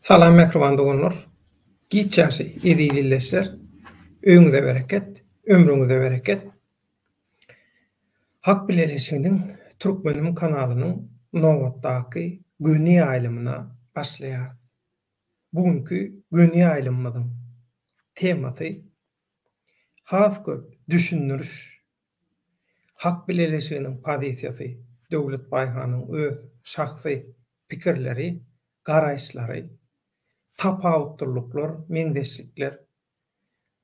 Salam mehriban dogonlar. Giçärsi edi dilleşler. Öňüňize bereket, ömrüňize bereket. Hak bilelişiginiň Türkmenim kanalynyň nowatdaky göni aýlymyna başlaýar. Bugünkü göni aýlymyň temasy has köp düşündürüş. Hak bilelişiginiň pozisiýasy, Döwlet Baýhanyň öz şahsy pikirleri, garaýşlary, tapawutdurluklar, meňzeşlikler,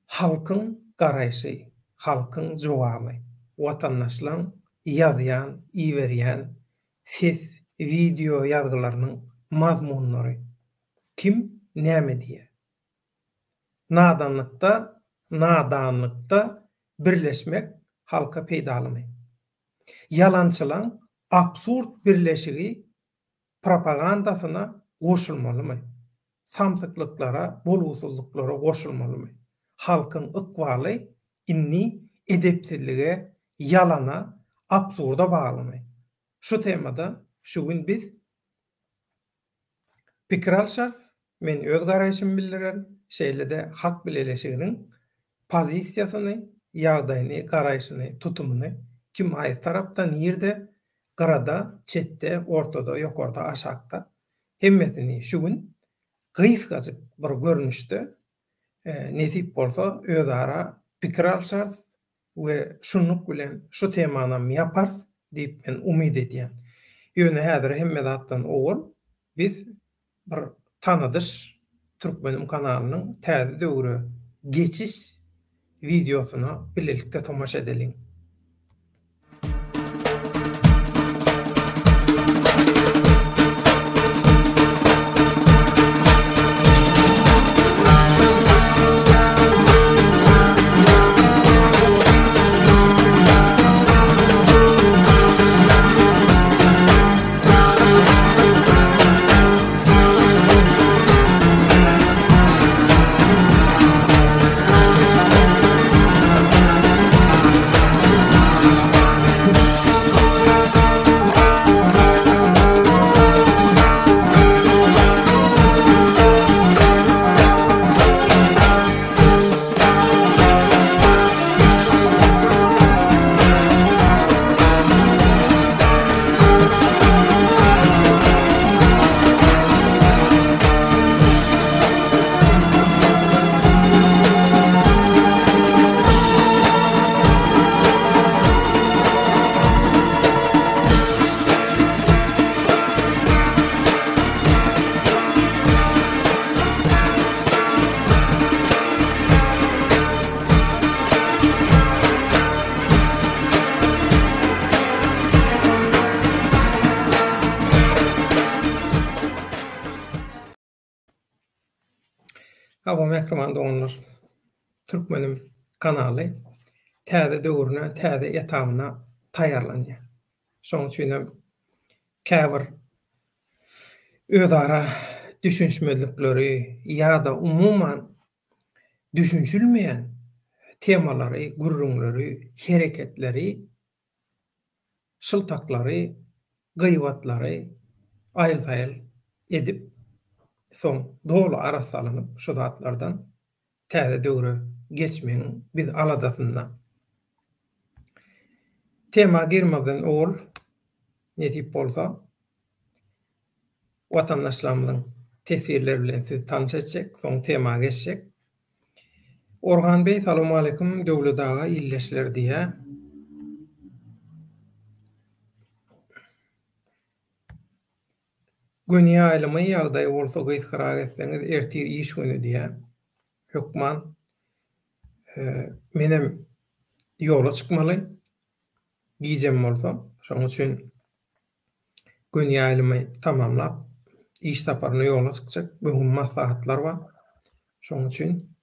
halkyň garaýşy, halkyň jogaby, watandaşlaryň ýazýan, iýerýän ses, video ýazgylarynyň mazmunlary. Kim näme diýer? Nadanlykda birleşmek halka peýdalamy. Yalançylaryň absurd birleşigi propagandasyna goşulmalymy? Samsyklyklara, bolgusyzlyklara goşulmalymy? Halkyň ykbaly inni edepsizlige, yalana, absurda baglymy? Şu temada şu gün biz pikir alşarys. Men öz garaýşymy bildiriren, şeýlede hak bilelişiginiň pozisiýasyny, ýagdaýyny, garaýşyny, tutumuny kim aýy tarapdan ýerde, garada, çetde, ortada, ýokarda, aşakda hemmesini şu gün gysgaçyk bir görnüşde nesip bolsa özara pikir alşarys we şunluk bilen şu temany ýaparys diýip men umyd edýän. Ýöne häzir hemme zatdan owul biz bir tanıdış Türkmenim kanalynyň täze döwre geçiş videosuna birlikde tomaşa edelim. Hava mehriban doganlar. Türkmenim kanaly täze döwrüne, täze etamyna taýarlanýar. Şoň üçin käbir özara düşünşmezlikleri ýa-da umuman düşünşilmeýän temalary, gurrunlary, hereketleri, şyltaklary, gıywatlary aýyl-saýyl edip soň dolu ara salanyp şu zatlardan täze döwre geçmeň biz aladasynda. Tema girmeden ol ne diýip bolsa watandaşlarymyň tesirleri bilen sizi tanış etjek, soň tema geçjek. Orhan Bey, salamu aleykum, Döwlet aga, illeşler diýe. Göni aýlymy ýagdaý bolsa gysgarak etseňiz ertir iş güni diýe. Hökman menem ýola çykmaly. Gijem bolsa, şoň üçin göni aýlymy tamamlap iş taparyna ýola çykjak. Bugün maslahatlar bar. Şoň üçin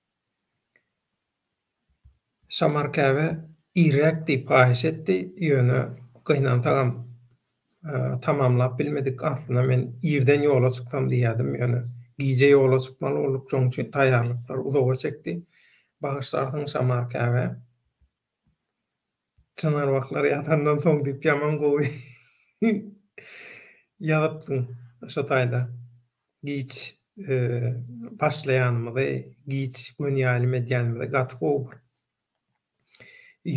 Samarkäbe irek diýip paýş etdi. Ýöne gynansagam tamamlap bilmedik. Aslında men ýerden ýola çyksam diýädim. Ýöne gije ýola çykmaly bolup şoň üçin taýýarlyklar uzaga çekdi. Bagyşlaryň Samarkäbe Çanar wagtlar ýatandan soň diýip ýaman gowy ýazypsyň şo taýda. Giç başlaýanymyzy, giç gönýälime diýenimize gaty gowy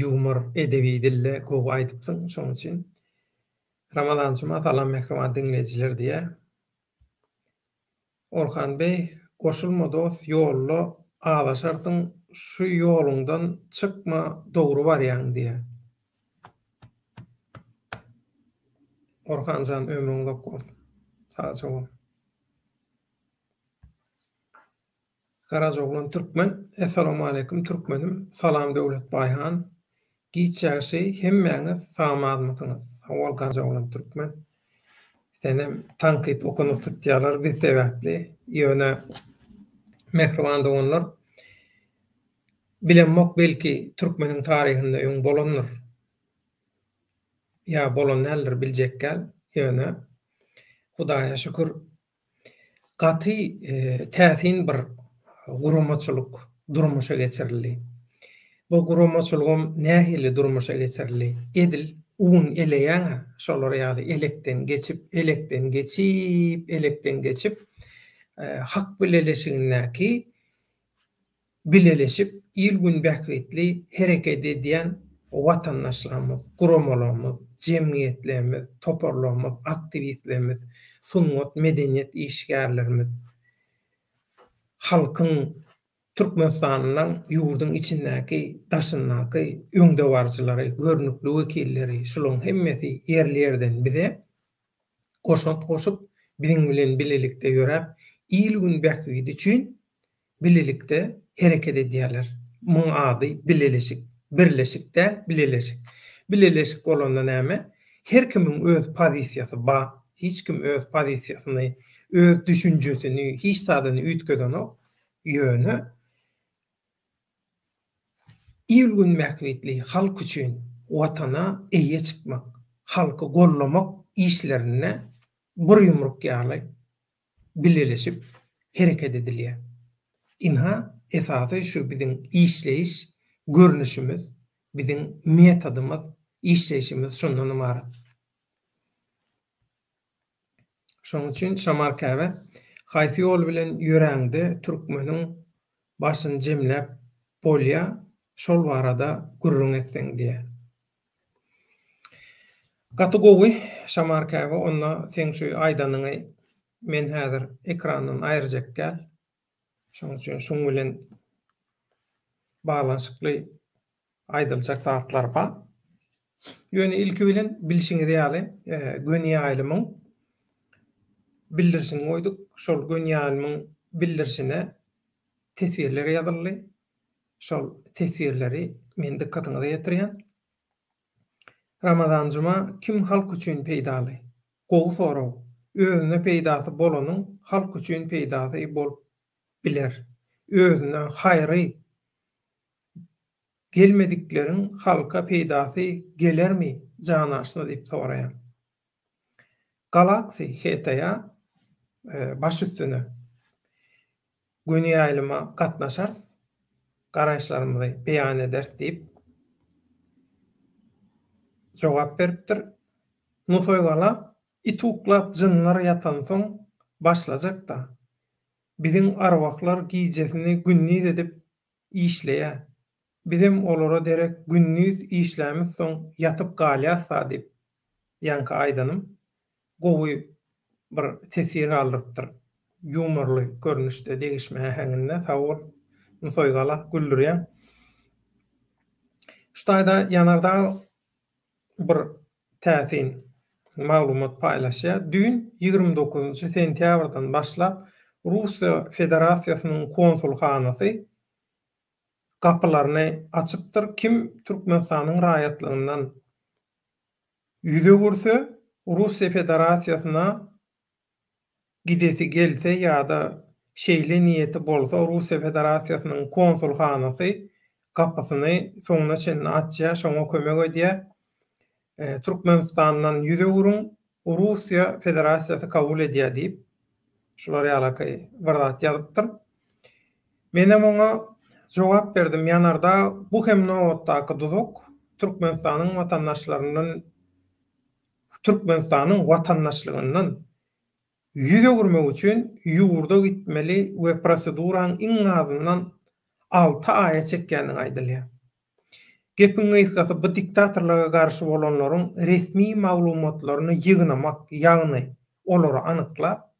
humor, edebi dille gowy aýdypsyň. Şoň üçin Ramazanjyma salam mehriban dinleýijiler diýe. Orhan bey, goşulma dost, ýolly agaşarsyň, şu ýoluňdan çykma, dogry barýaň diýe. Orhanjan ömrüň uzak bolsun. Sag ol. Garazoglan Türkmen. Assalamu alaykum Türkmenim. Salam Döwlet Baýhan. Giç ýaşy hemmeňiz salamatmysyňyz? Awal Garazoglan Türkmen. Senem tanqid okunup tutýarlar biz sebäpli. Ýöne mehriban doganlar. Bilenmok belki Türkmeniň taryhynda öň bolanlar. Ya bolan näler biljek gel. Ýöne Hudaýa şükür gaty täsin bir guramaçylyk durmuşa geçirildi. Bu guramaçylygym nähili durmuşa geçirildi? Edil un eleýän şolar ýaly elekden geçip hak bileleşiňnäki bileleşip ilgün bähwetli hereket edýän watandaşlarymyz, guramalarymyz, jemgyýetlerimiz, toparlarymyz, aktivistlerimiz, sunmat, medeniýet işgärlerimiz, halkyň Türkmenistanyň ýurduň içindäki, daşyndaky öňde barjylary, görnükli wekilleri, şularyň hemmesi ýerlerden bize goşup biziň bilen bilelikde ýörep, ilgün bähwit üçin bilelikde hereket edýärler. Muň ady bileleşik, birleşikden bileleşik. Bileleşik bolanda näme? Her kimiň öz pozisiýasy bar. Hiç kim öz pozisiýasyny, öz düşünjesini hiç sadyny ütgedenok ýöne ilgün bähwitli halk üçin watana eýe çykmak, halky gollamak işlerine bir ýumruk ýaly bileleşip hereket edilýär. Inha esasy şu biziň işleýiş görnüşimiz, biziň metodumyz, işleýişimiz şondan ibaret. Şoň üçin Samarkäbe haýsy ýol bilen ýöräňde türkmeniň başyny jemläp bolýa, şol barada gurrun etseň diýe. Gaty gowy Samarkäbe onda seň şu aýdanyňy men häzir ekrandan aýyrjak gel. Şoň üçin şoň bilen baglanyşykly aýdyljak zatlar bar. Ýöne ilki bilen bilişiňiz ýaly gönýälimiň bildirişini goýduk. Şol gönýälimiň bildirişine tesirler ýazyldy. Şol tesirleri men dikkatiňize ýetirýän. Ramazanjyma kim halk üçin peýdaly? Gowy soraw. Özüne peýdasy bolanyň halk üçin peýdasy bolup biler. Özüne haýry gelmedikleriň halka peýdasy gelermi? Janaşyna diýip soraýan. Galaksy hetaýa baş üstüne gönýälime gatnaşar, garaşlarymyzy beýan eder diýip jogap beripdir. Nusoýgala ituklap jynlar ýatan soň başlajak da. Biziň arwahlar gijesini günnüz edip işleýär. Bizim olara derek günnüz işlämiz soň yatyp galýasa diýip ýanky aýdanym gowy bir tesir aldypdyr. Humorly görnüşde degişme häňinde sawol nusoýgala güldürýän. Şutaýda ýanarda bir täsin maglumat paýlaşýar. Dün 29 sentýabrdan başlap Russiýa Federasiýasynyň konsulhanasy kapylaryny açypdyr. Kim Türkmenistanyň raýatlygyndan ýüze görse, Russiýa Federasiýasyna gidesi gelse ýa-da şeýle niýeti bolsa Russiýa Federasiýasynyň konsulhanasy kapysyny soňuna çenini açýar, şoňa kömek edýär. Türkmenistandan ýüze gurun, Russiýa Federasiýasy kabul edýär diýip şular ýalaky bir zat ýazypdyr. Menem oňa jogap berdim ýanarda bu hem nowatdaky duzok Türkmenistanyň watandaşlarynyň Türkmenistanyň watandaşlygyndan Yüze gürmek üçin ýugurda gitmeli we proseduraň iň azyndan 6 aya çekýäni aýdylýar. Gepin gysgasy bu diktatorlara garşy bolanlaryň resmi maglumatlaryny ýygnamak, ýagny olary anyklap,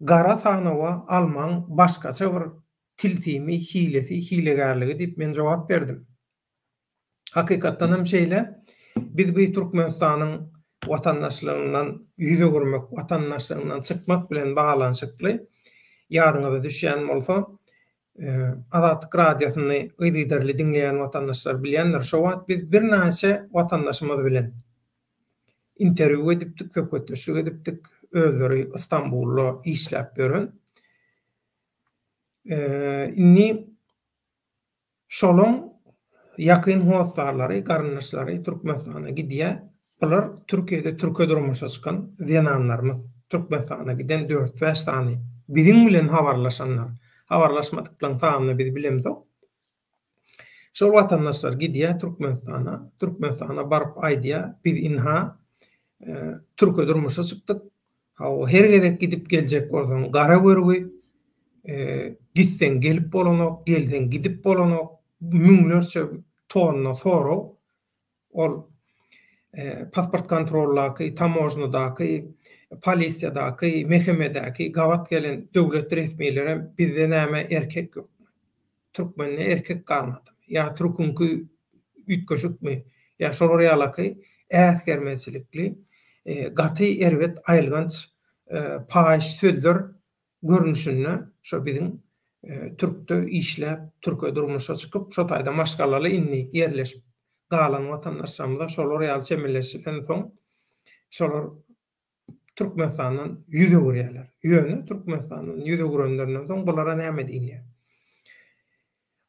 gara sanawa almaň başgaça bir tilsimi, hilesi, hilegärligi diýip men jogap berdim. Hakykatdan hem şeýle, biz bu Türkmenistanyň watandaşlygyndan ýüze gürmek, watandaşlygyndan çykmak bilen bagalanyşykly. Ýadyňyza düşýän bolsa, Azatlyk radiosyny ýygydarly dinleýän watandaşlar bilýändir. Şo wagt biz bir näçe watandaşymyz bilen interwiu edipdik, söhbetleşik edipdik. Özleri Istanbulda işläp görün. Inni şolun yakın hostarlary, garyndaşlary Türkmenistana gidýär. Bular Türkiýede türkçe durmuşa çykan zenanlarymyz. Türkmenistana giden 4-5 tany. Biziň bilen habarlaşanlar. Habarlaşmadyklaryň sanyny biz bilemiz. Şol watandaşlar gidýär Türkmenistana. Türkmenistana baryp aýdýar, biz inha türkçe durmuşa çykdyk. Her gedek gidip geljek bolsaň gara görügi, gitsen gelip bolanok, gelsen gidip bolanok, müňlerçe tonna sorag, ol pasport kontrollaky, tamojnadaky, polisiýadaky, mehkemedäki gawat gelen döwlet resmiýleri bizde näme erkek ýok. Türkmenle erkek galmady. Ya Türkünki ütköşükmi, ya şol ýalaky äsgermesilikli, gaty erwet aýylganç paýş sözler görnüşünde şo biziň türkde işläp, türkçe durmuşa çykyp, şo taýda maşgalaly inni ýerleşip galan watandaşlarymyza şolar ýaly çemberleşilen soň şolar Türkmenistanyň ýüze gürýärler. Ýöne Türkmenistanyň ýüze gürenlerinden soň bulara näme diýilýär?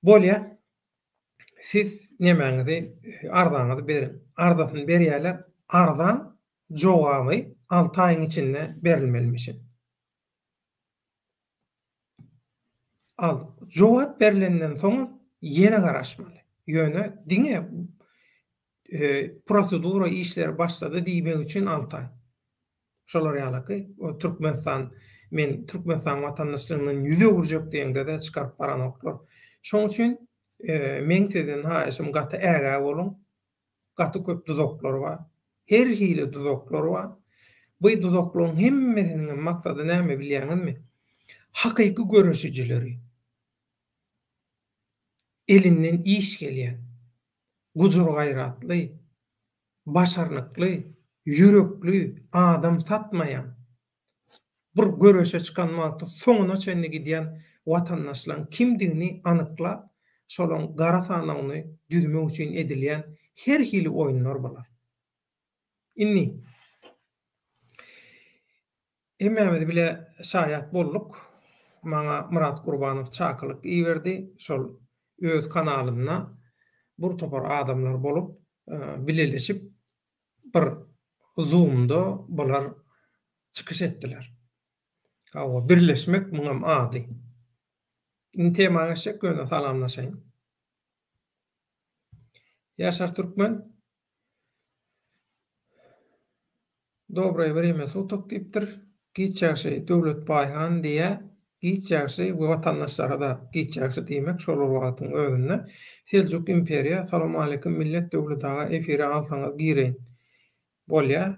Bolýa siz nemäňizi arzanyňyzy berin. Arzasyny berýärler. Arzan jogaby 6 aýyň içinde berilmelimişin. Al, jogap berilenden soň ýene garaşmaly. Ýöne diňe prosedura işleri başlady diýmek üçin 6 aý. Şolar ýalyky o Türkmenistan, men Türkmenistan watandaşlygynyň ýüze gürjek diýende de çykaryp baranoklar. Şoň üçin men sizden haýysym gaty ägä bolun. Gaty köp duzoklar bar. Her hili duzoklar bar. Bu duzoklaryň hemmesiniň maksady näme bilýäňizmi? Hakyky görüşüjileri. Elinden iş gelýän, gujur gaýratly, başarnykly, yürekli, adam satmayan, bir görüşe çıkan wagtda soňuna çenli gidýän watandaşlaryň kimdigini anyklap, şolaryň gara sanawyny düzmek üçin edilýän her hili oýunlar bolar. Inni emmämiz bile şaýat bolduk. Maňa Murat Gurbanow çakylyk iýerdi. Şol öz kanalyna bir topar adamlar bolup bileleşip bir Zoom'da bular çykyş etdiler. Birleşmek muňam ady. Intemaga şek göne salamlaşaýyn. Ýaşar Türkmen Доброе время суток diýipdir. Giçäşi döwlet baýhan diýe giçäşi we watandaşlara da giçäşi diýmek şolar wagtyň özünde. Seljuk imperiýa, salam aleikum millet döwletaga efire alsaňyz gireň. Bolýa,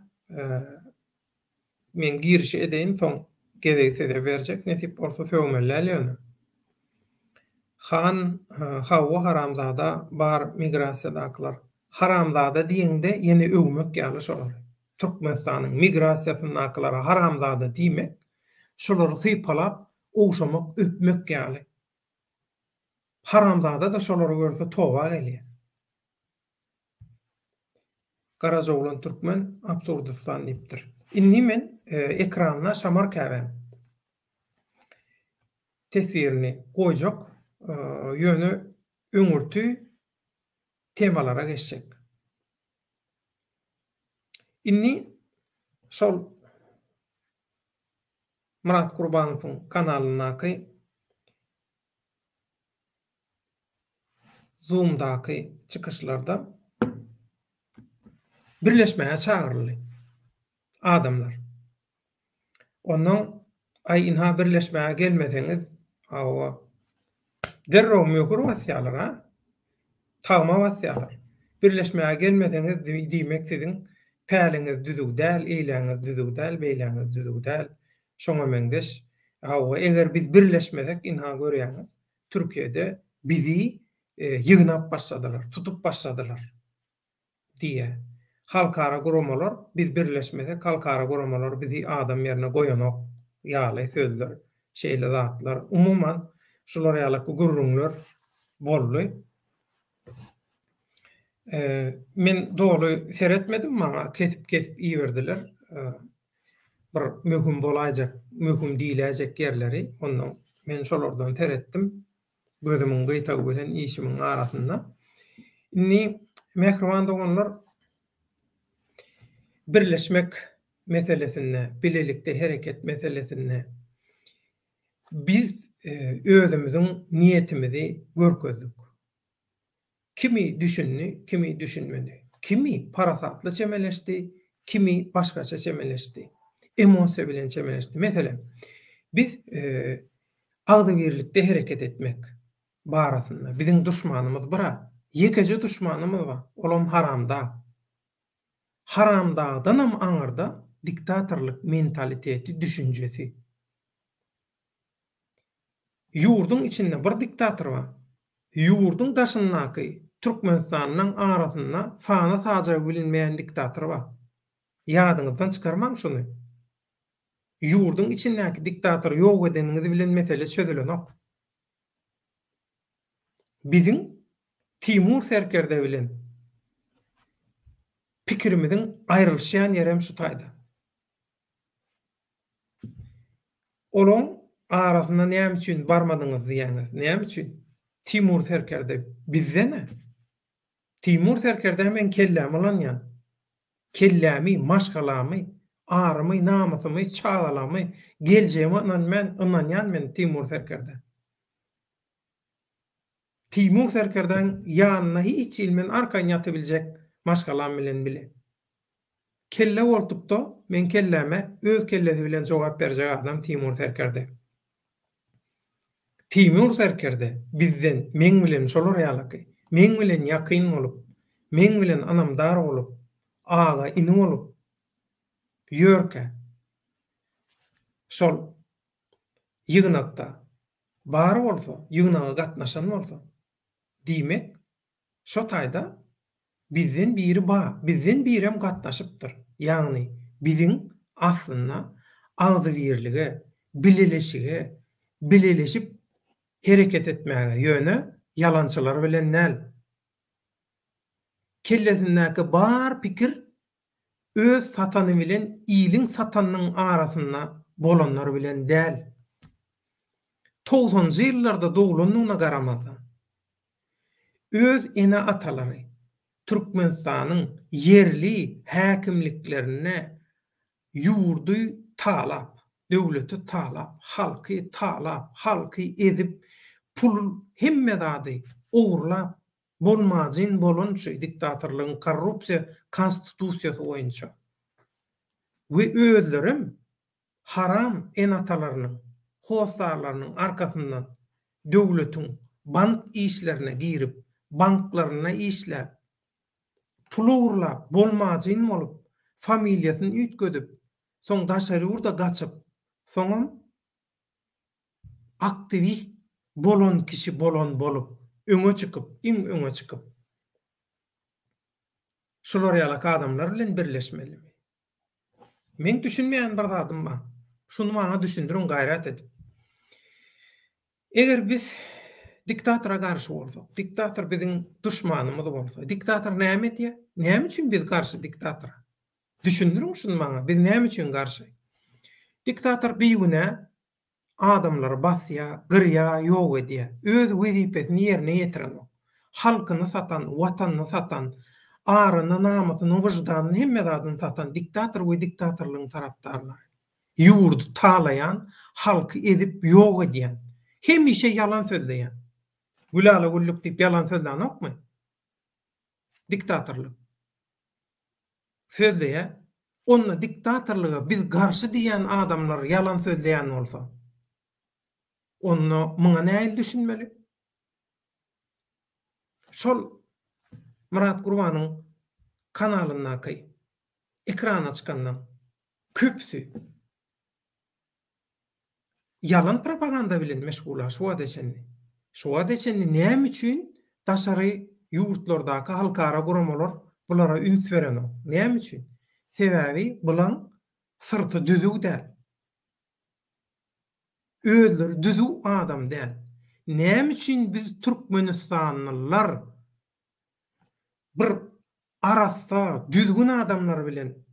men girişi edeýin, soň gezegse de berjek, nesip bolsa söwmelläli. Han Hawwa haramzada bar migrasiýadakylar. Haramzada diýende ýene öwmek ýaly şolar. Türkmenistanyň migrasiýasynyň aklary haramzada diýmek, şolary sypalap, owşamak, öpmek ýaly. Haramzada da şolary görse toba gelýär. Garajowlan Türkmen Absurdistan diýipdir. Inni men ekranyna şamar käbem. Tesvirini goýjak, ýöne öňürtü temalara geçjek. Inni şol Murat Gurbanowyň kanalynaky Zoom'daky çykyşlarda birleşmäge çagyrly adamlar. Onuň ay inha birleşmäge gelmeseňiz, awa derrew möhür basýarlar ha. Tagma basýarlar. Birleşmäge gelmeseňiz diýmek siziň päliňiz düzüg däl, eýleňiz düzüg däl, beýleňiz düzüg däl. Şoňa meňdeş, awa eger biz birleşmesek inha görýäňiz, Türkiýede bizi ýygnap başladylar, tutup başladylar diýe. Halkara guramalar biz birleşmesek halkara guramalar bizi adam ýerine goýanok ýaly sözler, şeýle zatlar. Umuman şular ýaly gurrunlar boldy. Men dogry seretmedim maňa kesip iýerdiler. Bir möhüm bolajak, möhüm diýiläjek ýerleri. Ondan men şolardan seretdim. Gözümiň gytagy bilen işimiň arasynda. Inni mehriban doganlar birleşmek meselesinde, bilelikde hereket meselesinde biz özümüzün niyetimizi görkezdik. Kimi düşünni, kimi düşünmedi. Kimi parasatlı çemeleşti, kimi başkaça çemeleşti. Emosiya bilen çemeleşti. Mesela biz agdy birlikde hareket etmek barasynda biziň düşmanymyz bara, ýekeje düşmanymyz bar. Olam haramda. Haramdadanam aňyrda diktatorlyk mentaliteti, düşünjesi. Ýurdun içinde bir diktator bar. Ýurdun daşyndaky Türkmenistanyň arasynda sana saja bilinmeýän diktator bar. Ýadyňyzdan çykarmaň şunu. Ýurdun içindäki diktator ýok edeniňizi bilen mesele çözülenok. Biziň Timur Serkerde bilen pikirimiziň aýrylşýan ýerem şu taýda. Olaň arasynda näme üçin barmadyňyz diýäňiz? Näme üçin? Timur Serkerde bizde ne? Timur Serkerde hemen kellämi olanýan. Kellämi, maşgalamy, aramy, namasymy, çağalamy, geljegime ynanýan men Timur Serkerde. Timur Serkerden ýanyna hiç ilmen arkan ýatybiljek maşgalam bilen bile. Kelle bolupda men kelläme öz kellesi bilen jogap berjek adam Timur Serkerde. Timur Serkerde bizden meň bilen şolar ýalyky, meň bilen ýakyn bolup, meň bilen anamdar bolup, aga ini bolup, ýörke şol ýygnakda bar bolsa, ýygnaga gatnaşan bolsa diýmek şo taýda bizden biri bar, bizden birem gatnaşypdyr. Ýagny biziň aslynda agzy birlige, bileleşige, bileleşip hereket etmäge ýöne ýalançylar bilen näl. Kellesindäki bar pikir öz satany bilen iyiliň satanynyň arasynda bolanlar bilen däl. 90-njy ýyllarda dogulanyna garamazdan öz ene atalary Türkmenistanyň yerli häkimliklerine ýurdu talap, döwleti talap, halky talap, halky edip pul hemme dady ogrlap bolmajyn bolançy diktatorlygyň korrupsiýa konstitusiýasy boýunça we özlerim haram enatalarynyň, hostarlarynyň arkasyndan döwletiň bank işlerine girip, banklaryna işläp, pul ogrlap, bolmajyn bolup, familiýasyny ütgedip, soň daşary urda gaçyp, soňam aktivist bolan kişi bolan bolup, öňe çykyp, öňe çykyp, şolar ýaly adamlar bilen birleşmeli. Men düşünmeýän bir zadym bar. Şunu maňa düşündürün gaýrat edip. Eger biz diktatora garşy bolsak, diktator biziň düşmanymyz bolsa, diktator näme diýär? Näme üçin biz garşy diktatora? Düşündürün şunu maňa. Biz näme üçin garşy? Diktator biýüne adamlar basýa, gyrýa, ýok edýär. Öz wezipesini ýerine ýetiren. Halkyny satan, watanyny satan, arany, namasyny, wyjdanyny hemme zadyny satan diktator we diktatorlygyň tarapdarlary. Ýurdu talayan, halky edip ýok edýän. Hemişe yalan sözleýän. Gülala gulluk diýip yalan sözlän okmy? Diktatorlyk. Sözleýär, Onna diktatorlyga biz garşy diýen adamlar yalan sözleýän bolsa, onu muňa näil düşünmeli? Şol Murat Gurbanyň kanalynaky ekrana çykandan köpsü yalan propaganda bilen meşgula şuwada eşenni. Şuwada eşenni näme üçin daşary ýurtlardaky halkara guramalar bulara üns bereno? Näme üçin? Sebäbi bulan sırtı düzüg däl. Özleri düzüg adam däl. Näme üçin biz Türkmenistanlylar bir arassa düzgün adamlar bilen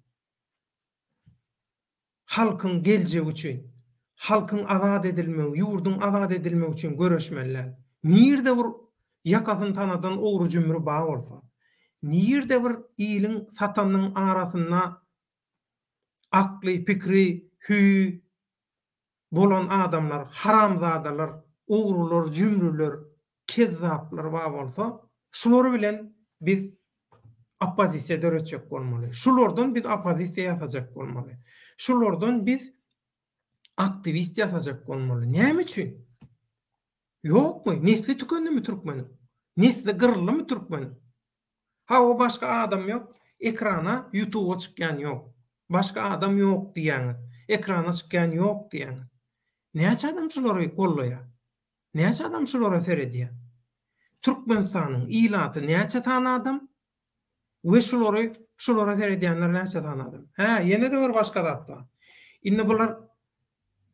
halkyň geljegi üçin, halkyň azad edilmegi, ýurdun azad edilmegi üçin göreşmeliler. Nirde bir ýakasyn tanadan ogry jümri bar bolsa, nirde bir iyiliň satanyň arasynda akly, pikri, hü bolan adamlar, haramzadalar, ogrular, jümrüler, kezzaplar bar bolsa, şulary bilen biz opozisiýa döretjek bolmaly. Şulardan biz opozisiýa ýasajak bolmaly. Şulardan biz aktivist ýasajak bolmaly. Näme üçin? Ýokmy? Nesli tükenimi türkmeni? Nesli gyrylmy türkmeni? Ha o başga adam ýok, ekrana YouTube'a çykýan ýok. Başga adam ýok diýäňiz. Ekrana çykýan ýok diýäňiz. Näçe adam şulary gollaýar? Näçe adam şulara seredýär? Türkmenistanyň ilaty näçe tane adam? We şulara seredýänler näçe tane adam? Ha, ýene de bir başga zatda. Indi bular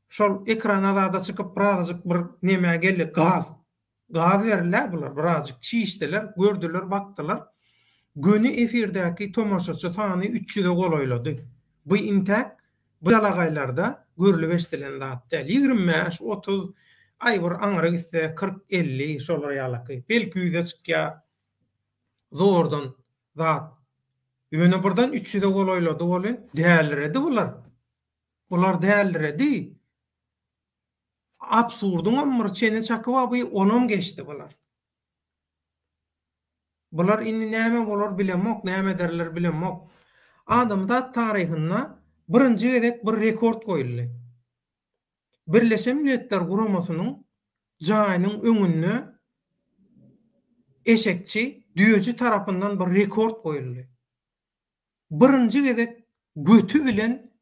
şol ekrana da çykyp birazjyk bir näme geldi, gaz berler bular, birazjyk çiýişdiler, gördüler, bakdylar. Göni efirdäki tomoşaçy sany 300'e golaýlady. Bu intek bu ýalagaýlarda görülip eşdilen zat däl. 25, 30 ay bir aňyra gitse 40-50 şolar ýalaky. Belki 100'e çykýar. Zordan zat. Ýöne birden 300'e golaýlady bolan däldiredi bular. Bular däldiredi. Absurdun ömür çene çakyp bu onam geçti bular. Bular indi näme bolar bilemok, näme derler bilemok. Adamzat taryhynda birinji gezek bir rekord goýuldy. Birleşen Milletler Guramasynyň jaýynyň öňünde eşekçi, düýöjü tarapyndan bir rekord goýuldy. Birinji gezek götü bilen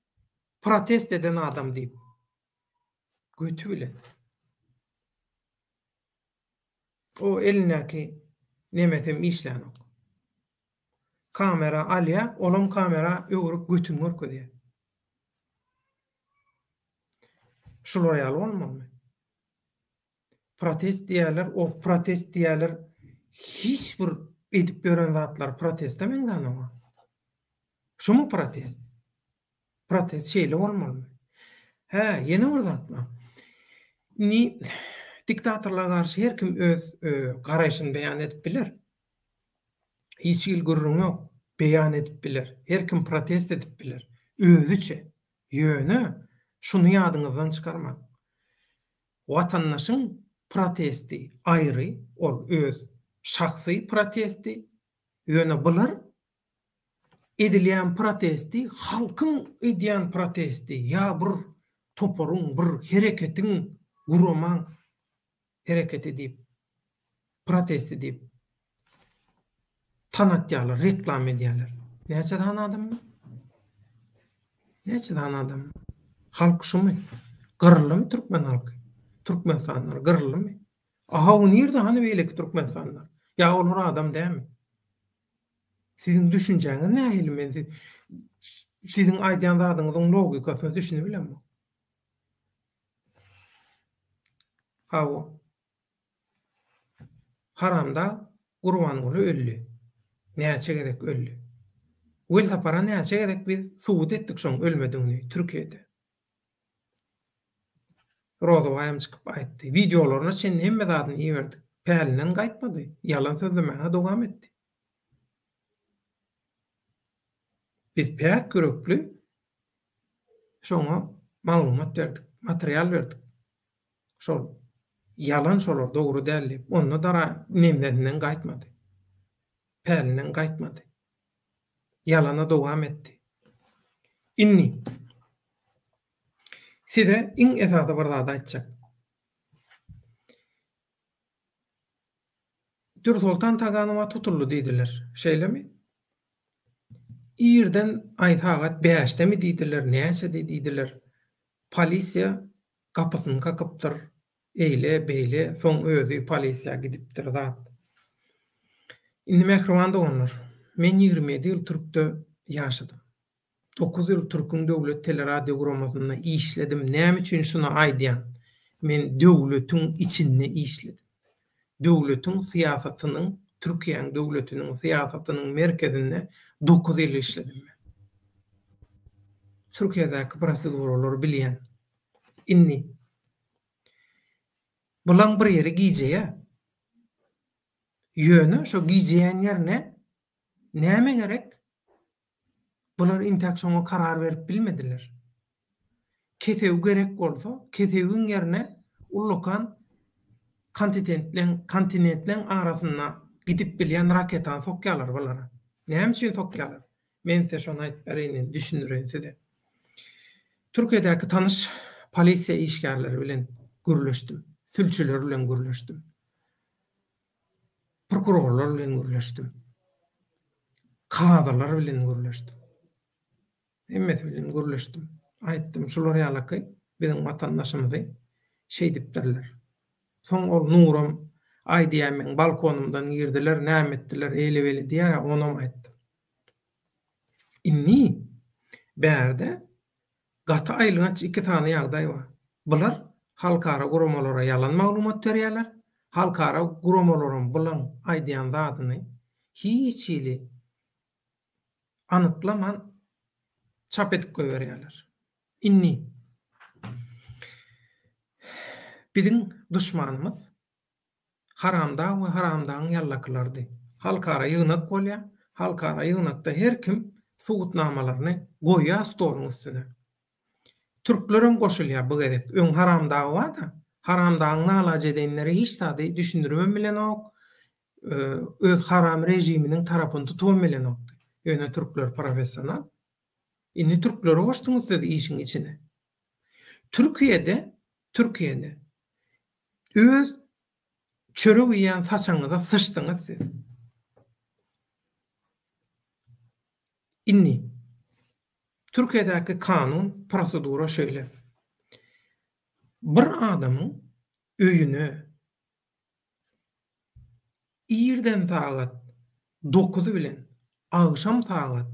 protest eden adam diýip. Götü bilen. O elinäki nemesem işlänok. Kamera alýa, olam kamera öwrüp götüň görkezýär. Şular ýaly bolmaly. Protest diýerler, o protest diýerler hiç bir edip beren zatlar protest demeňden ama. Şumu protest? Protest şeýle bolmaly. Ha, ýene bir zat bar. Ni diktatorlara garşy her kim öz garaýşyny beýan edip biler. Hiç ilgürrüň ýok, beýan edip biler. Her kim protest edip biler. Özüçe. Ýöne şunu ýadyňyzdan çykarmak. Watandaşyň protesti aýry, ol öz şahsy protesti. Ýöne bular edilýän protesti, halkyň edýän protesti, ýa bir toparyň, bir hereketiň guramaň hereket edip, protest edip, tanatýarlar, reklam edýärler. Näçe tane adam? Näçe tane adam? Halk şumy? Gyrylmy türkmen halky? Türkmenistanlar gyrylmy? Aha, o nirde hani beýleki türkmenistanlar? Ya olar adam dämi? Sizin düşünjäňiz nähili men sizin aýdýan zadyňyzyň logikasyny düşünip bilenmi? Ha o haramda Gurbanyň öldü. Näçe gerek öldü. Wel tapara näçe gerek biz subut etdik şoň ölmediňini Türkiýede. Rozowaýam çykyp aýtdy. Videolaryna sen hemme zadyny iýerdik. Pälinden gaýtmady. Yalan sözlemäge dowam etdi. Biz pek görekli şoňa maglumat berdik, material berdik. Şol yalan şolar dogry däl. Onu da nemlerinden gaýtmady. Pälinden gaýtmady. Yalana dowam etdi. Inni. Size iň esasy bir zat aýtjak. Dür Sultan Taganyma tutuldy diýdiler. Şeýlemi? İrden aý sagat 5'te mi diýdiler, näçe diýdiler. Polisiýa kapysyny kakypdyr. Eýle beýle soň özü polisiýa gidipdir zat. Indi mehriban doganlar. Men 27 ýyl Türkde ýaşadym. 9 ýyl Türküň döwlet teleradio guramasyna işledim. Näme üçin şunu aýdýan? Men döwletiň içinde işledim. Döwletiň siýasatynyň, Türkiýeň döwletiniň siýasatynyň merkezinde 9 ýyl işledim men. Türkiýedäki proseduralary bilýän. Inni. Bulan bir ýere gijeýä. Ýöne şo gijeýän ýerine näme gerek? Bular intak şoňa karar berip bilmediler. Kesew gerek bolsa, kesewiň ýerine ullukan kontinentleň arasyna gidip bilýän raketany sokýarlar bulara. Näme üçin sokýarlar? Men size şonu aýtyp bereyim, düşündirin size. Türkiýedäki tanış polisiýa işgärleri bilen gürleşdim. Sülçüler bilen gürleşdim. Prokurorlar bilen gürleşdim. Kadalar bilen gürleşdim. Hemmeti bilen gürleşdim. Aýtdym, şular ýalaky biziň watandaşymyzy şeý dipdirler. Soň ol nurum aýdýan balkonumdan girdiler, näme etdiler, eýle-bele diýär, onam aýtdym. Inni bärde gaty aýlygaç 2 tane ýagdaý bar. Bular halkara guramalara yalan maglumat berýärler. Halkara guramalaryň bulan aýdýan zadyny hiç ýyly anyklaman çap edip goýberýärler. Inni biziň duşmanymyz haramda we haramdaň ýallakylardy. Halkara ýygnak bolýar. Halkara ýygnakda her kim sugutnamalaryny goýýar stoluň üstüne. Türklerin goşulýar bu gerek. Öň haramdagy wada, haramdagyň nalaç edenleri hiç zady düşündirmem bilen ok. Öz haram rejiminiň tarapyny tutmam bilen ok. Ýöne türkler professional. Indi türkleri goşduňuz siz işiň içine. Türkiýede öz çörek ýýän saçaňyza sıçdyňyz siz. Inni Türkiýedäki kanun prosedura şöyle. Bir adamyň öýüne irden sagat 9 bilen agşam sagat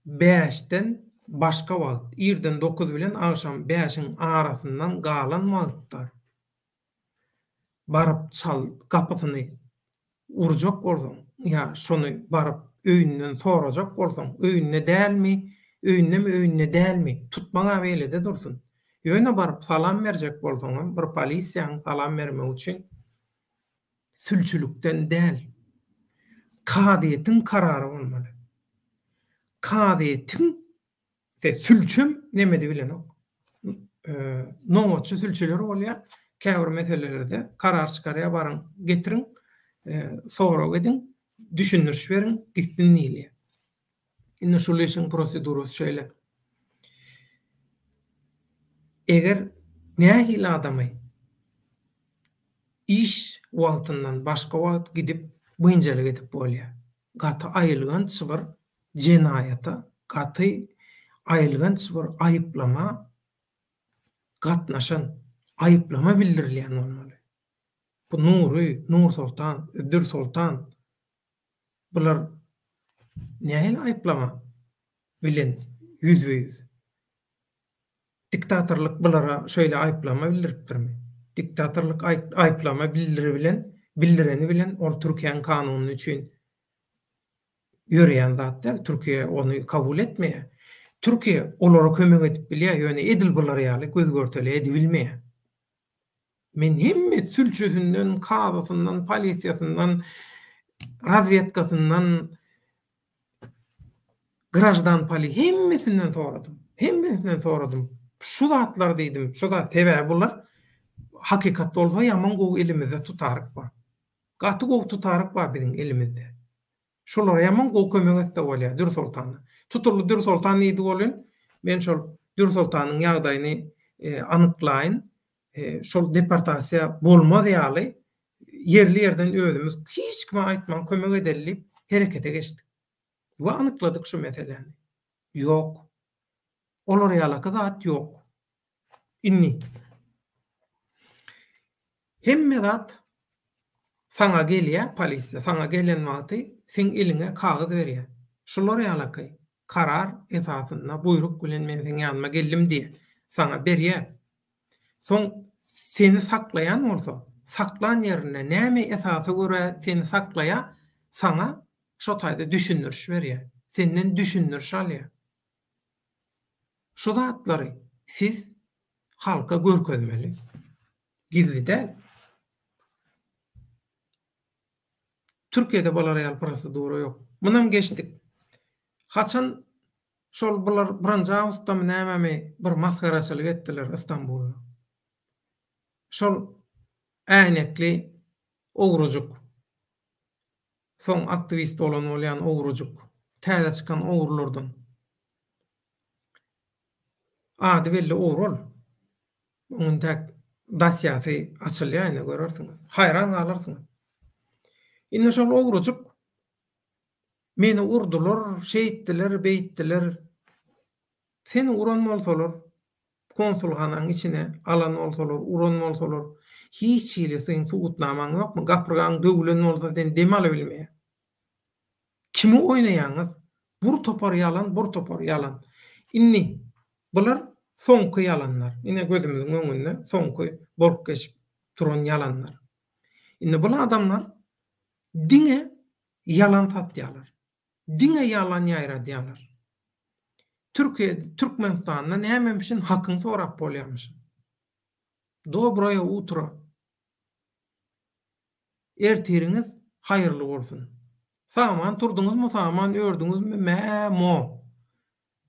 5'ten başga wagt, irden 9 bilen agşam 5'in arasyndan galan wagtlar. Barıp çal kapysyny urjak bolsaň, ýa şonu barıp öýünden sorajak bolsaň, öýünde dälmi, öýünde dälmi, tutmaňa beýlede dursun. Ýöne barıp salam berjek bolsaň, bir polisiýaň salam bermek üçin sülçülükden däl, kadyetiň karary bolmaly. Kadyetiň sülçüm nemedi bilen ok. Nowaçy sülçüler bolýar. Käbir meselelerde karar çykarýar baryň, getiriň, sorag edin, düşündürüş berin, gitsin diýilýär. Indi şol işiň prosedurasy şeýle. Eger nähili adamy iş wagtyndan başga wagt gidip bynjalyk edip bolýar. Gaty aýylgan çybyr jenaýata, gaty aýylgan çybyr aýyplama gatnaşan, aýyplama bildirilýän bolmaly. Bu Nur Sultan, Dür Sultan bular nähili aýyplama bilen yüzbeýüz. Diktatorlyk bulara şöyle aýyplama bildiripdirmi? Diktatorlyk aýyplama bildireni bilen ol Türkiýeň kanuny üçin ýörýän zat däl. Türkiýe onu kabul etmeýär. Türkiýe olara kömek edip bilýär, ýöne edil bular ýaly göz görteli edibilmeýär. Men hemme sülçüsünden, kadasından, polisiýasyndan, razvedkasyndan, grajdan hemmesinden soradym. Şu zatlar diýdim, şu da tebe bular hakikat bolsa ýaman gowy elimizde tutaryk bar. Gaty gowy tutaryk bar biziň elimizde. Şolara ýaman gowy kömek etdi bolýar Dür Sultana. Tutuldy Dür Sultan diýdi bolýan. Men şol Nursultanyň ýagdaýyny anyklaýyn. Şol deportasiýa bolmaz ýaly yerli ýerden özümiz hiç kime aýtmaň kömek edelim herekete geçdik. We anykladyk şu meseleni. Ýok. Olar ýalaky zat ýok. Inni. Hemme zat sana gelýär, polisiýa sana gelen wagty sen eline kagaz berýär. Şolar ýalaky karar esasynda buyruk bilen men seň ýanyma geldim diýe sana berýär. Soň seni saklayan bolsa, saklan ýerine näme esasy görä seni saklaýa, sana şo taýda düşündürüş berýär. Senden düşündürüş alýar. Şu zatlary siz halka görkezmeli. Gizli däl. Türkiýede bolar ýaly prosedura ýok. Munam geçdik. Haçan şol bular Branca Awustamy nämämi bir maskaraçylyk etdiler Istanbulda. Şol ähnekli owrujuk. Soň aktivist bolan bolýan owrujuk. Täze çykan owrulardan. Ady belli owrul. Onuň tek dasyasy açylýar, görersiňiz. Hayran galarsyňız. Inne şol owrujuk meni urdular, şeýitdiler, beýitdiler. Seni uran bolsalar, konsulxanaň içine alan bolsalar, uran bolsalar, hiç ýyly seň suwutnamaň ýokmy? Gapyrgan döwlen bolsa sen demali bilmeýär. Kimi oýnaýaňyz? Bur topar yalan, bur topar yalan. Inni bular soňky yalanlar. Ine gözümüziň öňünde soňky bolup geçip turan yalanlar. Inni bu adamlar diňe yalan satýarlar. Diňe yalan ýaýradýarlar. Türkiýe, Türkmenistanda nämemişin hakyny sorap bolýarmyş. Dobroya utra. Ertiriňiz haýyrly bolsun. Saman turduňyzmy, saman ördüňizmi? Mo.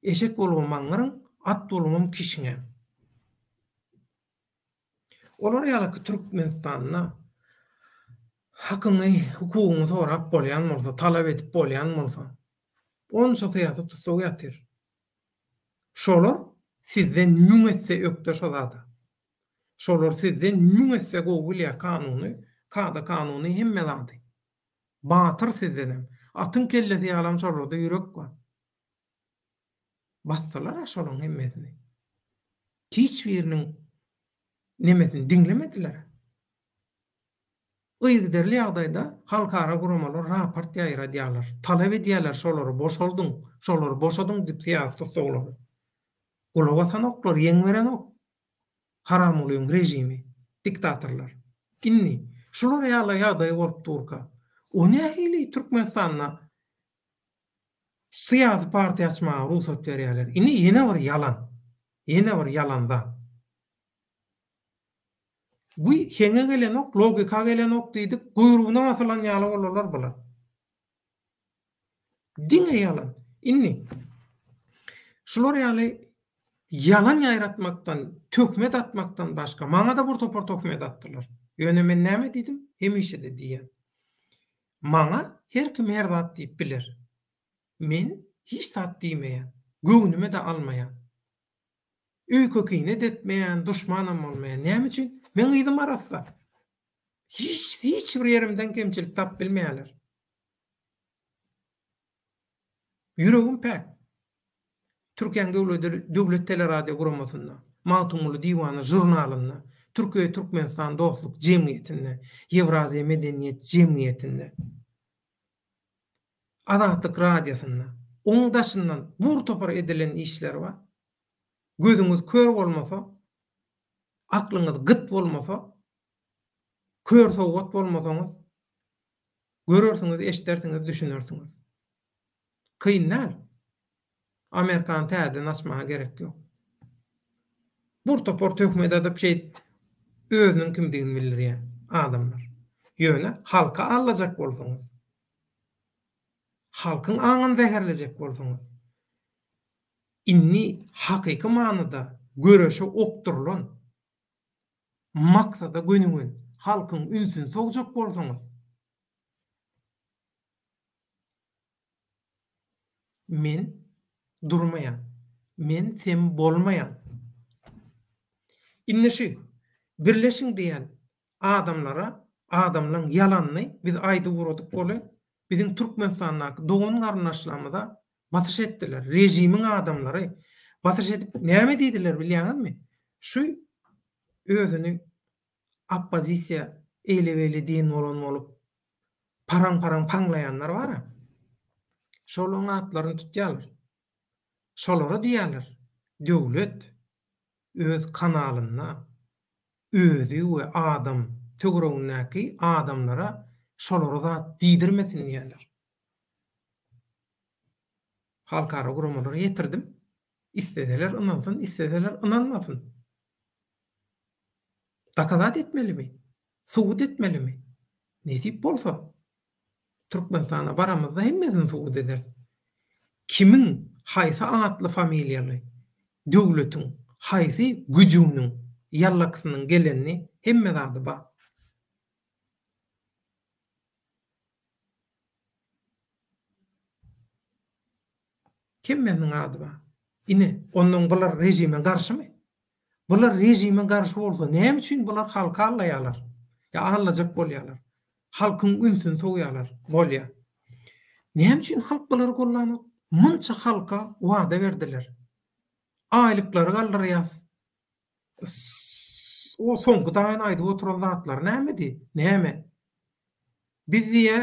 Eşek bolmaňyň, at bolmam kişiňe. Olar ýaly Türkmenistanda hakyny, hukugyny sorap bolýan bolsa, talap edip bolýan bolsa, onça syýasat tutsaw ýatyr. Şolar sizden nüň etse ökde şolada. Şolar sizden nüň etse gowulýa kanuny, kada kanuny hemme zady. Batyr sizden. Atyň kellesi ýalam şolarda ýürek bar. Bassalar şolaryň hemmesini. Hiç biriniň nemesini diňlemediler. Ýygderli ýagdaýda halkara guramalar raport ýaýradýarlar. Talap edýärler şolary boşaldyň, şolary boşadyň diýip syýasat tutsalar. Gulawasan oklar, ýeň beren ok. Haram bolan rejimi, diktatorlar. Inni şolar ýaly ýagdaý bolup durka. O nähili Türkmenistanda syýasy partiýa açmagy ruhsat berýärler. Inni ýene bir yalan. Ýene bir ýalanda. Bu henge gelen ok, logika gelen ok diýdik, guýruguna masalan ýaly bolarlar bular. Diňe yalan. Inni şolar ýaly yalan ýaýratmakdan, töhmet atmakdan başga maňa da bir topar töhmet atdylar. Ýöne men näme diýdim? Hemişe de diýen. Maňa her kim her zat diýip biler. Men hiç zat diýmeýän, göwnüme de almaýan. Öý kökine detmeýän, duşmanam bolmaýan. Näme üçin? Men ýydym arassa. Hiç bir yerimden kemçilik tap bilmeýärler. Yüregim pek. Türkiýe döwlet teleradio guramasynda, Matumly diýwany jurnalynda, Türkiýe Türkmenistan dostluk jemgyýetinde, Ewraziýa medeniýet jemgyýetinde, Azatlyk radiosynda, oňdaşyndan bur topar edilen işler bar. Gözüňiz kör bolmasa, aklyňyz gyt bolmasa, kör sowgat bolmasaňyz, görersiňiz, eşitersiňiz, düşünersiňiz. Kynlar. Amerikan täzeden açmaga gerek ýok. Bur topar töhmet edip özüniň kimdigini bildirýän adamlar. Ýöne halka alajak bolsaňyz, halkyň aňyny zäherlejek bolsaňyz, inni hakyky manyda göreşi okdurulan, maksada gönüňün halkyň ünsün sowjak bolsaňyz, men durmaýan, men sen bolmaýan. Inneşi birleşiň diýen adamlara, adamlaryň ýalanyny biz aýdy guradyk boly, biziň Türkmenistanyň dogan garnaşlamyda batyş etdiler. Rejimiň adamlary batyş edip näme diýdiler bilýäňizmi? Şu özüni oppozisiýa eýlebeli diýen bolan bolup paraň paňlaýanlar bar-a. Şolaryň atlaryny tutýarlar. Şolara diýerler. Döwlet öz kanalyna özü we adam töweregindäki adamlara şolara da diýdirmesin diýerler. Halkara guramalara ýetirdim. İsteseler ınansın, isteseler ınanmasın. Takadat etmelimi? Subut etmelimi? Nesip bolsa. Türkmenistana baramızda hemmesini subut eder. Kimin haýsy atly familýaly, döwletiň haýsy güjüniň ýallakysynyň gelenini hemme zady bar. Kimmenin ady bar? Ine onuň bular rejime garşymy? Bular rejime garşy bolsa näme üçin bular halka allaýarlar? Ya allajak bolýarlar. Halkyň ünsün soýarlar, bolýar. Näme üçin halk bulary gollanyp munça halka wada berdiler. Aýlyklary galdyrýas. O soňky daýyn aýdy oturan zatlar nämedi? Näme? Biz diýe,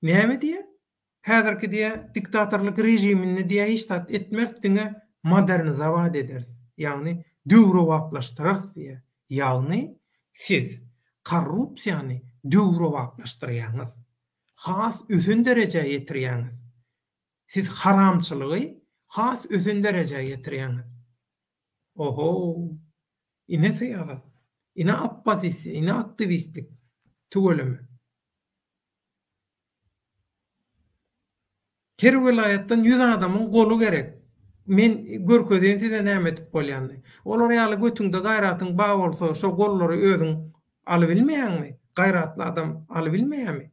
näme diýe? Häzirki diýe diktatorlyk rejimini diýe istat etmezdiňe modernizawa ederiz. Ýagny döwrewaplaşdyrarys diýe. Ýagny siz korrupsiýany döwrewaplaşdyrýaňyz. Has ösün derejeye ýetirýäňiz. Siz haramçylygy has ösün derejeye ýetirýäňiz. Oho! Ine syýaga. Ine oppozisiýa, ine aktivistlik tügelemi. Her vilayatdan 100 adamyň golu gerek. Men görkezden size näme etip bolýandy. Olar ýaly götüňde gaýratyň ba bolsa, şo gollary özüň aly bilmeýärmi? Gaýratly adam aly bilmeýärmi?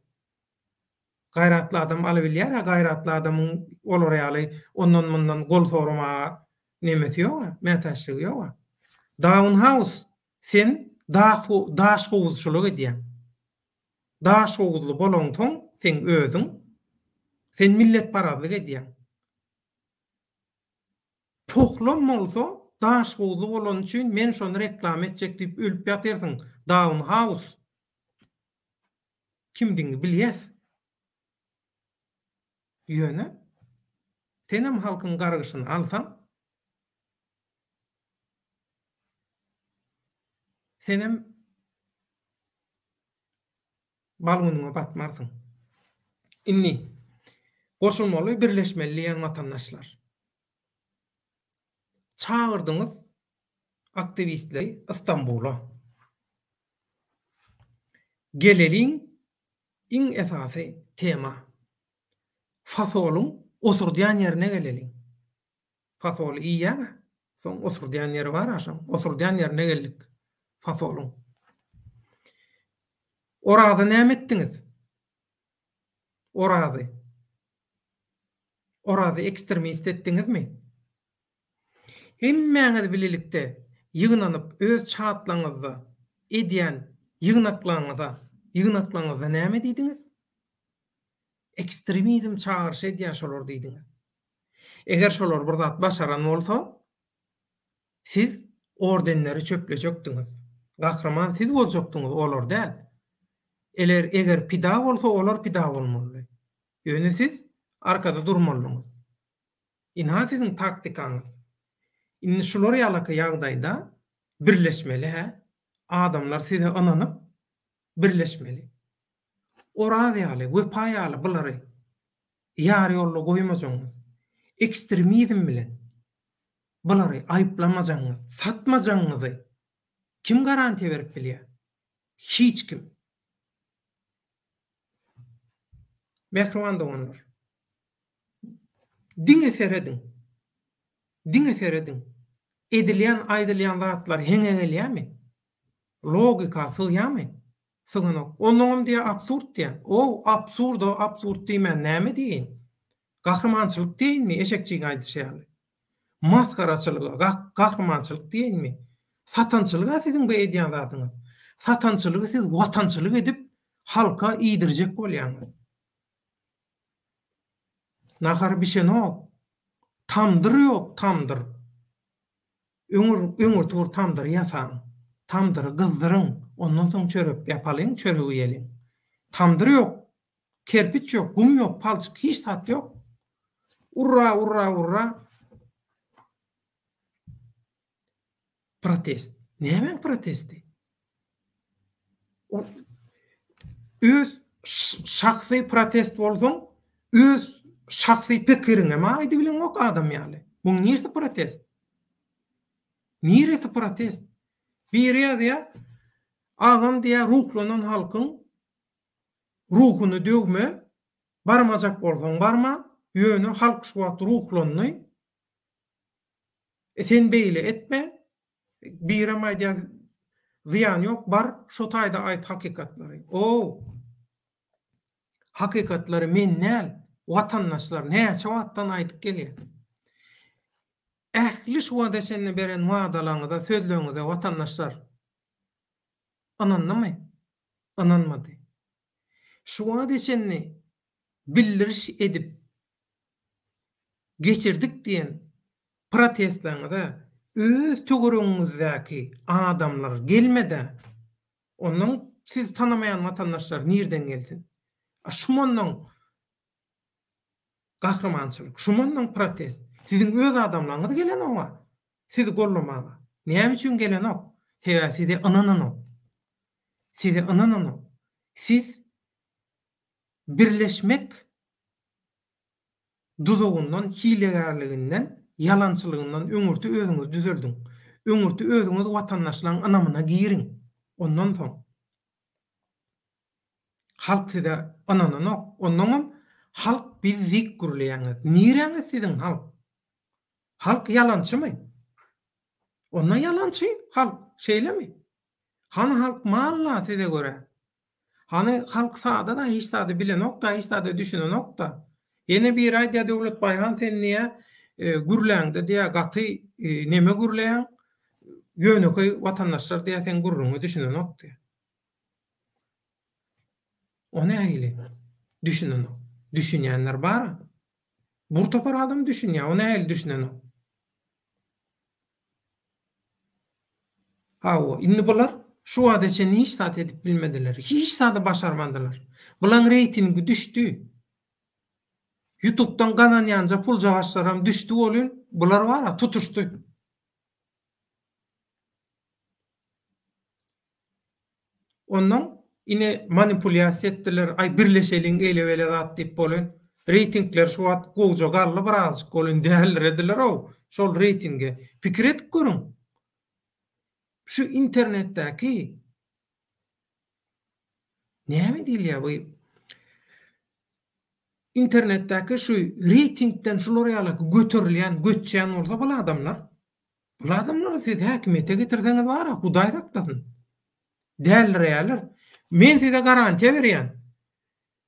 Gaýratly adam aly bilýär, gaýratly adamyň olar ýaly ondan mundan gol sorma nemesi ýok, mätäçligi ýok. Down House sen daş gowuzçylyk edýän. Daş gowuzly bolanyň sen özüň sen millet parazlyk edýän. Pohlam bolsa daş gowuzly bolan üçin men şonu reklam etjek diýip ölüp ýatyrsyň. Down House kimdiňi bilýäs. Ýöne senem halkyň gargyşyny alsam senem balgynyňa batmarsyň. Inni goşulmaly birleşmeli ýan watandaşlar. Çağırdyňyz aktivistleri İstanbul'a. Geleliň iň esasy tema. Fasolyň osurdiýan ýerine geleliň. Fasol iýa, soň osurdiýan ýeri bar aşam. Osurdiýan ýerine geldik. Fasolyň. Orada näme etdiňiz? Orada ekstremist etdiňizmi? Hemmäňiz bililikde ýygnanyp öz çatlaňyzda edýän ýygnaklaňyza näme diýdiňiz? Ekstremizm çağırış edýän şolar diýdiňiz. Eger şolar bir zat başaran bolsa, siz ordenleri çöpleşekdiňiz. Gahraman siz boljakdyňyz, olar däl. Eger pida bolsa, olar pida bolmaly. Ýöne siz arkada durmalyňyz. Inha siziň taktikaňyz. Inni şolar ýalyky ýagdaýda birleşmeli, adamlar size ananyp birleşmeli. Orada ýaly, wepa ýaly bulary ýar ýolly goýmajaňyz. Ekstremizm bilen bulary aýplamajaňyz, satmajaňyzy kim garantiýa berip bilýär? Hiç kim. Mehriban doganlar. Diňe seredin. Edilýän, aýdylýan zatlar heňe gelýärmi? Logika sığýarmy? Sığynok. Onuň diýe absurd diýen. O absurd diýmen näme diýin? Gahramançylyk diýinmi? Eşekçiň aýdyşýaly. maskaraçylyga, gahrymançylyk diýenmi? Satançylyga siziň bu edýän zadyňyz. Satançylygy siz watançylyk edip halka iýdirjek bolýaňyz. Nahar bir şey yok. Tamdır yok, tamdır. Öňür tur tamdır ýasaň. Tamdyry gyzdyryn, ondan soň çörep ýapalyň, çöregi ýeliň. Tamdır yok. Kerpiç yok, gum yok, palçyk hiç tat yok. Urra, urra, urra. Protest. Näme protesti? O öz şahsy protest bolsaň, öz şahsy pikiriňe maýdy bilen ok adam ýaly. Bu nirse protest? Nirse protest? Bir ýa-da agam diýä ruhlanan halkyň ruhuny dögme, barmajak bolsaň barma, ýöne halk şu wagt ruhlanyny. Sen beýle etme, birem aýdýa ziyan yok, bar şu taýda aýt hakikatlary. O hakikatlary men näl, watandaşlar näçe wagtdan aýdyp gelýär. Ähli şu wada seni beren wagdalaňyza, sözleriňize watandaşlar anandymy? Ananmady. Şu wada seni bildiriş edip geçirdik diýen protestlaryňyza öz töwereňizdäki adamlar gelmede, onuň siz tanamayan watandaşlar nirden gelsin? Şumandan gahrymançylyk, şumandan protest. Sizin öz adamlaryňyz gelen oňa, sizi gollamaga. Näme üçin gelen ok? Sizi ananan ok. Sizi ananan ok. Siz birleşmek duzugundan, hilegarlygynyň, yalançylygyndan öňürti özüňiz düzeldiň. Öňürti özüňiz watandaşlaryň anamyna girin. Ondan soň halk size ananan ok. Ondan halk bizlik gürleýäňiz. Nireňiz siziň halk? Halk yalançymy? Ondan yalançy halk şeýlemi? Hany halk malla size göre? Hany halk sada da hiç sada bilen ok da, hiç sada düşünen ok da. Ýene bir aýdýa Döwlet Baýhan sen niýe gürläňde diýä gaty neme gürleýän? Ýöneköy watandaşlar diýä sen gurruňy düşünen ok diýä. O nähili? Düşünen ok. Düşünýänler bar. Burtapar adam düşünýär, o nähili düşünen ok. Hawa, indi bular şu wada seni hiç zat edip bilmediler. Hiç zat başarmadylar. Bulan reytingi düşdü. YouTube'dan gananýança pul javaşlaram düşdü bolun. Bular wara tutuşdy. Ondan ine manipulýasiýa etdiler. Ay birleşeliň ele-ele zat diýip bolun. Reytingler şu wagt gowja garly birazjyk bolun däldirediler o. Şol reytinge pikir etip görüň. Şu internetdäki näme diýilýär bu? İnternetdäki şu reytingden şular ýaly göterilýän, göçýän bolsa bu adamlar. Bu adamlar siz häkimete getirdiňiz bara, Hudaý saklasyn. Däldirýärler. Men size garantiýa berýän.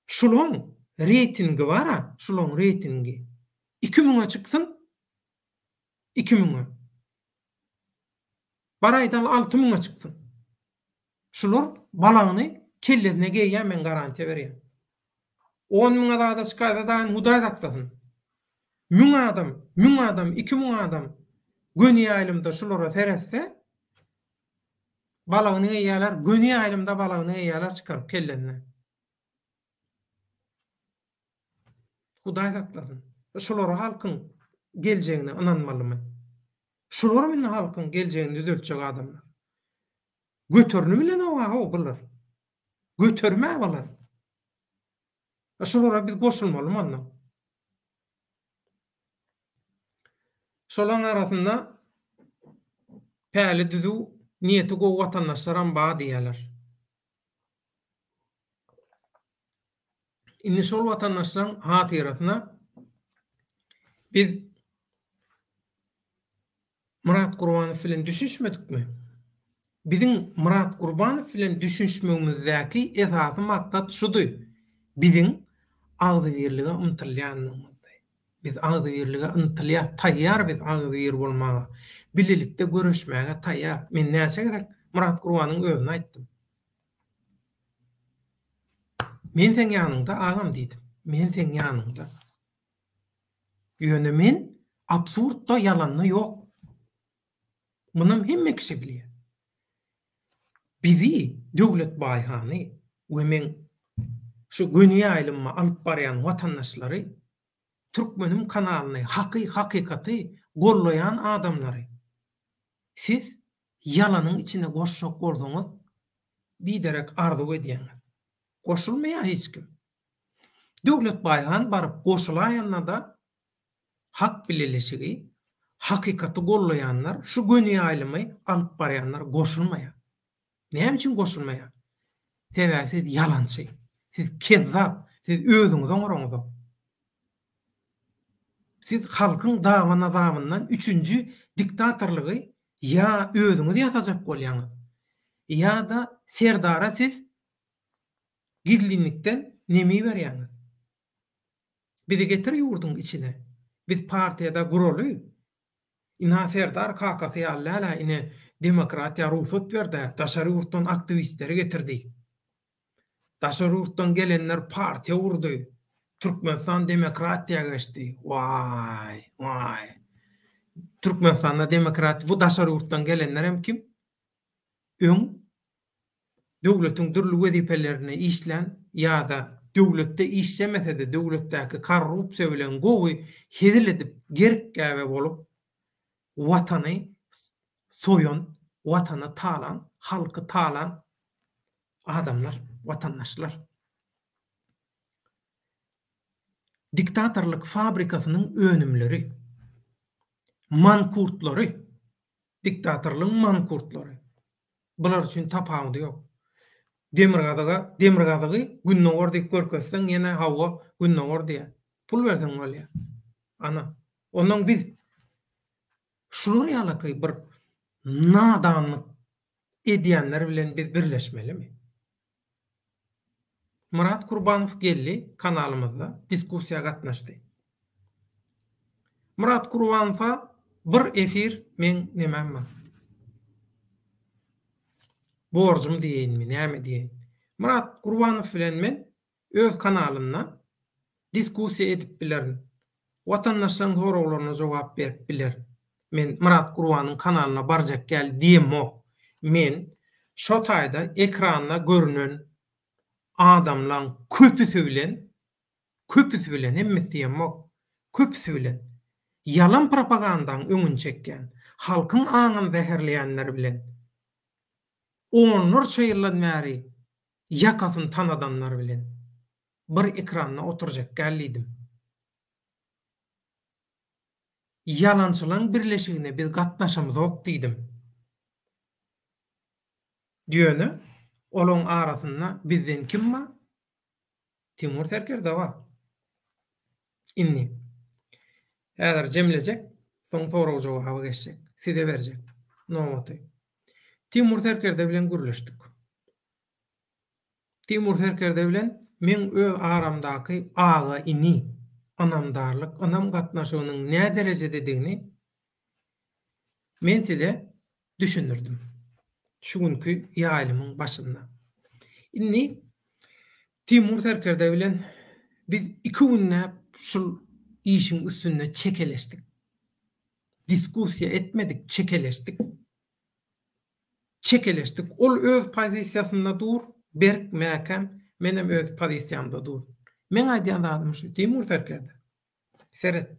Şular reytingi bara, şular reytingi 2000'e çyksyn. 2000'e. Baraýdan 6000'a çyksyn. Şular balagyny kellesine geýýän men garantiýa berýän. 10.000 da şikayet eden Hudaý saklasyn. 1000 adam, 1000 adam, 2000 adam göni aýlymda şulara teretse balagyny eýýärler, göni aýlymda balagyny eýýärler çykaryp kellesine. Hudaý saklasyn. Şulara halkyň geljegine inanmalymy? Şulara men halkyň geljegini düzeltjek adamlar. Götürnü bilen o bular. Götürme bular. Şulara biz goşulmalymy onda? Şolaň arasynda päli düzü niýeti gowy watandaşlaram ba diýerler. Indi şol watandaşlaryň hatyrasyna biz Murat Gurbanow bilen düşünşmedikmi? Biziň Murat Gurbanow bilen düşünşmegimizdäki esasy maksat şudy. Biziň agzybirlige umtylýanlygymyzdy. Biz agzybirlige yntylýar, taýýar biz agzybyr bolmaga, bililikde göreşmäge taýýar. Men näçe gezek Murat Gurbanyň özüne aýtdym. Men sen ýanynda agam diýdim. Men sen ýanynda. Ýöne men absurdda ýalanyny ýok. Munam hemme kişi bilýär. Bizi döwlet baýhany we men şu göni aýlyma alyp barýan watandaşlary Türkmenim kanalyny hakykaty gollayan adamlary. Siz ýalanyň içine goşşak bolsaňyz biderek arzu edýäňiz. Goşulmaýar hiç kim. Döwlet baýhan baryp goşulaýanlar da hak bilelişigi, hakykaty gollayanlar, şu göni aýlymy alyp barýanlar goşulmaýar. Näme üçin goşulmaýar? Sebäbi siz ýalançy, siz kezzap, siz özüňiz oňoraňyz. Siz halkyň dawana üçüncü diktatorlygy ya özüňiz ýasajak bolýaňyz. Ya da serdara siz gizlinlikden nemi berýäňiz. Bizi getir ýurduň içine. Biz partiýada guraly. Ina serdar kakasy ýaly ine demokratiýa ruhsat berdi. Daşary ýurtdan aktivistleri getirdi. Daşary ýurtdan gelenler partiýa urdy. Türkmenistan demokratiýa geçdi. Vay. Türkmenistanda demokrat bu daşary ýurtdan gelenler hem kim? Döwletiň dürli wezipelerini işlen ýa-da döwletde işlemese de döwletdäki korrupsiýa bilen gowy hezil edip gerek bolup watany soýun, watany talan, halky talan adamlar, watandaşlar. Diktatorlyk fabrikasynyň önümleri, mankurtlary, diktatorlygyň mankurtlary. Bular üçin tapawdy ýok. Demirgazygy günnogor diýip görkezseň ýene hawa günnogor diýär. Pul berseň bolýar. Ana, onuň biz şular ýalaky bir nadanlyk edýänler bilen biz birleşmelimi? Murat Gurbanow geldi kanalymyzda diskussiýa gatnaşdy. Murat Gurbanow'a bir efir men nemem bar. Borjum diýenmi, näme diýen? Murat Gurbanow bilen men öz kanalyna diskussiýa edip bilerin. Watandaşlaryň sorawlaryna jogap berip bilerin. Men Murat Gurbanyň kanalyna barjak gel diýemok. Men şo taýda ekranda görünen adamlaryň köpüsü bilen emmes diýemok. Köpüsü bilen yalan propagandaň öňüni çekken, halkyň aňyny zäherleýänler bilen onlarça ýyldan bäri ýakasyny tanadanlar bilen bir ekranda oturjak geldim. Yalançylaryň birleşigine biz gatnaşamyzok diýdim. Diýeni olaň arasynda bizden kim bar? Timur Serker de bar. Inni. Häzir jemlejek, soň soraw jogaby geçjek. Size berjek. Nomaty. Timur Serkerde bilen gürleşdik. Timur Serkerde bilen men öz aramdaky aga ini, anamdarlyk, anam gatnaşygynyň ne derejede diýini men size düşünürdim. Şu günkü ýaýlymyň başynda. Inni Timur Serkerde bilen biz 2 günne şu işin üstünde çekeleşdik. Diskussiýa etmedik, çekeleşdik. Ol öz pozisiýasynda dur, berk mäkem, menem öz pozisiýamda dur. Men aýdýan adam şu Timur Serkerde. Seret.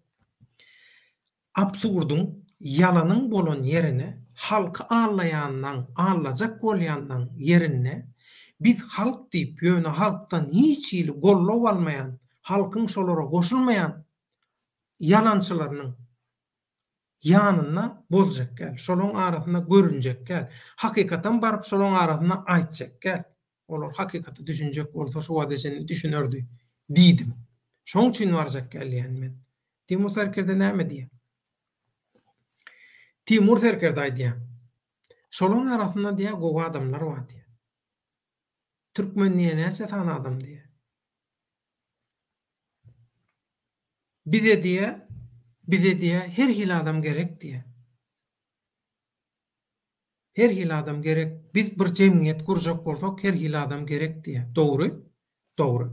Absurdyň, ýalanyň bolan ýerine, halky anlaýandan, anlajak bolýandan ýerine biz halk diýip, ýöne halkdan hiç ýyly gollap almaýan, halkyň şolara goşulmaýan yalançylarynyň ýanyna boljak gel. Şolaryň arasynda görünjek gel. Hakykatan baryp şolaryň arasynda aýtjak gel. Olar hakykaty düşünjek bolsa şu adejeni düşünerdi diýdim. Şoň üçin barjak gelýän men. Timur Serkerde näme diýär? Timur Serkerde aýdýar. Şolaryň arasynda diýär gowy adamlar bar diýär. Türkmen näçe san adam diýär. bize diye her hil adam gerek diye. Her hil adam gerek. Biz bir jemgyýet kurjak bolsak her hil adam gerek diye. Dogry? Dogry.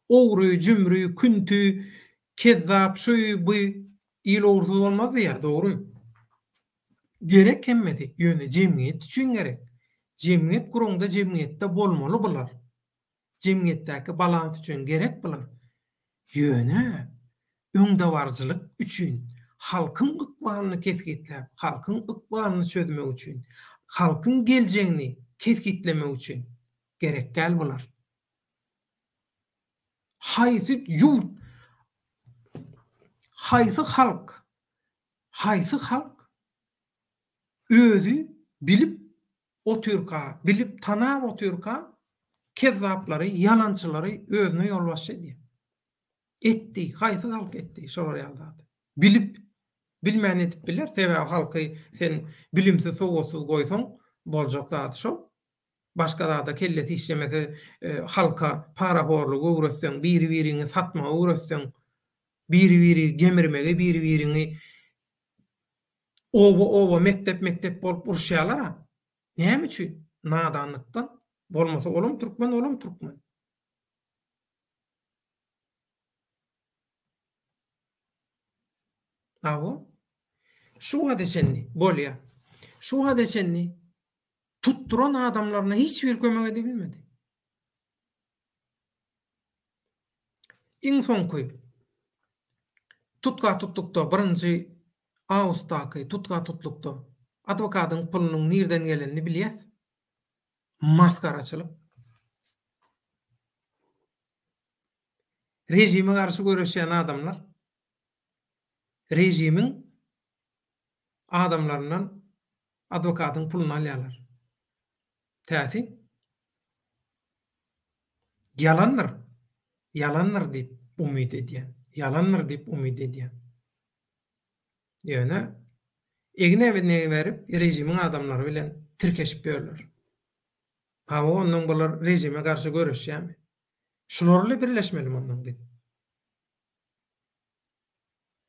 Ogry, jümri, küntü, kezzap, şuy, bu il oğursuz bolmaz ya, dogry. Gerek hemmedi. Ýöne jemgyýet üçin gerek. Jemgyýet gurunda jemgyýetde bolmaly bular. Jemgyýetdäki balans üçin gerek bular. Ýöne öňdewarjylyk üçin, halkyň ykbalyny kesgitläp, halkyň ykbalyny çözmek üçin, halkyň geljegini kesgitlemek üçin gerek gel bular. Haýsy ýurt, haýsy halk özü bilip otyrka, bilip tanap otyrka kezzapları, yalançylary özüne ýol başlady. Etdi, haýsy halk etdi, şolar ýaldaty. Bilip, bilmän etip biler, sebäbi halky sen bilimsiz, sowgatsız goýsaň boljak zat şol. Başga zada kellesi işlemese, halka parahorlygy öwretseň, biri-birini satmagy öwretseň, biri-biri gemirmegi, biri-birini owa mektep bolup urşýarlar ha. Näme üçin? Nadanlykdan. Bolmasa olam türkmen. Awo şu hadesenni bolýa. Şu hadesenni tutturan adamlaryna hiçbir kömek edebilmedi. Iň soňky tutka tuttukda 1-nji awgustdaky tutka tutlukda adwokatyň pulunyň nirden gelenini bilýäs. Maskaraçylyk. Rejime garşy görüşýän adamlar rejimiň adamlaryndan adwokatyň puluny alýarlar. Täsi yalanlar diýip umyt edýär. Ýöne egine berip rejimiň adamlary bilen tirkeşip ýörler. Ha onuň bular rejime garşy görüşýärmi? Şularla birleşmeli ondan biz.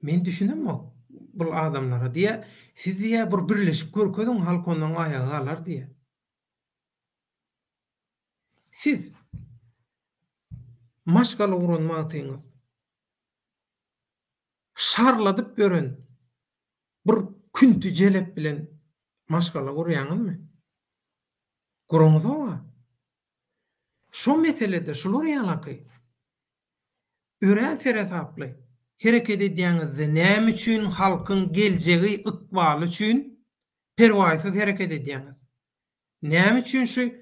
Men düşünem bu adamlara diye siz diye bir birleşip görkezin halk ondan ayağa alar diye. Siz maşgala uğranmagyňyz şarladyp gören bir küntü jelep bilen maşgala urýaňyzmy? Gurumyz oňa. Şo meselede şular ýalaky. Ören feresaply hereket edýäňizde näme üçin halkyň geljegi ykbaly üçin perwaýsyz hereket edýäňiz? Näme üçin şu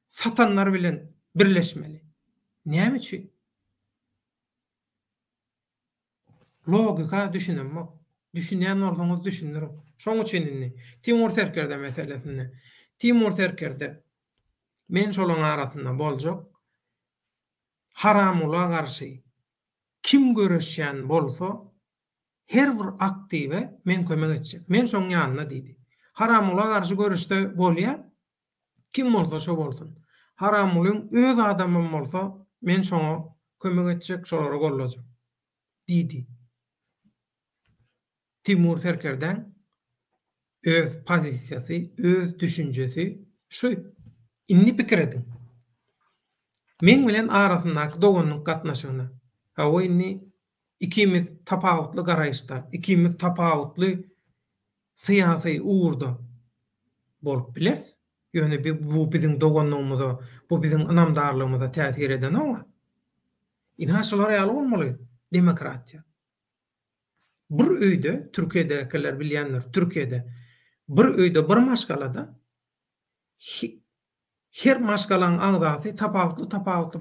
satanlar bilen birleşmeli? Näme üçin? Logika düşünemmek. Düşünýän bolsaňyz düşündirin. Şoň üçin Timur Serkerde meselesini. Timur Serkerde men şolaň arasynda boljak haramula garşy kim görüşýän bolsa her bir aktive men kömek etjek. Men şoň ýanyna diýdi. Haramula garşy görüşde bolýar. Kim bolsa şo bolsun. Haramulaň öz adamym bolsa men şoňa kömek etjek, şolary gollajak diýdi. Timur Serkerden öz pozisiýasy, öz düşünjesi şu. İnni pikir edin. Men bilen arasyndaky doganyň gatnaşygyny. Ha o inni ikimiz tapawutly garaýşda, ikimiz tapawutly syýasy uğurda bolup biles. Ýöne bu biziň doganyňyza, bu biziň inamdarlygymyza täsir eden oňa. Inaşylar ýaly bolmaly. Demokratiýa. Bir öýde, Türkiýedekiler bilýänler, Türkiýede bir öýde bir maşgalada her maşgalaň agzasy tapawutly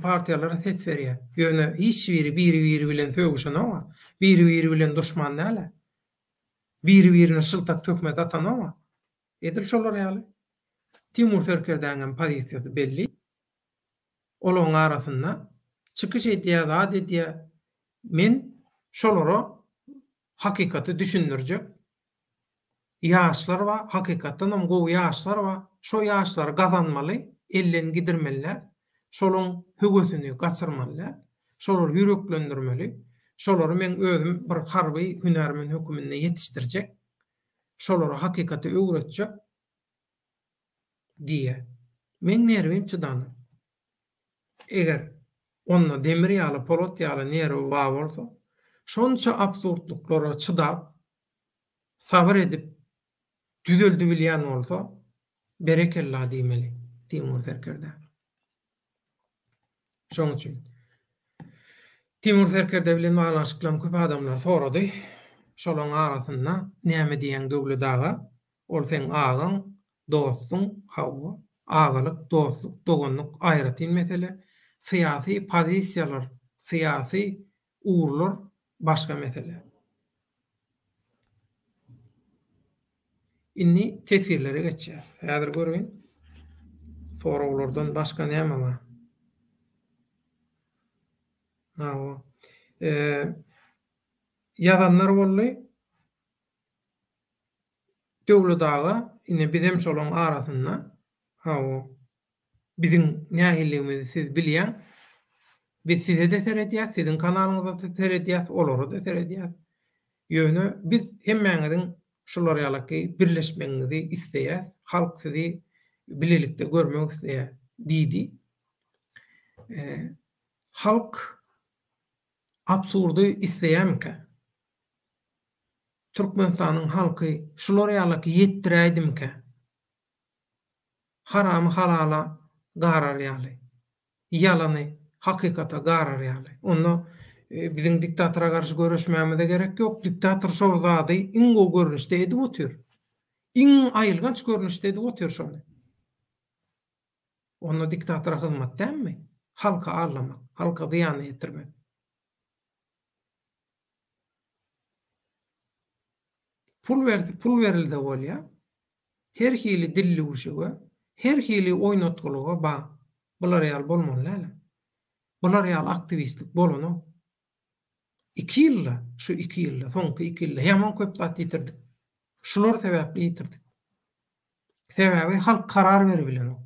partiýalara ses berýär. Ýöne hiç biri bilen sögüşen oňa, biri bilen duşman näle. Biri-birini şyltak tökmet atan oňa. Edil şolar ýaly. Timur Serkerden pozisiýasy belli. Olaň arasynda çykyş edýär, men şolara hakikaty düşündirjek ýaşlar wa hakikatdan hem gowy ýaşlar wa şo ýaşlar gazanmaly, ellen gidirmeliler, şolaň höwesini gaçyrmalylar, şolar ýüreklendirmeli, Şolary men özüm bir harby hünärmen höküminde yetişdirjek, şolary hakykata öwretjek diýe. Men nerwim çydany. Eger onda demir ýaly, polat ýaly nerwi bar bolsa, şonça absurdluklara çydap, sabyr edip düzeldi bilýän bolsa, berekellah diýmeli. Timur Serkerde. Şoň üçin Timur Serkerde bilen baglanşyklam köp adamlar sorady. Şolaryň arasynda näme diýen döwlet daga, ol sen agaň, dostsyň, hawa, agalyk, dostluk, doganlyk aýratyn mesele, syýasy pozisiýalar, syýasy uğurlar başga mesele. Inni tesirlere geçýär. Häzir görüň. Soraglardan başga näme bar? Hawa. Ýazanlar boldy. Döwlet daga ine bizem şolaryň arasynda hawa biziň nähilligimizi siz bilýän, biz size de seredýär, siziň kanalyňyzda da seredýär, olary da seredýär. Ýöne biz hemmeňiziň şolar ýalyky birleşmeňizi isleýär, halk sizi bilelikde görmek isleýär diýdi. Halk absurdy isleýärmi? Türkmenistanyň halky şolar ýalyky ýetdiräýdimkä? Haramy halala gararýaly. Ýalany hakykata gararýaly. Onda biziň diktatora garşy göreşmämize gerek ýok. Diktator şol zady iň gowy görnüşde edip otur. Iň aýylganç görnüşde edip otur şonu. Onda diktatora hyzmat dämmi? Halka arlamak, halka ziyan ýetirmek. Pul berildi bolýa. Her hili dilluguşyga, her hili oýnatgylyga ba. Bular ýaly bolmaly. Bular ýaly aktivistlik bolany. 2 ýylda, şu 2 ýylda, soňky 2 ýylda ýaman köp zat ýitirdik. Şular sebäpli ýitirdik. Sebäbi halk karar berbilen o.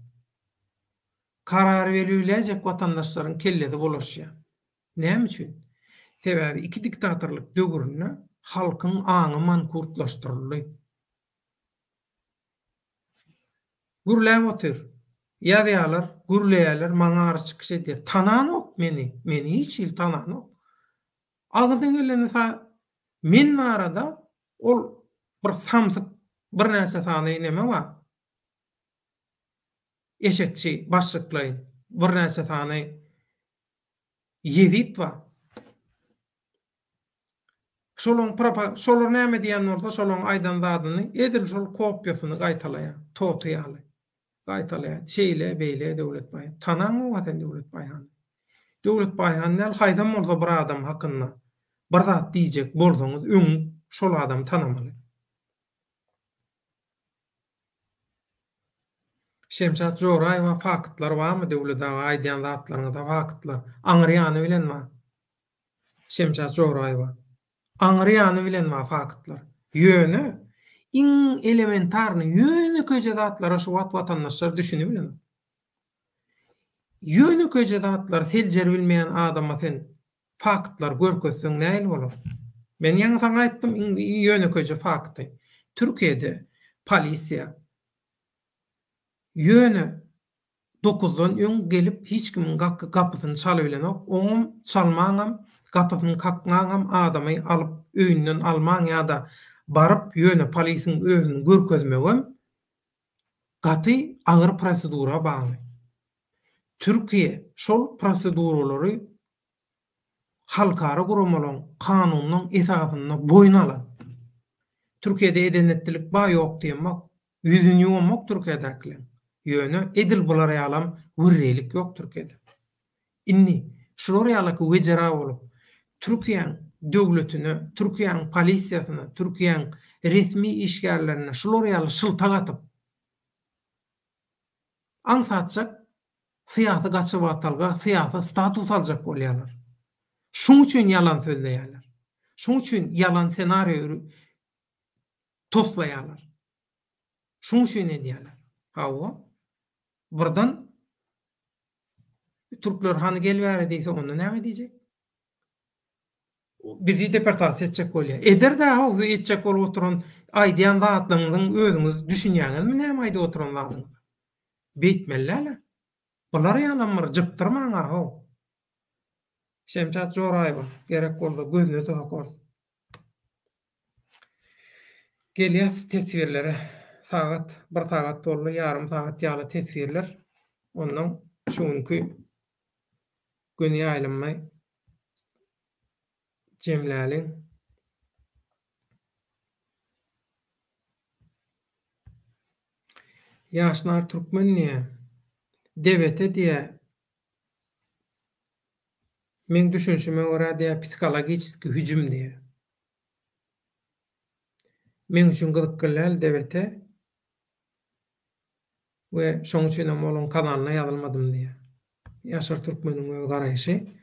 Karar beriljek watandaşlaryň kellesi bolaşýar. Näme üçin? Sebäbi 2 diktatorlyk döwründe halkyň aňy mankurtlaşdyryldy. Gürläp otur. Ýazýarlar, gürleýärler, maňa garşy çykyş edýär. Tananok meni hiç il tananok. Agdy geleni men arada ol bir samsyk bir näçe sany näme bar? Eşekçi başlyklaýyn bir näçe sany ýezit bar. Şolar näme diýen bolsa şolaryň aýdan zadyny edil şol kopýasyny gaýtalaýar, totuýaly. Gaýtalaýar. Şeýle beýle döwlet baýan. Tanaňy watan döwlet baýan. Döwlet baýanlar haýdan bolsa bir adam hakynda bir zat diýjek bolsaňyz öň şol adam tanamaly. Şemşat Joraýewa faktlar barmy döwlete aýdýan zatlaryňyzda faktlar? Aňrýany bilenmi? Şemşat Joraýewa. Aňrýany bilenmi faktlar? Ýöne iň elementarny ýöne köje zatlara şu watandaşlar düşünüp bilen. Ýöne köje zatlar seljer bilmeýän adama sen faktlar görkezseň näil bolar? Men ýa-da saňa aýtdym ýöne köje fakty. Türkiýede polisiýa ýöne 9-dan öň gelip hiç kimin gapysyny çalyp bilenok. Oňam çalmaňam, gapysyny kakmaňam adamy alyp öýünden almaň ýa-da barıp ýöne polisiň özüni görkezmegem gaty agyr prosedura bagly. Türkiýe şol proseduralary halkara guramalyň kanunyň esasyna boyun alan. Türkiýede edenetlik bar ýok diýmek, ýüzüni ýuwmak Türkiýedekiler. Ýöne edil bular ýalam gürrelik ýok Türkiýede. Inni şolar ýalyky wejera bolup Türkiýeň döwletine, Türkiýeň polisiýasyna, Türkiýeň resmi işgärlerine şolar ýaly şyltak atyp ansatjak syýasy gaçyp atalga, syýasy status aljak bolýarlar. Şoň üçin ýalan sözleýärler. Şoň üçin ýalan senarýo toslaýarlar. Şoň üçin edýärler. Hawa birden Türkler hany gelbäri diýse onda näme diýjek? bizi deportasiya etjek bolýar. Eder-de o etjek bolup oturan aýdýan zatlaryňyň özüňiz düşünýäňizmi näme aýdyp oturan zatyňyz? Beýtmelläle. Bular ýalanmyr, jypdyrmaň aho. Şemşat Joraýew gerek bolsa gözüne tokar. Gelýär tesbirlere. Sagat 1 sagat boldy, ýarym sagat ýaly tesbirler. Ondan şuňky göni aýlanmay jemläliň. Ýaşnar türkmenliýe debete diýe men düşünşime görä diýe psikologik hüjüm diýe. Men üçin gyzyk gelýär debete we şoň üçin olan kanalyna ýazylmadym diýe. Ýaşar türkmeniň öz garaýşy,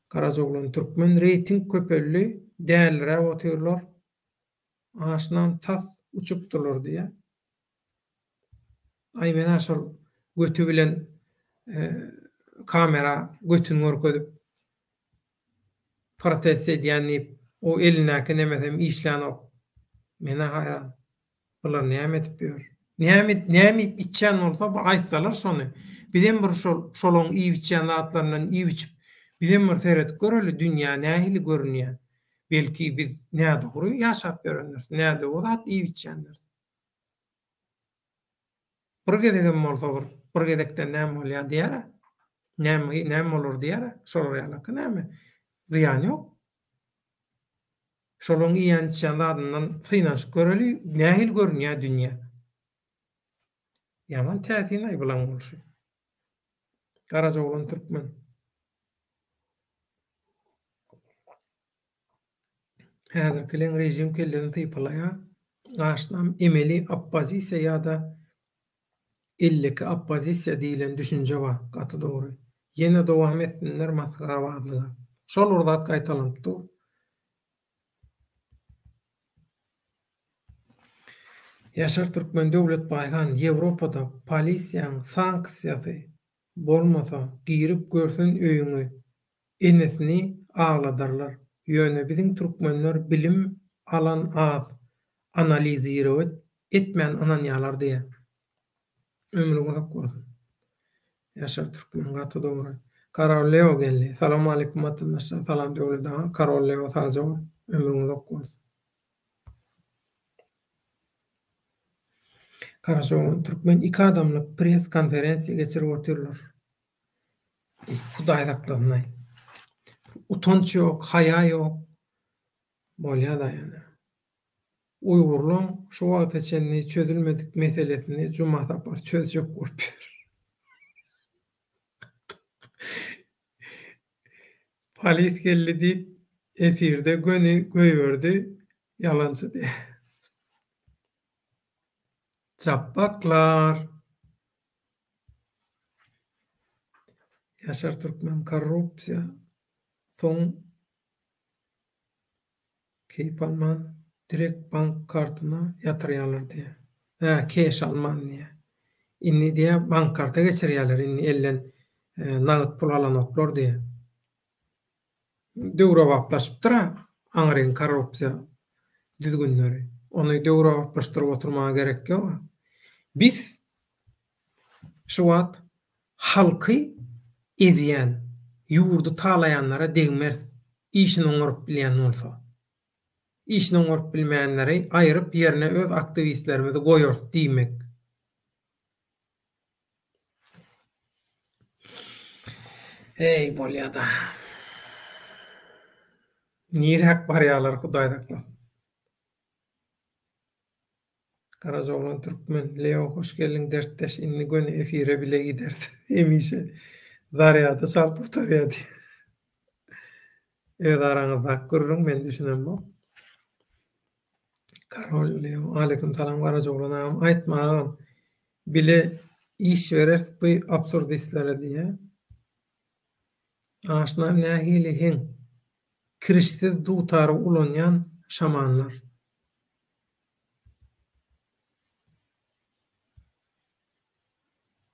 Karajoglan türkmen reyting köpelli dälre otyrlar. Aşnam tas uçupdylar diýe. Ay men şol götü bilen kamera götüni görkezip protest edýänni o elinäki nemesem işlän ok. Mene hayran. Bular näme edip ber? Näme içen bolsa aýtsalar şonu. Bilen bir şolong iýip içen zatlaryndan iýip içip bilen bir seredip göreli dünýä nähili görünýär. Belki biz näde guru ýaşap berenler. Näde o zat iýip içenler. Bir gedegen bolsa bir gedekden näme bolýar diýär. Näme bolar diýär. Soraýarlar näme? Ziýan ýok. Şolong iýen içen zatyndan synaş göreli nähil görünýär dünýä. Yaman täsini aýbylan bolşy. Karajoglan türkmen. Häzirkilen rejim kellen sypalaýa. Aşnam emeli oppozisiýa ýa-da illiki oppozisiýa diýilen düşünje bar. Gaty dogry. Ýene dowam etsinler maskarabazlyga. Şol urdat gaýtalypdy. Ýaşar türkmen döwlet baýgan Ýewropada polisiýaň sanksiýasy bolmasa girip görsen öýüňi enesini agladarlar. Ýöne biziň türkmenler bilim alan az, analiziret etmän ananýalar diýe. Ömrü uzak bolsun. Ýaşar türkmen gaty dogry. Karol Leo geldi. Salam aleykum atnaşlar. Salam döwlet. Karol Leo sajo. Ömrü uzak bolsun. Karajoglan türkmen 2 adamlyk press konferensiýa geçirip otyrlar. Hudaý sakladyny. Utanç ýok, haýa ýok. Bolýar-da ýani. Uýgurlaň şu wagta çenli çözülmedik meselesini juma tapar çözjek bolup ber. Polis geldi diýip efirde göni göýberdi, ýalançy diýe. Çapaklar. Ýaşar türkmen korrupsiýa soň Keypalman direkt bank kartyna ýatyrýarlar diýe. Keş alman diýe. Inni diýe bank karta geçirýärler, inni ellen nagyt pul alanoklar diýe. Döwre wagtlaşypdyr, aňryň korrupsiýa düzgünleri. Onu döwre wagtlaşdyryp oturmaga gerek ýok. Biz şu wagt halky edýän, ýurdu talaýanlara degmez, işini oňurup bilýän bolsa. İşini oňurup bilmeýänleri aýryp ýerine öz aktivistlerimizi goýar diýmek. Ey bolýada. Nirek barýarlar Hudaý saklasyn. Karajoglan türkmen Leo hoş geldiň dertdeş inni göni efire bile giderdi. Emişe zaryada salt tutarýady. Öz araňyzda görüň men düşünem bu. Karol Leo aleykum salam Karajoglan aýtmagam bile iş berer bu absurdistlere diye. Aşnam nähili hen kirişsiz dutary ulanýan şamanlar.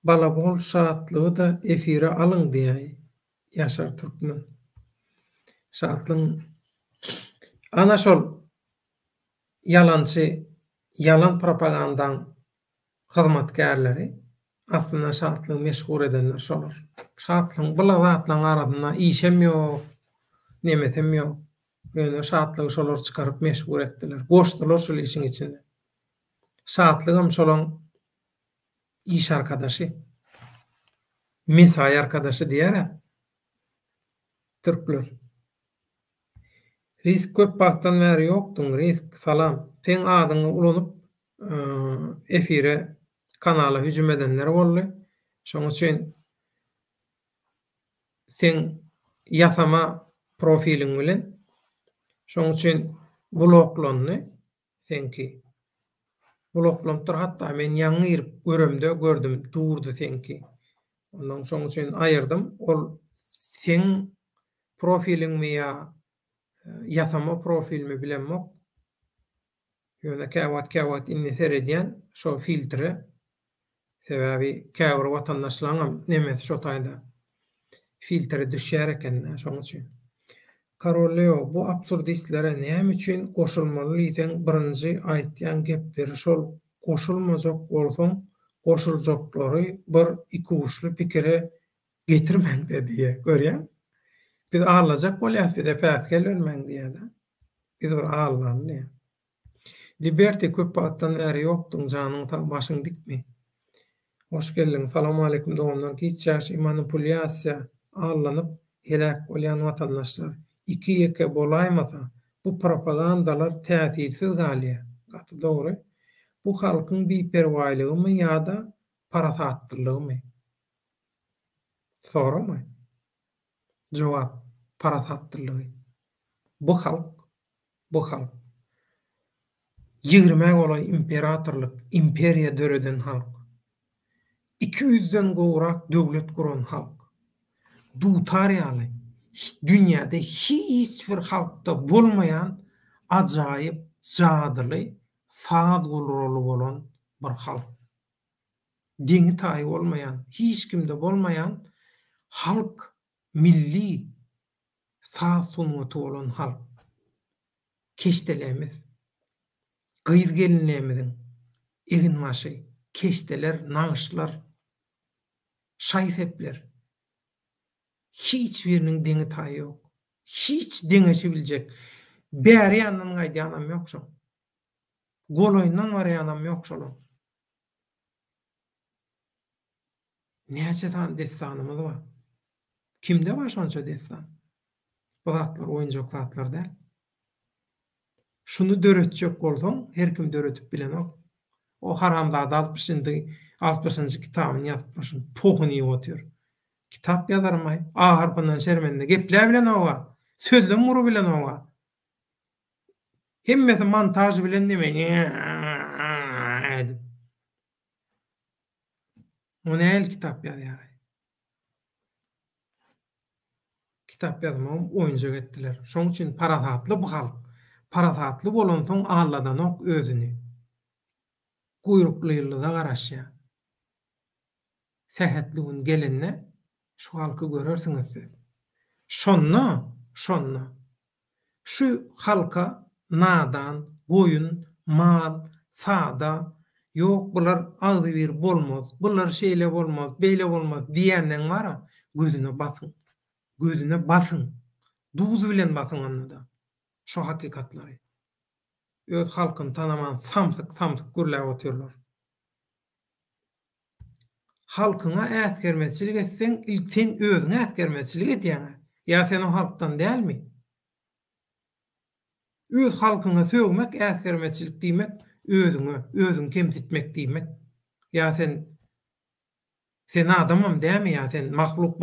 Balabol şaatlygy da efire alyň diýär Ýaşar türkmen. Şaatlyň Ana şol yalançy, yalan propagandaň hyzmatkärleri aslında şatlygy meşgul edenler şolar. Şatlygyň bu zatlaryň arasynda işem ýok, nemesem ýok. Ýöne şatlygy şolar çykaryp meşgul etdiler. Goşdylar şol işiň içinde. Şatlygym şolaň iş arkadaşy, mesai arkadaşy diýer-ä türkler. Risk köp wagtdan bäri ýokduň, risk salam. Seň adyňy ulanyp, efire, kanala hüjüm edenler boldy. Şoň üçin sen ýasama profiliň bilen, şoň üçin bloklandy senki. Bloklanıp dur, hatda men ýaňy girip göremde gördüm, durdy senki. Ondan şoň üçin aýerdym. Ol sen profiliňmi ýa ýasama profilmi bilenmok. Ýöne käwat inni seredýän şo filtre. Sebäbi käbir watandaşlaryňam nemesi şo taýda filtre düşýär eken, şoň üçin. Karoleo, bu absurdislere näme üçin goşulmaly diýsen, birinji aýtýan gepleri şol goşulmajak bolsaň, goşuljaklary bir iki uçly pikire getirmeň diýe. Görýän? Biz ağlajak bolýas, bize päskel bermeň diýär-de. Biz bir ağlanly. Liberty köp wagtdan bäri ýokduň, janyň sag, başyň dikmi? Hoş geldiň. Salam aleykum dogumlar. Giçäş manipulýasiýa ağlanyp helak bolýan watandaşlar iki ýeke bolaýmasa, bu propagandalar täsirsiz galýar. Gaty dogry. Bu halkyň biperwaýlygymy ýa-da parasatlygymy? Soramy? Jogap: parasatlygy. Bu halk 20 golay imperatorlyk, imperiýa döreden halk. 200'den gowrak döwlet guran halk. Dutar ýaly, dünýäde hiç bir halkda bolmaýan ajaýyp, jadyly, saz gulrulu bolan bir halk. Deňi taý bolmaýan, hiç kimde bolmaýan halk, milli saz sunuty bolan halk. Keşdelemiz, gyz gelinlerimiziň egin maşy, keşdeler, nagyşlar, şaýsepler. Hiç biriniň deňi taý ýok. Hiç deňeşi biljek. Bäri ýandan gaýdýanam ýok şol. Goloýundan barýanam ýok şol. Näçe san destanymyz bar? Kimde bar şonça destan? Bu zatlar oýunjak zatlar däl. Şunu döretjek bolsaň, her kim döretip bilenok. O haramzada 60-njy kitabyny ýazpyşyn, pohuny ýotýar. Kitap ýazarmy? Harpyndan şermende gepler bilen owa, sözlen guru bilen owa. Hemmesi montaj bilen demeli. O näl kitap ýazýar? Kitap ýazmam oýunjak etdiler. Şoň üçin parasatly bu halk. Parasatly bolan soň Alladanok özüni. Guýruklylygyna garaşýar. Sehetligin gelenne şu halky görersiňiz siz. Şonna. Şu halka nadan, goýun, mal, sada, ýok bular agdy bir bolmaz, bular şeýle bolmaz, beýle bolmaz diýenden bara gözüne basın. Duzy bilen basın onda. Şu hakikatlary. Öz halkyn tanaman samsyk gürläp otyrlar. Halkyna äsgermezçilik etseň, ilk sen özüňe äsgermezçilik etýäň. Ýa sen o halkdan dälmi? Öz halkyna söwmek äsgermezçilik diýmek, özüň kemsitmek diýmek. Ýa sen adamam dälmi? Ýa sen mahluk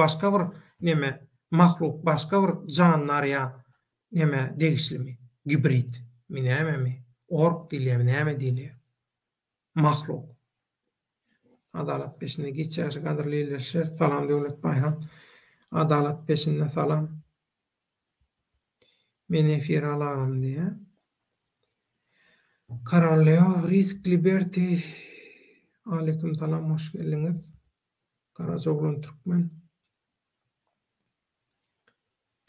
başga bir janlar ýa degişlimi? Hibrid. Näme? Ork dilýär, näme dilýär? Mahluk. Adalat peşinde geçýär gadyrly ýerleşler. Salam Döwlet Baýhan. Adalat peşinde salam. Men efir alam diýe. Karoleo, Risk Liberty. Aleyküm salam, hoş geldiňiz. Karajoglan türkmen.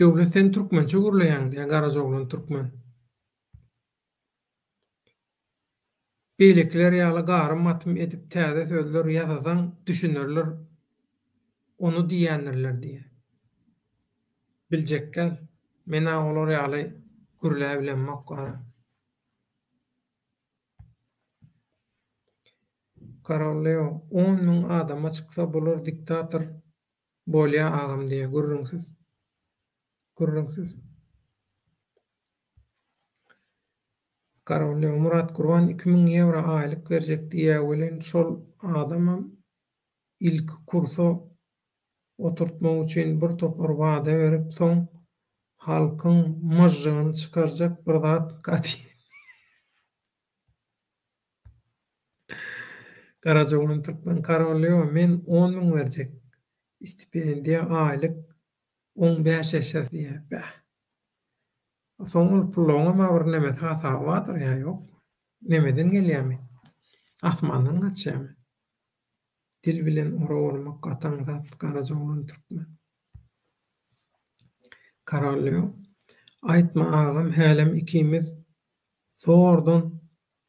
Döwlet sen türkmençe gürleýäň diýe, Karajoglan türkmen. Beýlekler ýaly garym matym edip täze sözler ýazasaň düşünürler, onu diýýändirler diýe. Biljekkäl, mena olar ýaly gürläp bilenmek bar. Karolio 10.000 adama çyksa bolar diktator bolýa agam diýe gürrüňsiz. Gürrüňsiz. Karolio Murat Gurban 2.000 euro aýlyk berjek diýe welin şol adamam ilki kurso oturtmak üçin bir topar wada berip soň halkyň myjygyny çykarjak bir zat gaty. Karajoğluň Türkmen Karolio men 10.000 berjek. Stipendiýa aýlyk 15 ýaşa diýe. Bäh. Soňul pullaňa ma bir neme hasap batyr ýa ýok. Nemeden gelýärmi? Asmandan gaçýarmy? Dil bilen ora bolmak gataň zat Karajoğluň Türkmen. Karolio aýtma agam hälem ikimiz zordan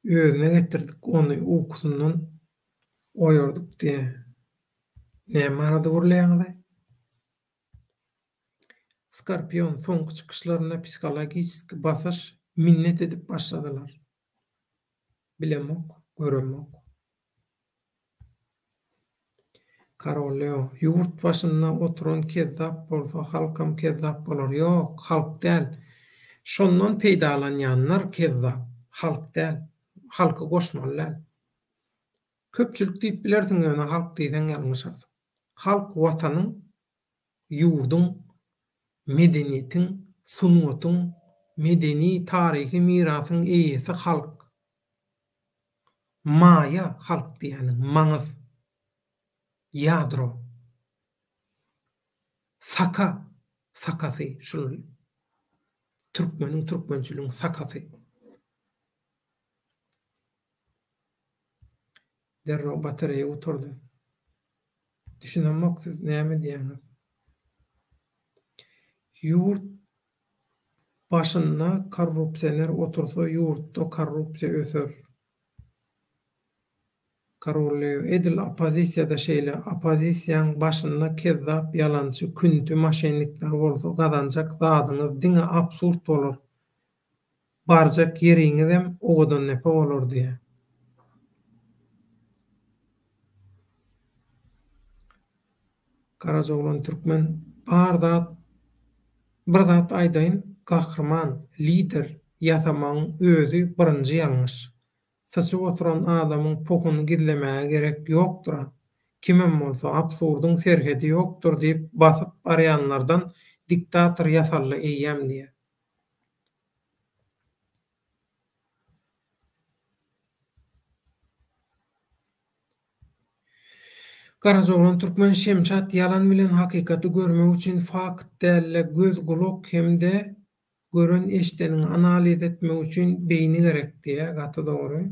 özüne getirdik onu uykusundan oýardyk diýe. Näme arada gürleýäňdi? Skorpion soňky çykyşlaryna psikologik basyş minnet edip başladylar. Bilemok, göremok. Karolio ýurt başynda oturan kezzap bolsa halkam kezzap bolar. Ýok, halk däl. Şondan peýdalanýanlar kezzap, halk däl. Halka goşmalylar. Köpçülik diýip bilersiň ýa-da halk diýsen ýalňyşar. Halk watanyň, ýurdun, medeniýetiň, sunwatyň, medeni taryhy mirasyň eýesi halk. Maya halk diýeniň maňyz, ýadro, saka, sakasy şol türkmeniň türkmençiligiň sakasy. Derro batareýa oturdy. Düşünemoksiz näme diýäňiz? Ýurt başynda korrupsiýalar otursa ýurtda korrupsiýa öser. Karolio edil opozisiýada şeýle opozisiýaň başynda kezzap, ýalançy, küntü maşenlikler bolsa gazanjak zadyňyz diňe absurd bolar. Barjak ýeriňiz hem owadan nepe bolar diýe. Karajoğluň Türkmen bir zat aýdaýyn gahrman, lider ýasamagyň özü birinji ýalňyş. Saçyp oturan adamyň pokuny gizlemäge gerek ýokdur. Kimem bolsa absurdyň serhedi ýokdur diýip basyp barýanlardan diktator ýasalla eýýäm diýe. Karajoğluň Türkmen Şemşat ýalan bilen hakykaty görmek üçin fakt dälle göz gulak hemde gören eşdeniň analiz etmek üçin beýni gerek diýe gaty dogry.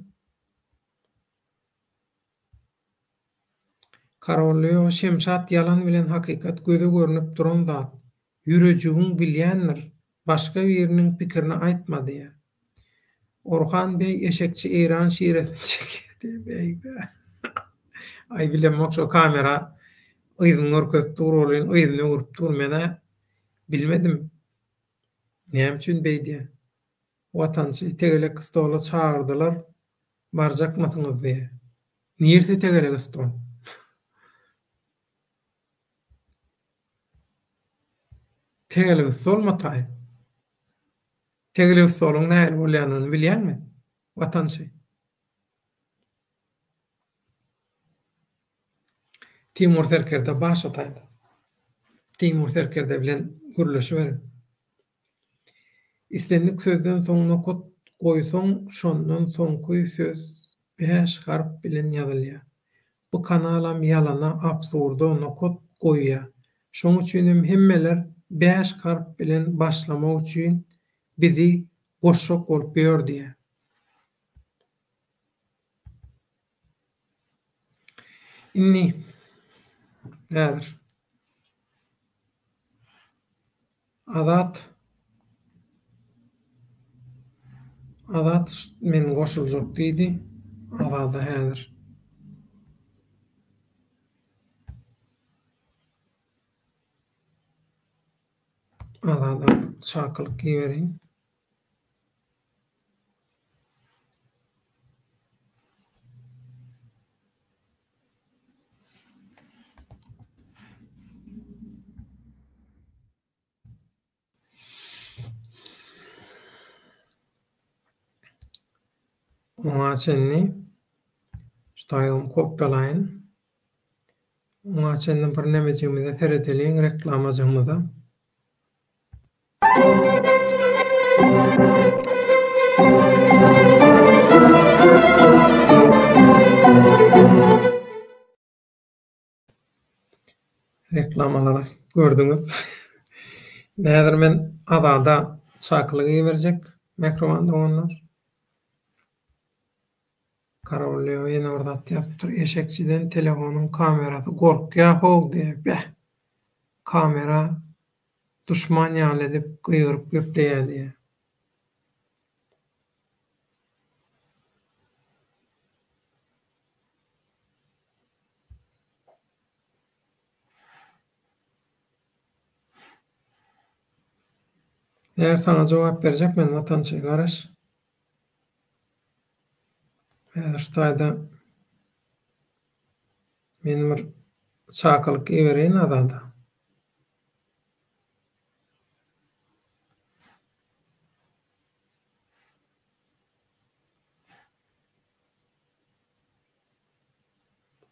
Karolio Şemşat ýalan bilen hakykat göze görünip duran zat. Ýürejiň bilýändir, başga biriniň pikirini aýtma diýe. Orhan Bey eşekçi Eýran şiiresini çekdi. Beýbe. Ay bilemok şo kamera öýdüň örkezip durulýan, öýdüne urup durmana bilmedim. Näme üçin beýdi? Watançy tegele stola çağırdylar. Barjakmasyňyz diýe. Nirse tegele stol? Tegele stol matay. Tegele stoluň näme bolýanyny bilýärmi? Watançy. Timur Serker'de baş ataydı. Timur Serker'de bilen gürleşiverin. İstendik sözden soň nokot goýsoň, şondan soňky söz 5 harp bilen ýazylýar. Bu kanalam ýalana, absurda nokot goýýar. Şoň üçin hemmeler 5 harp bilen başlamak üçin bizi goşok bolup ýör diýe. Inni nädir? Azat men goşuljak diýdi. Azada häzir. Azada çakylyk giýerin. Oňa çenli ştaýgym kopýalaýyn. Oňa çenli bir nemejigimize seredeliň reklamajygymyza. Reklamaları gördüňiz. Näder men azada çakylyk giýerjek mikrofon doganlar. Karolio ýene orada ýatypdyr. Eşekçiden telefonuň kamerasy gorkýa hog diýip. Beh. Kamera duşman ýaly edip gyýryp gepleýär diýe. Eğer sana jogap berjek men watançy garaş. Häzir ştaýda men bir çakylyk giýerin azada.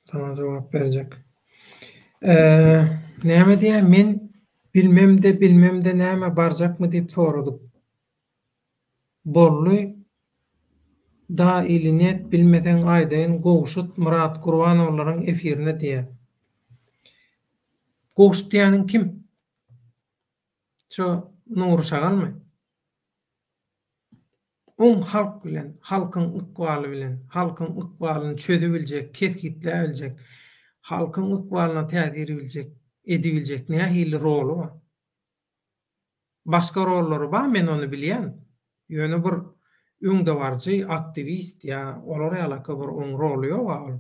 Sana jogap berjek. Näme diýär men bilmemde näme barjakmy diýip soradyk. Bolly da ilinet bilmesen aýdaýyn gowşut Murat Gurbanowlaryň efirine diýär. Gowşut diýäniň kim? Şo Nur Şagalmy? On halk bilen, halkyň ykbaly bilen, halkyň ykbalyny çözebiljek, kesgitläbiljek, halkyň ykbalyna täsir edebiljek nähili rolu bar. Başga rollary bar, men onu bilýän. Ýöne bir öňde barjy aktivist ýa olara alaka bir oň rolu ýok ol.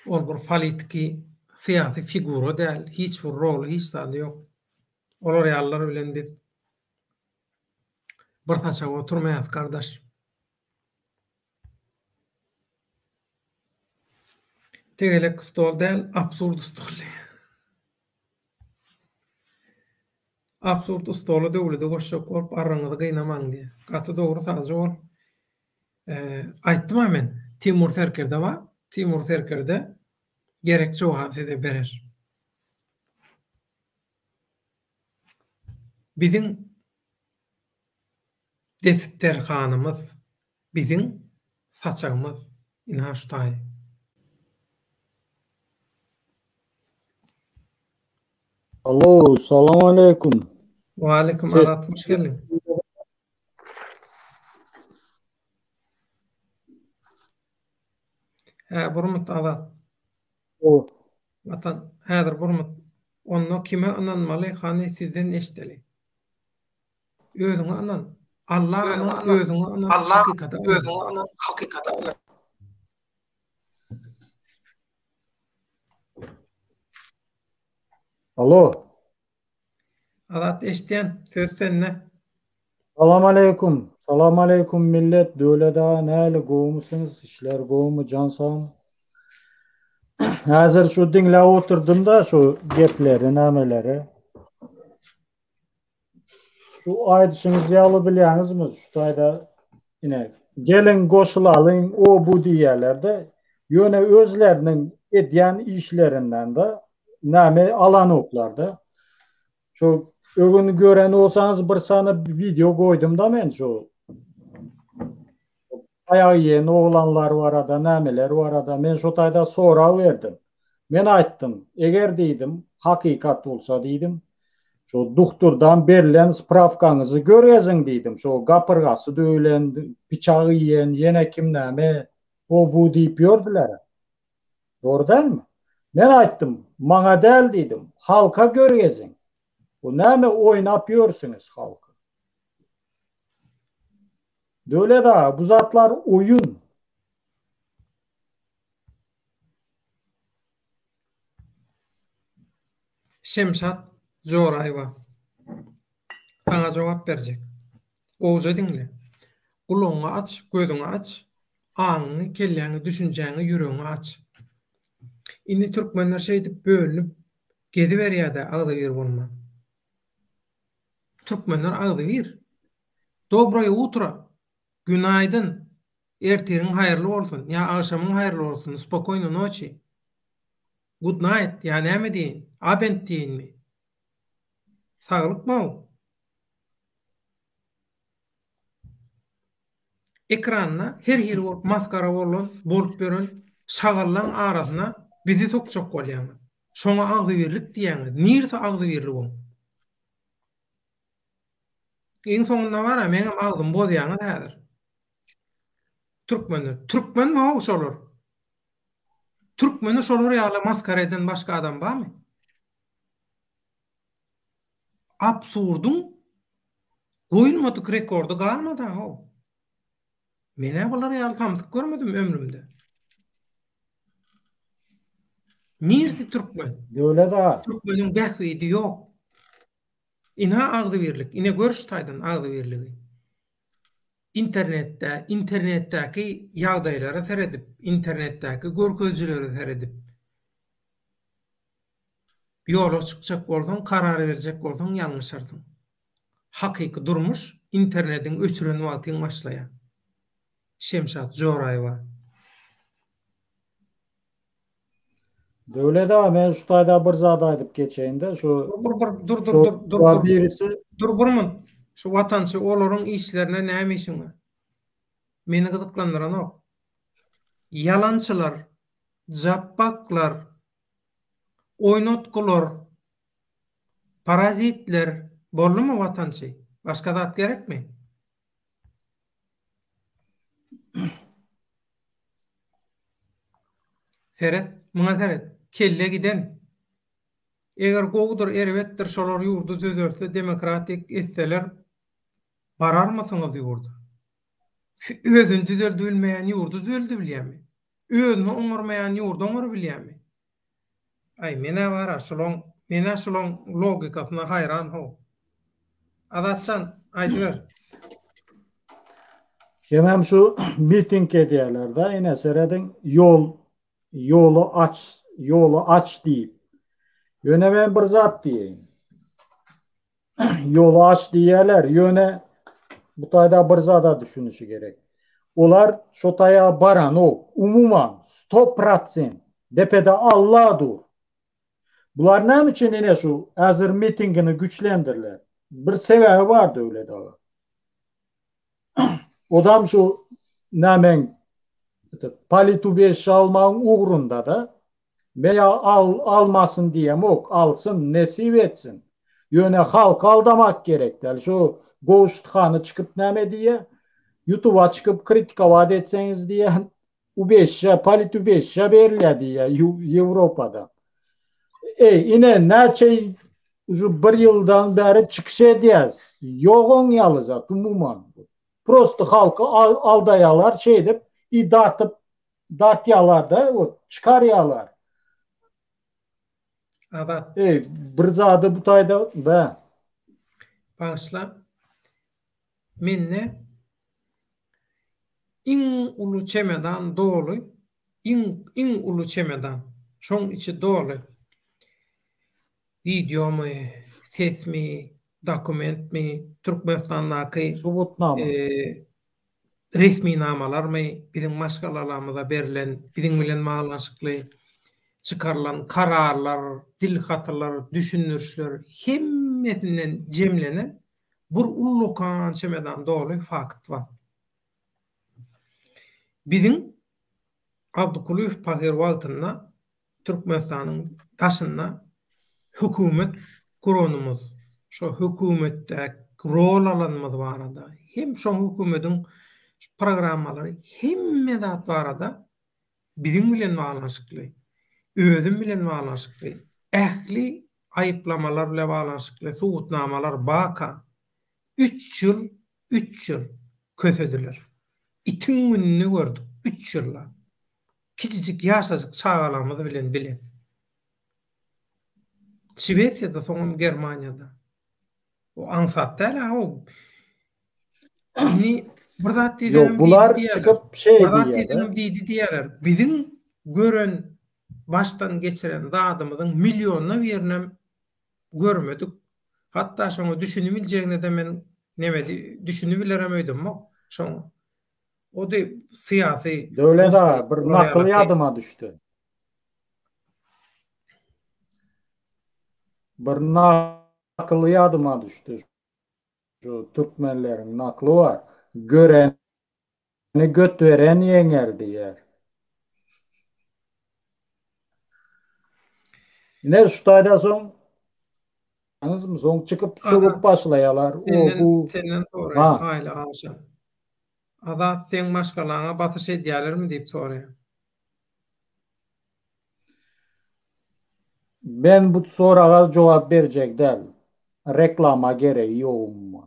Ol bir politiki, siyasi figura däl, hiç bir rolu, hiç zady ýok. Olar ýallar bilen biz bir taşa oturmaýas kardaş. Tegelek stol däl, absurd stol. Absurd stolu döwlete goşjak bolup arraňyzy gynamaň diýe. Gaty dogry sadjy ol. Aýtdym men, Timur Serkerde bar. Timur Serkerde gerek jogap size berer. Biziň desitterhanymyz, biziň saçagymyz inaştaý. Alo, salam aleykum. Wa aleykum azat, hoş geldin. Burmut azat. O, Watan häzir burmut. Onu kime ananmaly, hani sizden eşdeli. Özüňe anan. Allah anan, özüňe anan, hakykata anan. alo, Azat eşdiýän, söz senne. salam aleykum. Salam aleykum millet. Döwleda näli gowmusyňyz, işler gowmy, jan sağmy. Häzir şu diňläp oturdum da şu gepleri, nämeleri. Şu aýdyşyňyzy ýaly bilýäňizmi? Şu taýda ine gelin goşulalyň o bu diýerlerde ýöne özleriniň edýän işlerinden de näme alan oklarda. Şu ögünü gören olsanız bir sana video koydum da men şu ayağı yeni oğlanlar var ada, nämeler var ada. Men şu taýda sora verdim. Men aýtdym, eger diýdim, hakykat bolsa diýdim, şu doktordan berilen spravkaňyzy göreziň diýdim. Şu gapyrgasy döwlen, piçagy ýen, ýene kim näme o bu diýip ýördiler. Doğru değil mi? Men aýtdym, maňa däl diýdim, halka göreziň. O näme oynapıyorsunuz halkı? Öyle da bu zatlar oyun. Şemşat Jorayba sana cevap verecek. Oğuza dinle. Kulağını aç, gözünü aç. Ağını, kelleğini, düşünceğini, yüreğini aç. Indi Türkmenler şeydi bölünüp gediver ya da ağdı bir bolma. Türkmenler ağdı bir. Dobraya utra. Günaydın. Ertirin hayırlı olsun. Ya akşamın hayırlı olsun. Spokojno noći. Good night. Ya näme deyin? Abend deyin mi? Sağlık mı? Ekranna her maskara bolan, bolup beren şagallan arasına bizi sok bolýar. Şoňa agdy berlik diýäňiz. Nirse agdy berli bol. Iň soňunda bara meňem agdym bozýaňyz häzir. Türkmen mi o şolar? Türkmeni şolar ýaly maskara eden başga adam barmy? Absurdun goýulmadyk rekordy galmady ha. Mene bular ýaly samsyk görmedim ömrümde. Nirse Türkmen? Öyle da. Türkmenin bähwidi ýok. Ina agdy berlik, ine görüş taýdan agdy berligi. Internetdäki ýagdaýlara seredip, internetdäki görkezjilere seredip, ýola çykjak bolsaň, karar berjek bolsaň ýalňyşarsyň. Hakyky durmuş internetiň öçüren wagtyň başlaýar. Şemşat Joraýewa. Öyle da men şu taýda bir zat aýdyp geçeýinde şu Dur. birisi Burmun. Şu watançy olaryň işlerine näme işiň bar? Meni gyzyklandyran o. Yalançylar, jappaklar, oýnatgylar, parazitler boldymy watançy? Başga zat gerekmi? Seret, muňa seret. Kelle giden. Eger gowdur erbetdir şolar ýurdu düzörse demokratik etseler bararmasyňyz ýurdu. Özün düzeldi bilmeýän ýurdu düzeldi bilýärmi? Özüni oňarmaýan ýurdu oňar bilýärmi? Ay mene bara şolong logikasyna hayran ho. Adatçan aýdyber. Hemem şu miting edýärler-de ine seredin yolu aç diýip. Ýöne men bir zat diýeýin. Yolu aç diýerler, ýöne bu taýda bir zada düşünüşi gerek. Olar şo taýa baran o umuman 100% depede Allah'dur. Bular näme üçin ine şu häzir mitingini güçlendirler? Bir sebebi bardy öyle de. Odam şu nämen palitu beş almaň ugrunda da veya almasın diyem ok, alsın, nesip etsin. Yöne halk aldamak gerekler. Şu Goştxanı çıkıp näme diye, YouTube'a çıkıp kritika vaat etseniz diye, u beşe, palitu beşe berilya diye Avrupa'da. Ine näçe şu bir yıldan beri çıkış ediyaz. Yoğun yalıza, umuman. Prosto halkı aldayalar, şey edip, dartyalar da, çıkaryalar. Adat. Bir zady bu taýda da. Başla. Menne iň ulu çemedan dolu, iň ulu çemedan. Şoň içi dolu. Video mi, ses mi, dokument mi, Türkmenistan'daki Subutnama. Resmi namalar mı, bizim maşgalalarımıza berilen, bizim bilen bağlanışıklı çıkarılan kararlar, dil hatırlar, düşünürler, hemmesinden cemlenen bir ullukan çemeden dolu fakt var. Bizim Abdülkulüf Pahir Valtın'la Türkmenistan'ın taşınna hükümet kuronumuz, şu hükümette rol alanımız var arada. Hem şu hükümetin programmaları hem zat var arada bizim bilen bağlanışıklı, özüm bilen bağlanışıklı, ähli ayıplamalar bilen balanşykly suwutnamalar baka 3 ýyl 3 ýyl kösediler. İtin gününü gördük 3 ýyllar. Kiçijik ýaşasyk çagalamyzy bilen. Şwesiýada soňam Germaniýada. O ansat däl o. Ini bir zat Yok, diýdim bular diýerler. çıkıp şey diýerler. Diýerler. Biziň gören baştan geçiren zadymyzyň milyonuna birinem görmedik. Hatta şoňa düşünüp biljeğine de men nemedi düşünüp bileremeydim mo. Şoňa. O da siyasi. Öyle da bir nakıl yadıma düştü. Bir nakıl yadıma düştü. Şu Türkmenlerin naklı var. Göreni götveren yener diyer. Ne şutayda son? Anladınız mı? Son çıkıp söküp başlayalar. O bu. Senden sonra hayli alşam. Ada sen başkalaňa batış edýärlermi diýip soraýar. Ben bu sorağa cevap berjek del. Reklama gereği ýokmy?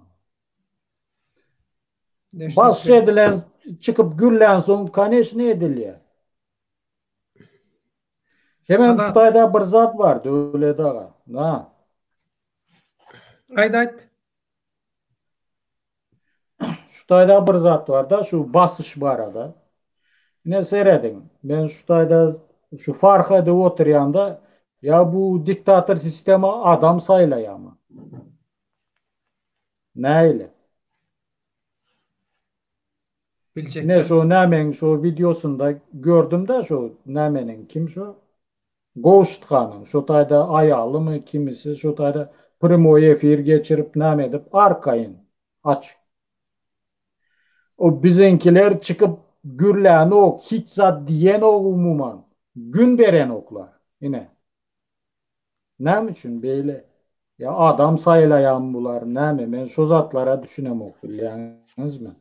Baş edilen çıkıp gürlen son kaneş ne edilýär? Hemen şutayda bir zat var döwlet aga. Na. Aýt. Şutayda bir zat var da şu basış barada. Ne seyredin? Ben şutayda şu Farhada oturýanda ya bu diktatör sistemi adam saylaýarmy? Näyle? Ne şu nämeň şu videosunda gördüm de şu nämenin kim şu? Goştxanyň şu taýda aýalymy kimisi şu taýda primoy efir geçirip näme edip arkaýyn aç. O bizinkiler çıkıp gürläni ok hiç zat diýen ok umuman. Gün beren oklar. Yine. Näme üçin beýle? Ya adam saylaýan bular näme? Men şu zatlara düşünem ok bilýäňizmi?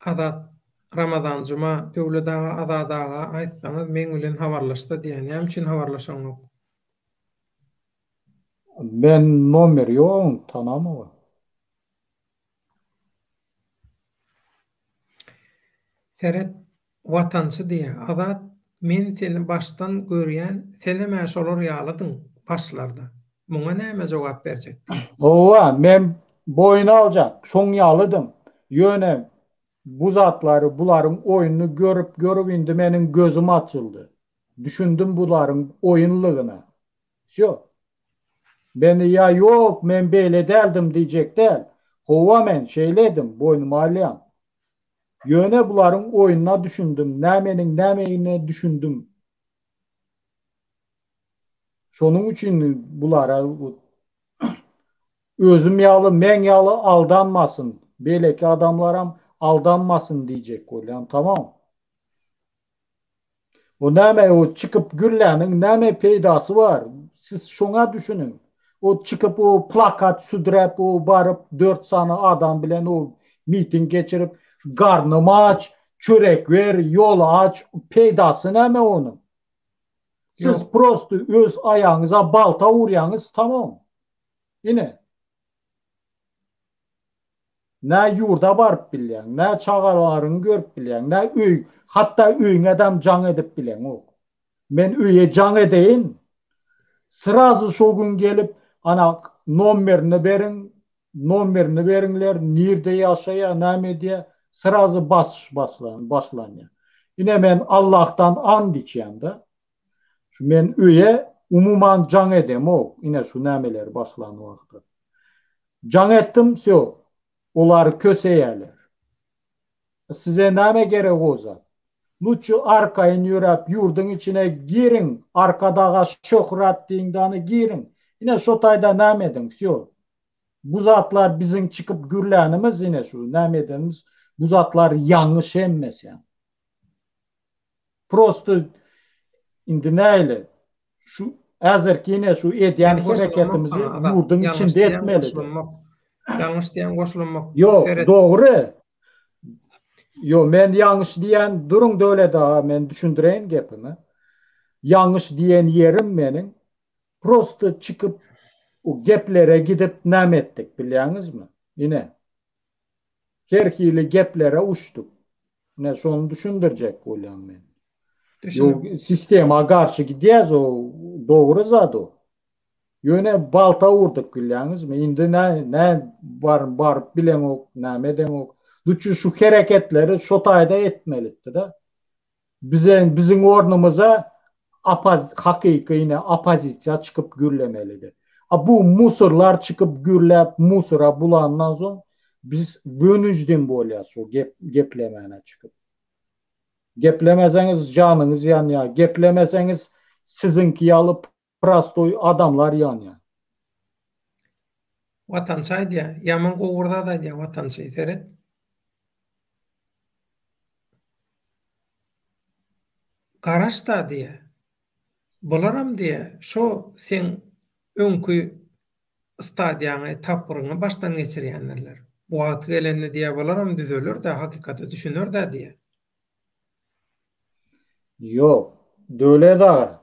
Azat Ramazan Cuma döwletaga azadaga aýtsaňyz men bilen habarlaşda diýen. Näme üçin habarlaşaň ok? Ben nomer ýok, tanamam. Seret watançy diýe. Azat men seni baştan görýän, seni mäşolar ýalydyň başlarda. Muňa näme jogap berjekdi? Owa, men boyuna aljak, şoň ýalydym. Ýöne bu zatları, buların oyununu görüp indi menin gözüm açıldı. Düşündüm buların oyunluğuna. Şo. Beni ya yok men beýle deldim diýjek del. Howa men şeyledim, boynumu alýam. Ýöne buların oyununa düşündüm. Nämeňine düşündüm. Şonuň üçin bulara özüm ýaly, men ýaly aldanmasın. Beýleki adamlaram aldanmasın diýjek bolýan, tamam. O näme o çıkıp gürläniň näme peýdasy var? Siz şoňa düşünün. O çıkıp o plakat südrep o barıp 4 sany adam bilen o miting geçirip garnymy aç, çörek ver, ýol aç, peýdasy näme onuň? Siz prosto öz aýaňyza balta urýaňyz, tamam. Ine. Nä ýurda barıp bilýän, nä çagalaryny görüp bilýän, nä öý, hatda öýüň adam jaň edip bilýän ok. Men öýe jaň edeýin. Sırazı şo gün gelip ana nomerini beriňler, nirde ýaşaýar, näme diýe sırazı başlanýar. Ine men Allah'tan and içýän da. Şu men öýe umuman jaň edem ok. Ine şu nämeler başlany wagtda. Jaň etdim, şo. Olar köseýärler. Size näme gerek o zat? Luçu arkaýyn ýörep ýurduň içine girin, arkadaga şöhrat diýindany girin. Ine şo taýda näme ediň? Şo. Bu zatlar biziň çıkıp gürlänimiz ine şu näme edemiz? Bu zatlar ýangyş emmes ýa. Prosto indi näle? Şu häzirki ine şu edýän hereketimizi ýurduň içinde etmeli. Yanlış diýen goşulmak. Yok, doğru. Yo, men yanlış diýen durun döle daha men düşündireýin gepimi. Yanlış diýen yerim meniň prosto çıkıp o geplere gidip nem ettik biliyorsunuz mu? Yine herkili geplere uçtuk. Ne şonu düşündürecek olayım ben. Yok Düşünün. sistema karşı gidiyoruz o doğru zaten. Yöne balta vurduk biliyorsunuz mu? Şimdi ne var bilen ok, ne meden ok. Lütfü şu hareketleri şotayda etmelidir de. Bizim ornumuza hakiki yine apozisiya çıkıp gürlemelidir. Bu musurlar çıkıp gürlep musura bulandan sonra biz vönücdün bolya şu geplemene çıkıp. Geplemeseniz canınız yan ya. Geplemeseniz sizinki alıp prastoy adamlar yan ya. Vatançay diye. Yaman kovurda da diye vatançayı seyret. Garaş da diye. Bularam diye. Şo sen önkü stadiyanı tapırını baştan geçirýänler. Bu wagt gelende diýe bolaram düzelür de hakykata düşünür de diye. Yok. Döle da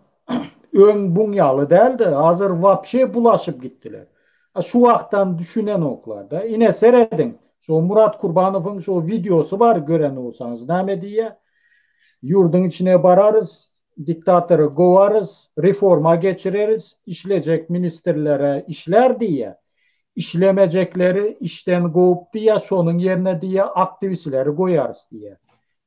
ön bunyalı değil de hazır vapşe bulaşıp gittiler. Şu vaktan düşünen oklarda. Yine seyredin. Şu Murat Kurbanov'un şu videosu var gören olsanız. Ne diye? Yurdun içine bararız. Diktatörü kovarız. Reforma geçiririz. İşleyecek ministerlere işler diye. İşlemeyecekleri işten kovup diye şunun yerine diye aktivistleri koyarız diye.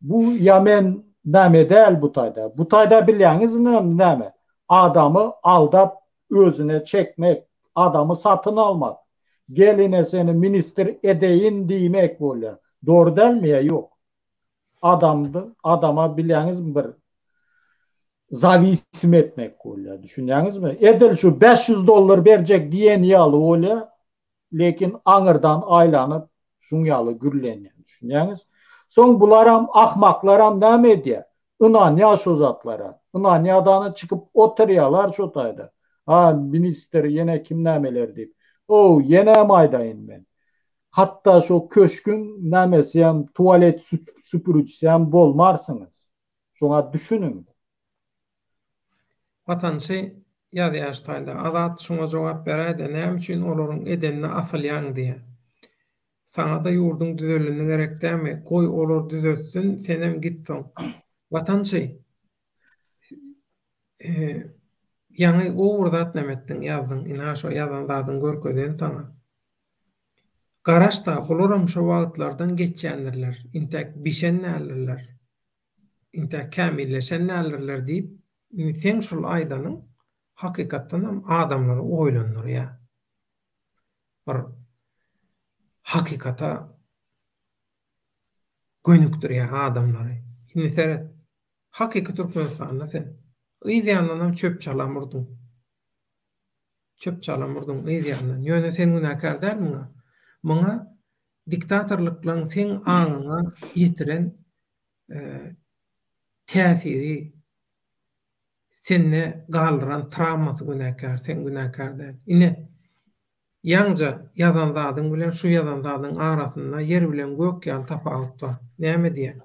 Bu Yamen näme değil bu tayda. Bu tayda biliyorsunuz näme? Adamı aldap özüne çekmek, adamı satın almak. Geline seni minister edeyin demek böyle. Doğru değil mi ya? Yok. Adama biliyorsunuz bir zavisim etmek böyle. Düşünüyorsunuz mu? Edil şu $500 verecek diyen yalı öyle. Lekin anırdan aylanıp şun yalı gürleniyor. Düşünüyorsunuz? Son bularam ahmaklaram ne diye. Inan yaş ozatlara. Inan yadanı çıkıp oturuyorlar şu tayda. Ha minister yine kim nemeler deyip. O yine maydayım ben. Hatta şu köşkün nemesiyem tuvalet süpürücüsem bolmarsınız. Şuna düşünün. Vatançy ýa-da ýaştaýda azat şuňa jogap berýär-de näme üçin olaryň edenine asylýan diye. Sana da yurdun düzelini gerek dämi? Goý olar düzeltsin, senem gitsin. Vatançy, ýa-ni gowurdat nämetdiň ýazdyň, ina şo ýazanlaryň görkezden sana. Garaşda bularam şo wagtlardan geçýändirler. Intek bişen nälerler. Intek kämilleşen nälerler diýip, sen şol aýdanyň hakykatdan hem adamlary oýlandyr ýa. Bir hakykata gönükdir ýa adamlary. Indi seret. Hakyky Türkmenistanda sen ýa-da çöp çalamyrdyň. Çöp çalamyrdyň ýa-da. Ýöne sen günäkär dälmiňa? Muňa diktatorlyklaryň sen aňyňa ýetiren täsiri, seni galdyran travmasy günäkär, sen günäkär däl. Ine ýaňja ýazan zadyň bilen şu ýazan zadyň arasynda ýer bilen gök ýaly tapawut bar. Näme diýen?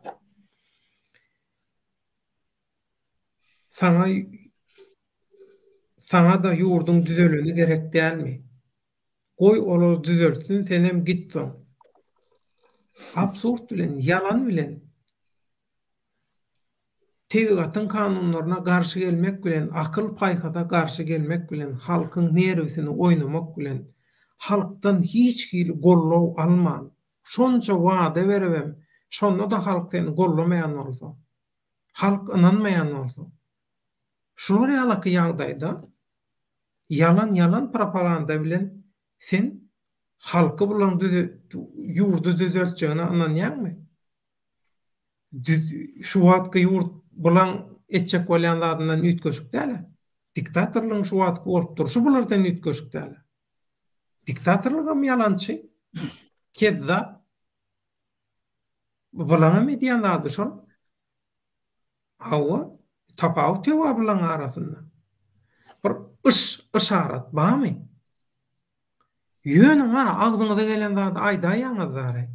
Sana da yurdun düzelini gerek dälmi? Goý olar düzeltsin, senem gitsin. Absurd bilen, yalan bilen tebigatın kanunlaryna garşy gelmek bilen, akyl paýhada garşy gelmek bilen, halkyň nerwsini oýnamak bilen, halkdan hiç gili gollaw alman. Şonça wada beribem, şonda da halk seni gollamaýan bolsa, halk inanmaýan bolsa, şolar ýalyky ýagdaýda yalan propaganda bilen sen halky bilen ýurdu düzeltjegine inanýarmy? Şu wagtky ýurt bilen etjek bolýanlardan ütköşük däl. Diktatorlygyň şu wagtky bolup durşy bulardan ütköşük däl. Diktatorlygam ýalançy. Kezzap. Bulana mı diýenlerdi şol? Hawa tapawut ýa bilen arasynda. Bir işaret barmy? Ýöne mana agzyňyza gelen zady aýdaýaňyz zary.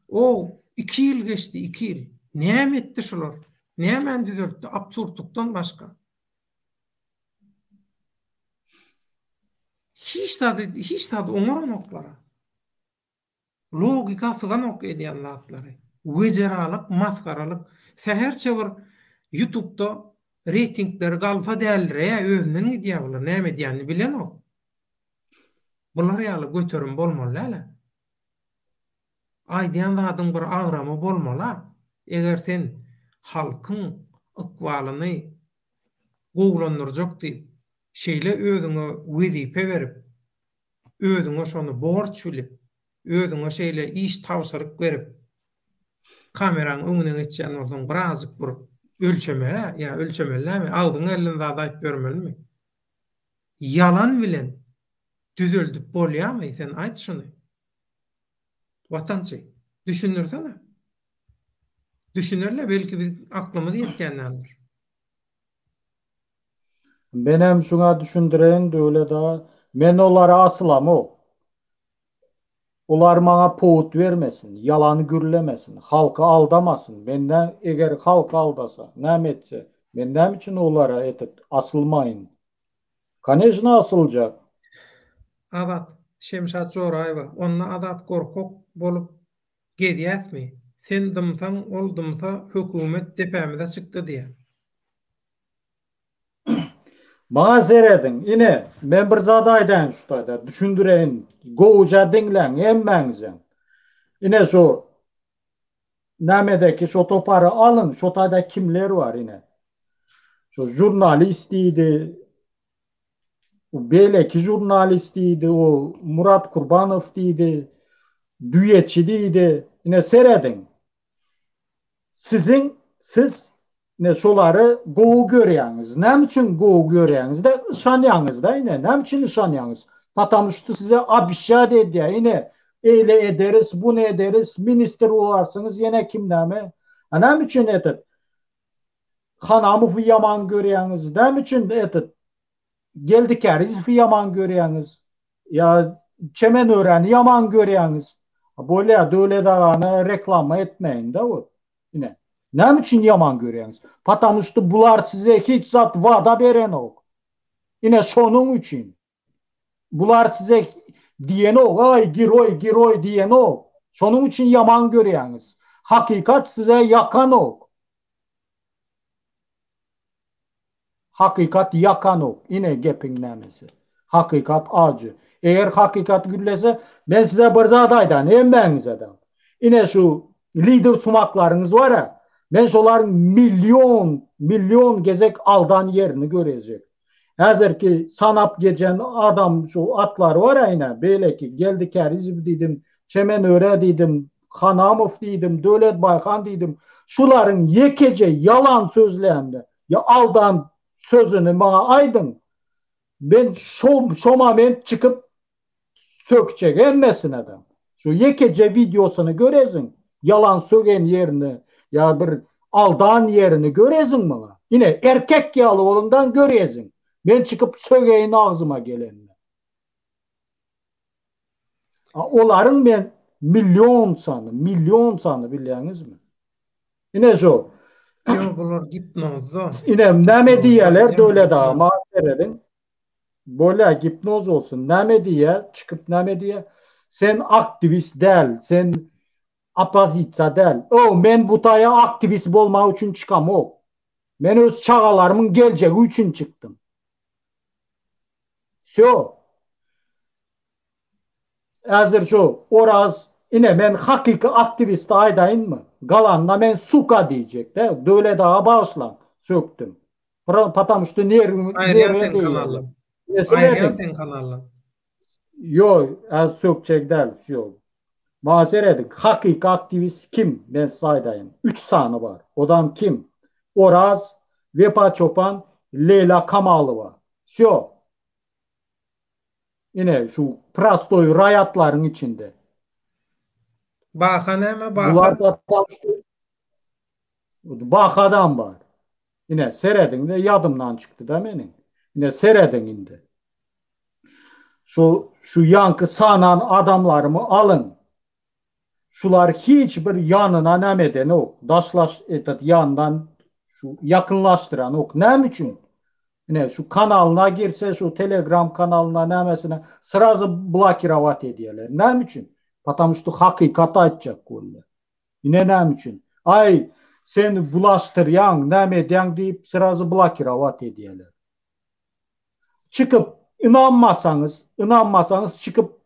O 2 ýyl geçdi, 2 ýyl. Näme etdi şolar? Näme düzeltdi? Absurdlukdan başga. hiç tadı oňaran oklara. Logika sygan ok edýän zatlary. Wejeralyk, maskaralyk. Seherçe bir YouTube'da reytingleri galfa däldir. Özünden gidýär bular. Näme diýäni bilen ok. Bular ýaly göterim bolmaly hala. Aýdýan zadyň bir agramy bolmaly. Eger sen halkyň ykbalyny gowlandyrjak diýip şeýle özüňe wezipe berip, özüňe şonu borç bilip, özüňe şeýle iş tawşyryk berip, kameranyň öňüne geçýän bolsaň birazjyk bir ölçeme, ölçemelimi? Agdyň elden zat aýyp bermelimi? Yalan bilen düzeldip bolýarmy? Sen aýt şunu. Watançy, düşünürsene. Düşünerle belki biz aklymyza ýetgendir. Benem şuna düşündiren öyle da men olara asılam o. Olar maňa powut vermesin, yalan gürlemesin, halka aldamasın. Menden eger halka aldasa, näme etse, men näme üçin olara etip asılmayın. Конечно asılacak. Adat, Şemşat Joraýewa, onna adat gorkok bolup gedýäsmi? Sen dymsaň, ol dymsa hökümet tepemize çykdy diýe. Bana seyredin. Yine men bir zat aýdaýyn şu taýda, düşündireýin. Gowja diňleň, emmeňize. Yine şu nämedeki şu topary alın, şu taýda kimler var yine. Şu jurnalist idi, beleki jurnalist idi, o Murat Kurbanow idi, düýetçi idi. Yine seyredin. Siz ne şolary gowy görýäňiz. Näme üçin gowy görýäňiz de ışanýaňyz da ine. Näme üçin ışanýaňyz? Patamuşdy size abişat edýär. Ine eýle ederiz, bunu ederiz, minister olarsınız, yine kim näme? Näme üçin etip Hanamowy yaman görýäňiz? Näme üçin etip Geldikerizi yaman görýäňiz? Ya Çemenören yaman görýäňiz? Böyle döwlet agany reklama etmeyin da o. Yine. Näme üçin yaman görýäňiz? Patamuşdy bular size hiç zat vada beren ok. Yine şonun üçin. Bular size diýen ok, ay giroy diýen ok. Şonun üçin yaman görýäňiz. Hakikat size yakan ok. Hakikat yakan ok. Yine gepin nämesi. Hakikat acı. Eğer hakikat güllese ben size bir zat aýdan, emmeňize de. Yine şu lider sumaklarınız var ya, ben şoların milyon gezek aldan yerini görecek. Hazır ki sanap geçen adam şu atlar var ya yine, böyle ki Geldikeriz dedim, Çemenöre dedim, Hanamow dedim, Döwlet Baykan dedim. Şuların yekece yalan sözlerinde ya aldan sözünü bana aydın. Ben şoma ben çıkıp sökecek emmesin adam. Şu yekece videosunu görezin. Yalan sögen yerini ya bir aldan yerini görezin bana. Yine erkek yalı olundan görezin. Ben çıkıp sögeyin ağzıma gelenine. Onların ben milyon sanı biliyorsunuz mu? Yine şu. Yo, bular gipnozda. Yine näme diýerler döwlet agama veredin. Böyle gipnoz olsun. Näme diýe, çıkıp näme diýe? Sen aktivist däl, sen opozisiýa däl. O men bu taýa aktivist bolmak üçin çykam o. Men öz çagalarymyň geljegi üçin çykdym. Şo. Hazır şu oraz yine men hakiki aktivist aýdaýynmy? Galanna men suka diýjek de. Döwlet aga bağışlan. Söktüm. Patamuşdy Aýrýan kanallar. Aýrýan kanallar. Yo, az sökçek däl. Yo. Maseredik. Hakiki aktivist kim? Ben saýdaýyn. 3 sany var. Odam kim? Oraz, Vepa Çopan, Leyla Kamalova. Şo. Yine şu prastoy rayatların içinde. Baha näme Bular baha? patamuşdy. Bakadan var. Yine seredin de yadımdan çıktı da menin. Yine seredin indi. Şu yankı sanan adamlarımı alın. Şular hiçbir yanına nämeden ok. Daşlaş etet yandan şu yakınlaştıran ok. Näme üçin? Yine şu kanalına girse, şu Telegram kanalına nemesine sırası blokirat ediyorlar. Ne için? Потому что hakikat açacak konular. Yine ne için? Ay seni bulaştıryan, ne medyan deyip sırası blokirat ediyorlar. Çıkıp inanmasanız çıkıp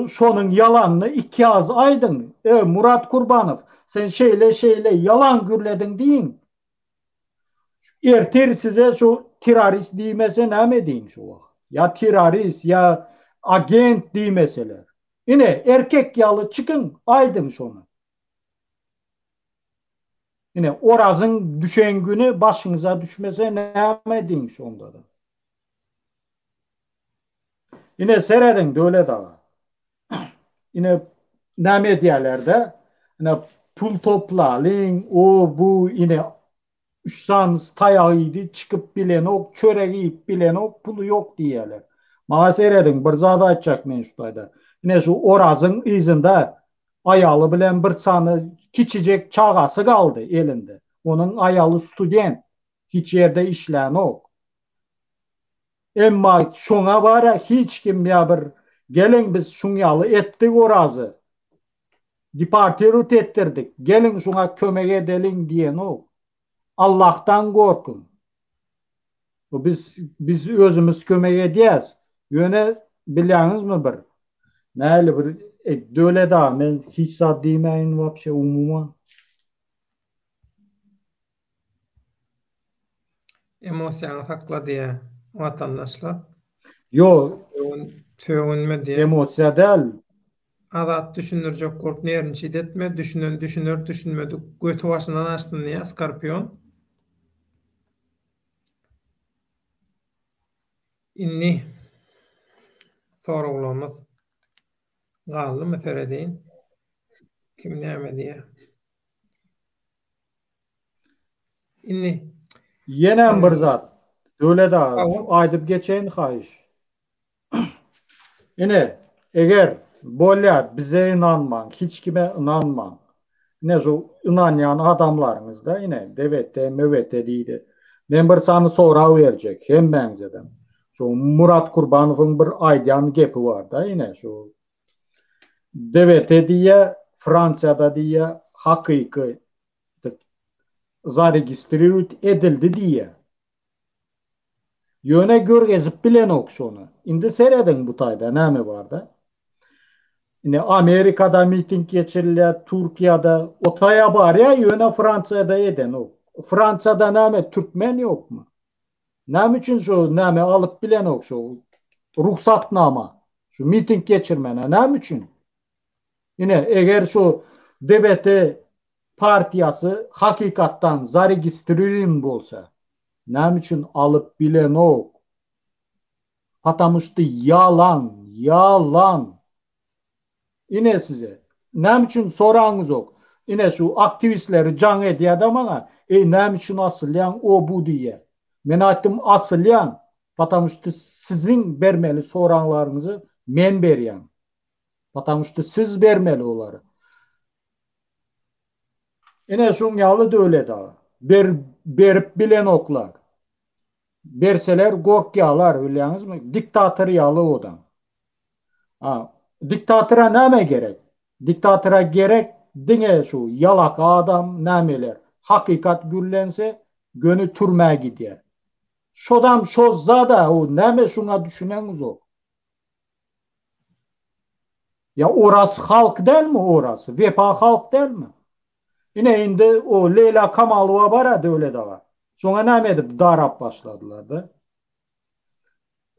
şunun yalanını iki ağız aydın. Murat Kurbanov sen şeyle yalan gürledin deyin. Erter size şu terörist diymese ne mi deyin şu vakit? Ya terörist ya agent diymeseler. Yine erkek yalı çıkın aydın şunu. Yine orazın düşen günü başınıza düşmese ne mi deyin şunda da. Yine seyredin de öyle daha. Yine ne medyalarda yine pul toplayın o bu yine üşsanız tayağıydı çıkıp bilen ok çörek yiyip bilen ok pulu yok diyeler. Bana seyredin bir zada açacak men şutayda. Yine şu orazın izinde ayalı bilen bir sanı kiçicek çağası kaldı elinde. Onun ayalı student hiç yerde işleyen ok. Emma şuna var ya hiç kim ya bir gelin biz şunyalı ettik orazı. Departirut ettirdik. Gelin şuna kömek edelim diyen o. Allah'tan korkun. Biz özümüz kömek edeceğiz. Yöne biliyorsunuz mu bir? Neyle bir döyle daha ben hiç zat demeyin vapşe umuma. Emosiyanı sakla diye vatandaşlar. Yo Töğünme diye. emosiya değil. Adat düşünürcek kork nerin şiddetme, düşünür düşünmedi. Götü başından açtın diye Skorpion. İnni sorgulamaz. Gallı mesele deyin. Kim näme diye. İnni. Yenen bir zat. Öyle daha. Tamam. Şu aydıp geçeyin hayış. Yine eğer böyle bize inanman, hiç kime inanman. Ne şu inanyan adamlarımız da yine devette mevette deydi. Ben bir sana sonra verecek. Hem benzeden. Şu Murat Kurbanov'un bir aydan gepi var da yine şu devette diye Fransa'da diye hakiki zaregistriert edildi diye. Yöne görgezip bilen ok şunu. Şimdi seyredin bu tayda ne mi var da? Yine Amerika'da miting geçirilir, Türkiye'de otaya var ya yöne Fransa'da eden o. Fransa'da name Türkmen yok mu? Ne için şu name alıp bilen ok şu ruhsatnama. Şu miting geçirmene ne için? Yine eğer şu devleti partiyası hakikattan zaregistririm bolsa ne için alıp bilen ok? Patamıştı yalan. Yine size. Ne için soranız yok. Yine şu aktivistleri can ediyor adam ama ne için asılyan o bu diye. Ben attım asılyan. Потому что sizin vermeli soranlarınızı men beriyem. Потому что siz vermeli onları. Yine şun yalı da öyle daha. Berip bilen oklar. Berseler korkuyorlar biliyorsunuz mu? Diktatör yalı odan. Ha, diktatöre ne gerek? Diktatöre gerek dine şu yalak adam nemeler. Hakikat güllense gönü türmeye gidiyor. Şodam şozza da o neme şuna düşüneniz o. Ya orası halk değil mi orası? Vefa halk değil mi? Yine indi o Leyla Kamalova var ya öyle de var. Sonra ne edip darap başladılar da.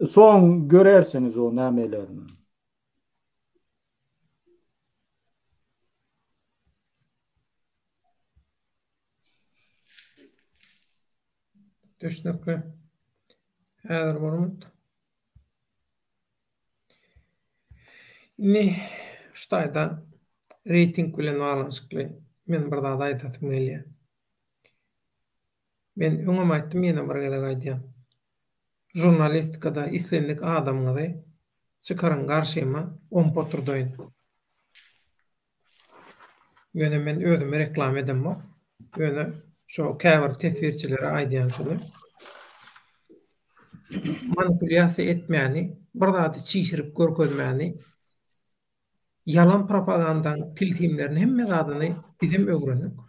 Son görersiniz o nemelerini. Düşnükli. Häzir bolmut. İnni şutaýda reyting bilen baglanyşykly men bir zat aýtasym gelýär. Men öňem aýtdym ýene bir gede gaýdýan. Jurnalistikada islendik adamňyzy çykaran garşyma 10 poturdoýun. Ýöne men özümi reklam edem. Ýöne şo käbir tesvirçilere aýdýan şunu. manipulasiýa etmäni, bir zady çiğşirip görkezmäni, yalan propagandaň tiltimlerini hemme zadyny bizim öwrendik.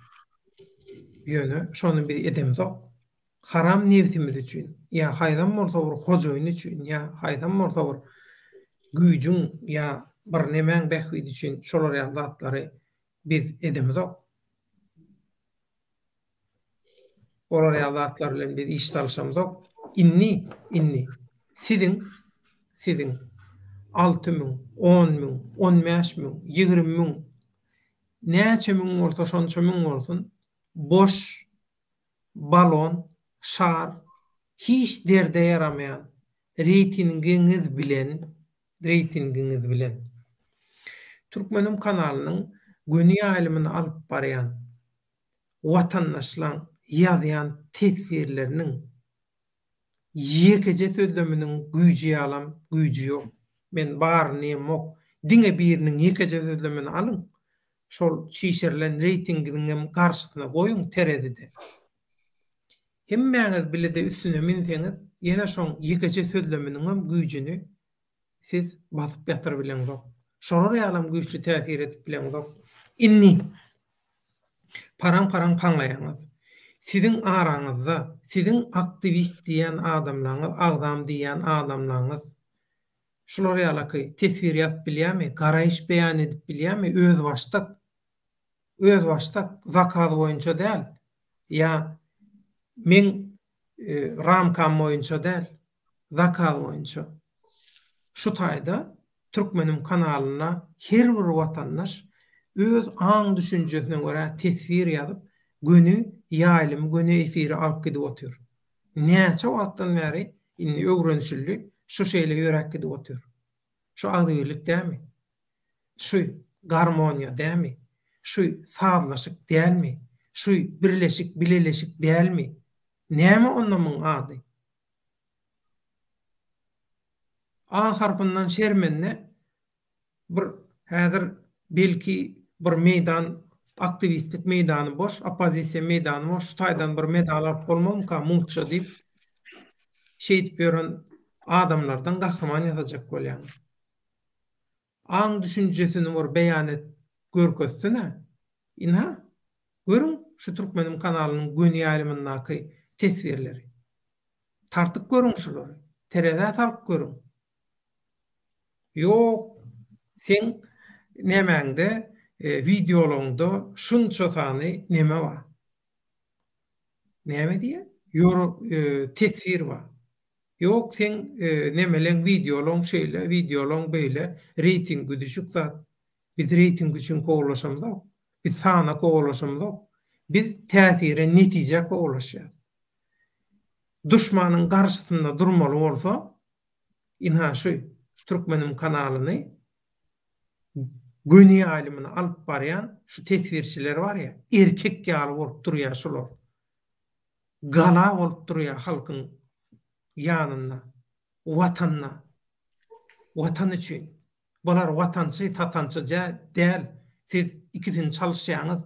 Ýöne şonu bir edemzok. Haram nefsimiz üçin, ýa haýdan bolsa bir hojaýyn üçin, ýa haýdan bolsa bir güýjüň ýa bir nemäň bähwidi üçin şolar ýazatlary biz edemzok. Olar ýazatlar bilen biz iş talşamzok. Inni. Siziň 6.000, 10.000, 15.000, 20.000 näçe müň bolsa şonça müň bolsun boş balon, şar, hiç derde yaramayan reytingiňiz bilen Türkmenim kanalynyň göni ýalymyny alyp barýan watandaşlaryň ýazýan tesbirleriniň ýekeje sözleminiň güýji ýalam, güýji ýok. Men barny mok diňe biriniň ýekeje sözlemini alyň. Şol şişirilen reytingiňiň garşysyna goýuň terezide. Hemmäňiz bilede üstüne minseňiz, ýene şoň ýekeje sözleminiň güýjini siz basyp ýatyr bileňiz. Şolar ýalam güýçli täsir etip bileňiz. Inni paran paňlaýaňyz. Siziň araňyzda, siziň aktivist diýen adamlaryňyz, agdam diýen adamlaryňyz şolar ýalaky tesbir ýazyp bilýärmi, garaýyş beýan edip bilýärmi, öz baştak zakaz boýunça däl, ýa men ramkam boýunça däl, zakaz boýunça. Şu taýda Türkmenim kanalyna her bir watandaş öz aň düşünjesine görä tesbir ýazyp, göni ýalymy, göni efiri alyp gidip otur. Näçe wagtdan bäri inni öwrenişli şu şeýle ýörek gidip otur. Şu agdyrlyk dämi? Şu garmoniýa dämi? Şu sağlaşyk dälmi? Şu birleşik, bileleşik dälmi? Näme onamyň ady? A harfyndan şermenne bir häzir belki bir meýdan, aktivistlik meýdany boş, opozisiýa meýdany boş, şu taýdan bir medal alyp bolmamka muhtça diýip şeýdip ýören adamlardan gahrman ýazajak bolýan. Aň düşünjesini bir beýan et görkezsene. Inha, görüň şu Türkmenim kanalynyň göni ýalymyndaky tesbirleri. Tartyp görüň şolary. Tereze salyp görüň. Yok, sen nemäňde videolaryňda şunça sany neme bar? Näme diýe? Tesbir bar. Yok, sen nemeleň videolaryň şeýle, videolaryň beýle reytingi düşük zat. Biz reyting üçin gowalaşamyz. Biz sana gowalaşamyz. Biz täsire netije gowalaşýar. Düşmanyň garşysynda durmaly bolsa, inha şu Türkmenim kanalyny göni ýalymyny alyp barýan şu tesbirçiler bar ýa, erkek ýaly bolup durýar şolar. Gala bolup durýar halkyň ýanyna, watanyna, watan üçin. Bular watançy, satançy däl. Siz ikisini çalışýaňyz,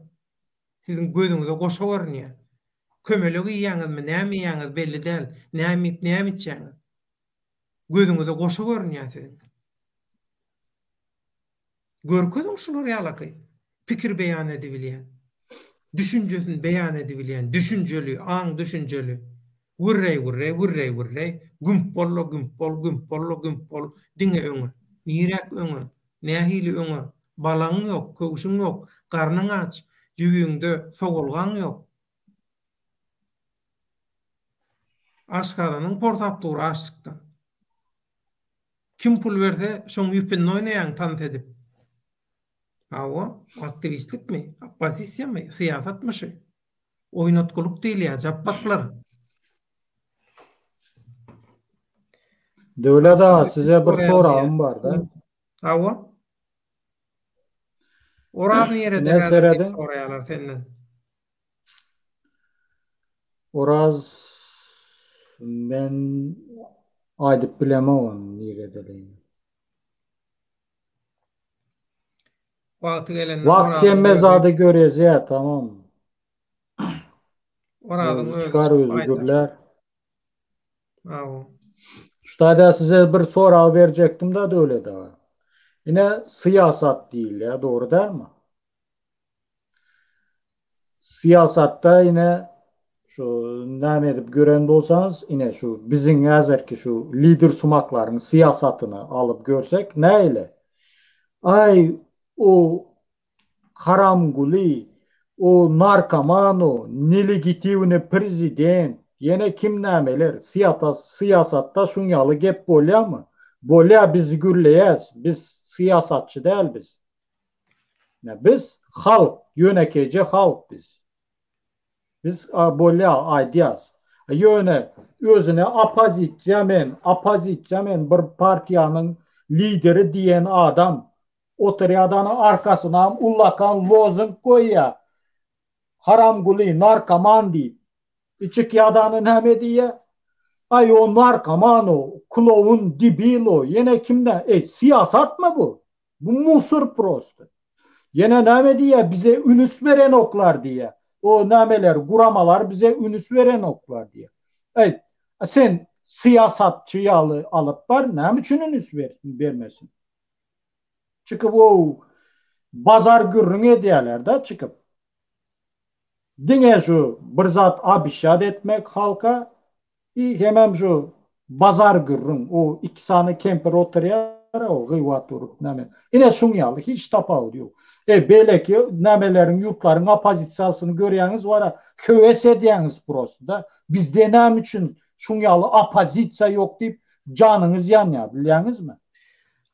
siziň gözüňize goşa görünýär. Kömelegi ýaňyzmy, näme ýaňyz belli däl. Näme içýäňiz? Gözüňize goşa görünýär siziň. Görkeziň şolar ýalaky. Pikir beýan edibilýän. Düşünjesini beýan edibilýän, düşünjeli, aň düşünjeli. Wurrey, gümpol, diňe öňe. Nirek öňe, nähili öňe, balaň ýok, kögüşüň ýok, garnyň aç, jüýüňde sogulgan ýok. Aşgadanyň portapdyr açlykdan. Kim pul berse, şoň ýüpini oýnaýan tant edip. Hawa, aktivistlikmi, opozisiýamy, syýasatmy? Oýnatgylyk diýilýär, japbaklar. Döwlet ağa, size bir soragym bar da. Hawa. Orany ýerede Näseredin? soraýarlar senden. Oraz men aýdyp bilemem onu ýerede. Wagty gelende Wagt gelmez ady görýär, tamam. Oradan Çıkar özgürler. Hawa. Şurada size bir soru verecektim de öyle de var. Yine siyasat değil ya, doğru değil mi? Siyasatta yine şu ne edip gören olsanız yine şu bizim yazar şu lider sumakların siyasatını alıp görsek neyle? Ay o karamguli, o narkomano, nelegitivni prezident, yine kim nemeler siyasatta şunyalı gep bolya mı? Bolya biz gürleyiz, biz siyasatçı değil biz. Ne biz halk, yönetici halk biz. Biz bolya aydiyaz. Yöne özüne apazitçamen bir partiyanın lideri diyen adam oturuyadanın arkasına ullakan lozun koyya. Haramguli, narkoman deyip. İçik yadanın hem diye. Ay o narkoman o, klovun dibil o. Yine kimden? Siyasat mı bu? Bu musur prostu. Yine ne diye bize ünüs veren oklar diye. O nameler, guramalar bize ünüs veren oklar diye. Evet, sen siyasatçıyı alıp var, ne için ünüs vermesin? Çıkıp o bazar gürrüne diyorlar da çıkıp. Dine şu bir zat abişad etmek halka, hemen şu bazar gürrün o iki tane kemper oturuyor o gıyvat durup neme. Yine şunyalı hiç tapa diyor. Böyle ki nemelerin yurtların apozitsiyasını görüyorsunuz var ya köves ediyorsunuz prosto da. Bizde nem için şunyalı apozitsa yok deyip canınız yanıyor biliyorsunuz mu?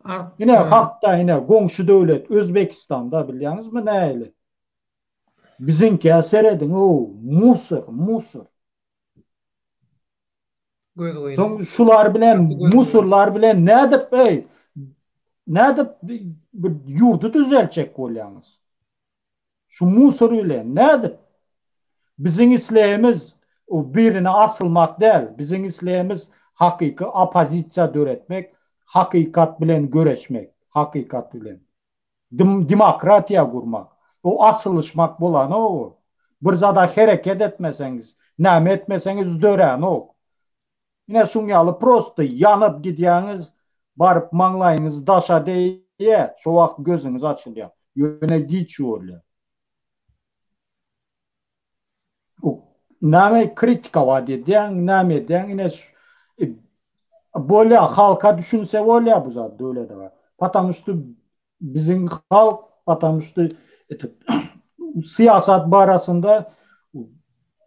Art, Yine hakta yine komşu devlet Özbekistan'da biliyorsunuz mu ne öyle? Bizimki eser edin o musur. göz Son goýundy. şular bilen Ardy göz goýundy. musurlar bilen ne edip bir yurdu düzeltecek bolýanys. Şu musur ile ne edip bizim isleýimiz o birine asılmak değil. Bizim isleýimiz hakiki apozisiýa döretmek, hakikat bilen göreşmek, hakikat bilen. Demokratiya kurmak. O asılışmak bolan o. Bir zada hareket etmeseňiz, näme etmeseňiz dören o. Yine şunyalı prosto yanıp gidiyorsunuz, barıp manglayınız daşa diye, şu vakt gözünüz açılıyor. Yöne geçiyorlar. O name kritika var diyen, name diyen yine böyle halka düşünse böyle bu zaten öyle de var. Patamıştı bizim halk patamıştı siyaset barasında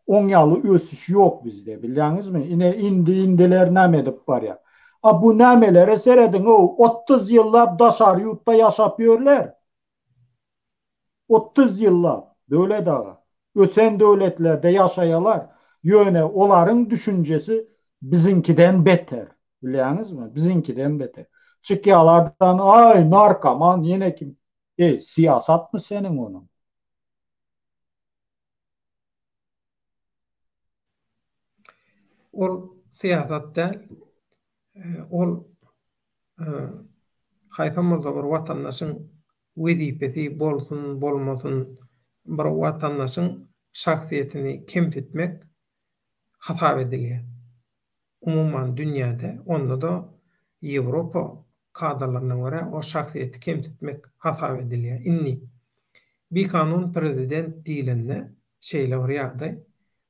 onyalı ösüş yok bizde biliyorsunuz mu? Yine indiler name edip var ya. Bu namelere seyredin o 30 yıllar daşar yurtta yaşapıyorlar. 30 yıllar böyle daha. Ösen devletlerde yaşayalar. Yöne onların düşüncesi bizimkiden beter. Biliyorsunuz mu? Bizimkiden beter. Çıkyalardan ay narkoman yine kim? Siyasat mı senin onun? Ol siyasat däl. Ol haýsam bolsa bir watandaşyň wezipesi bolsun, bolmasyn bir watandaşyň şahsiýetini kemtitmek hasap edilýär. Umuman dünýäde, onda da Ýewropa kadrlaryna görä o şahsiýeti kemtitmek hasap edilýär. Inni bir kanun prezident diýilende şeýle bir ýagdaý,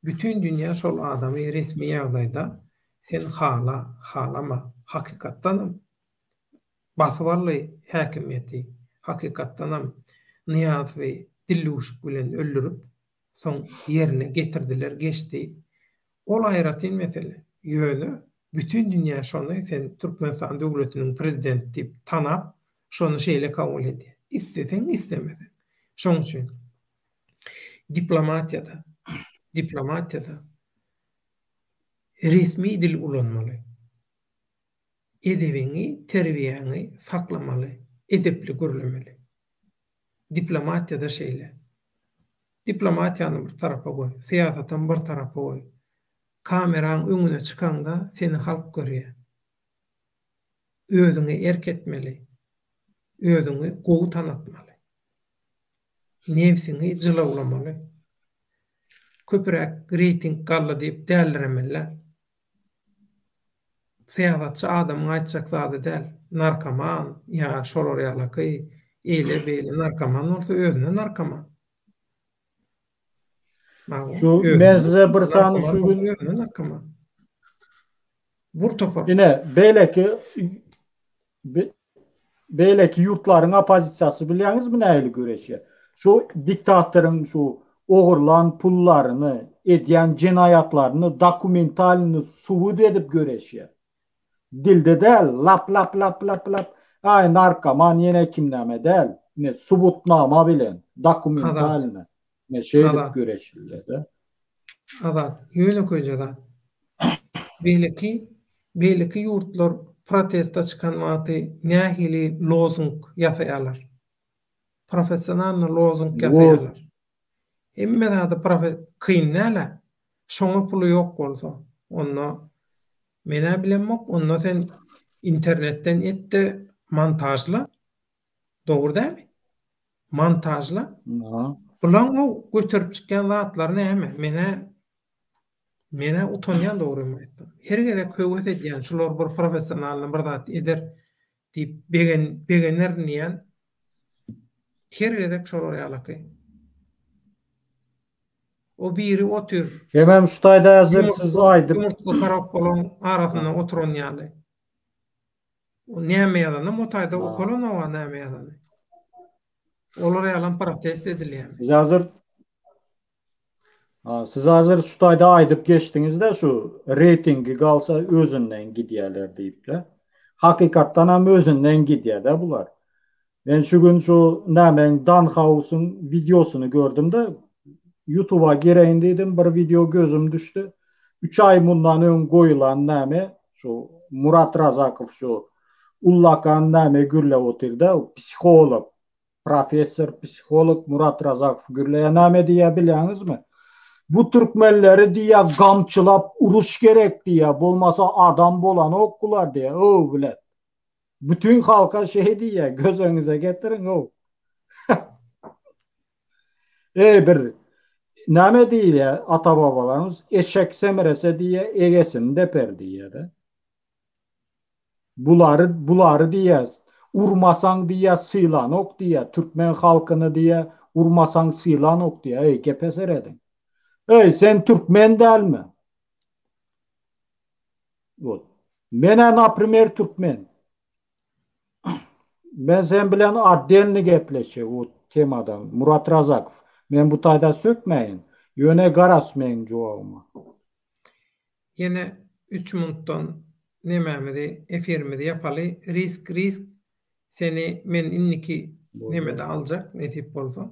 bütün dünýä şol adamy resmi ýagdaýda sen halama, hakykatdanam basybarly häkimiýeti, hakykatdanam Niýazowy dilluşuk bilen öldürüp, soň ýerine getirdiler, geçdi. Ol aýratyn mesele. Ýöne bütün dünýä şonu sen Türkmenistan döwletiniň prezidenti diýip tanap, şonu şeýle kabul edýär. İsteseň, istemesen. Şoň üçin diplomatiyada resmi dil ulanmaly. Edebiňi, terbiýäňi saklamaly, edepli görlemeli. Diplomatiyada şeýle. Diplomatiýany bir tarapa goý, siýasatyň bir tarapa goý. Kameraň öňüne çykanda seni halk görýär. Özüňi erketmeli, özüňi gowy tanatmaly. Nefsini jylawlamaly. Köpürek reyting galla diýip däldiremeler. Siýasatçy adamyň aýtjak zady däl. Narkoman ýa şolar ýalaky eýle beýle narkoman bolsa özüne narkoman. Şu men size bir sany şu gün narkoman. Bur topar. Ine beýleki ýurtlaryň opozisiýasy bilýäňizmi nähili göreşýär? Şu diktatorun şu ogurlan pullaryny, edýän jinayatlaryny dokumentalny subut edip göreşýär. Dilde däl, lap. Ay narkoman ýene kimnäme däl. Ne subutnama bilen, dokumentalny. Ne şeýle göreşýär. Adat, ýöne köjeda. Beýleki ýurtlar protesta çıkan wagty nähili lozung ýasaýarlar. Professional lozung ýasaýarlar. Emme da kyn näle? Şoňa puly ýok bolsa, onda mene bilenmok, onda sen internetten etde montajla. Dogry dämi? Montajla. Bulan o götürüp çykýan zatlar näme? Mene utanýan dogry emasdy. Her gede köwet edýän şular bir professionalny bir zat eder diýip begenler niýen her gede şolar ýalaky. O biri otur. Hemem şu taýda ýazyp siz aýdyp Yumurtga karap bolan arasynda oturan ýaly. O näme ýalan, o taýda okulan o näme ýalan. Olar ýalan protest edilýär. Siz hazır şu taýda aýdyp geçdiňizde şu reytingi galsa özünden gidýärler diýipler. Hakykatdan hem özünden gidýär bular. Ben şu gün şu nämen Danhaus'un videosunu gördüm de YouTube'a gireyin dedim, bir video gözüm düştü. 3 ay bundan ön goýulan näme şu Murat Razakov şu ullakan näme gürle otirde psikolog, profesör psikolog Murat Razakov gürleýän näme diýe bilýäňizmi? Bu Türkmenleri diýe gamçylap uruş gerek diýe, bolmasa adam bolan okular diýe. O bilet. Bütün halka şey diye gözünüze getirin o. Bir näme diye ata babalarımız eşek semerese diye egesini deper diye de. Buları diye urmasan diye sıylan ok diye Türkmen halkını diye urmasan sıylan ok diye gepeser edin. Sen Türkmen değil mi? Mene naprimer Türkmen. Ben sen bilen addelini gepleşe o temadan. Murat Razakov. Men bu taýda sökmeyin. Ýöne garasmeyin jogabyma. Yine 3 minutdan nememedi, efirmedi yapaly. Risk. Seni men inniki nemede aljak, netip bolsa.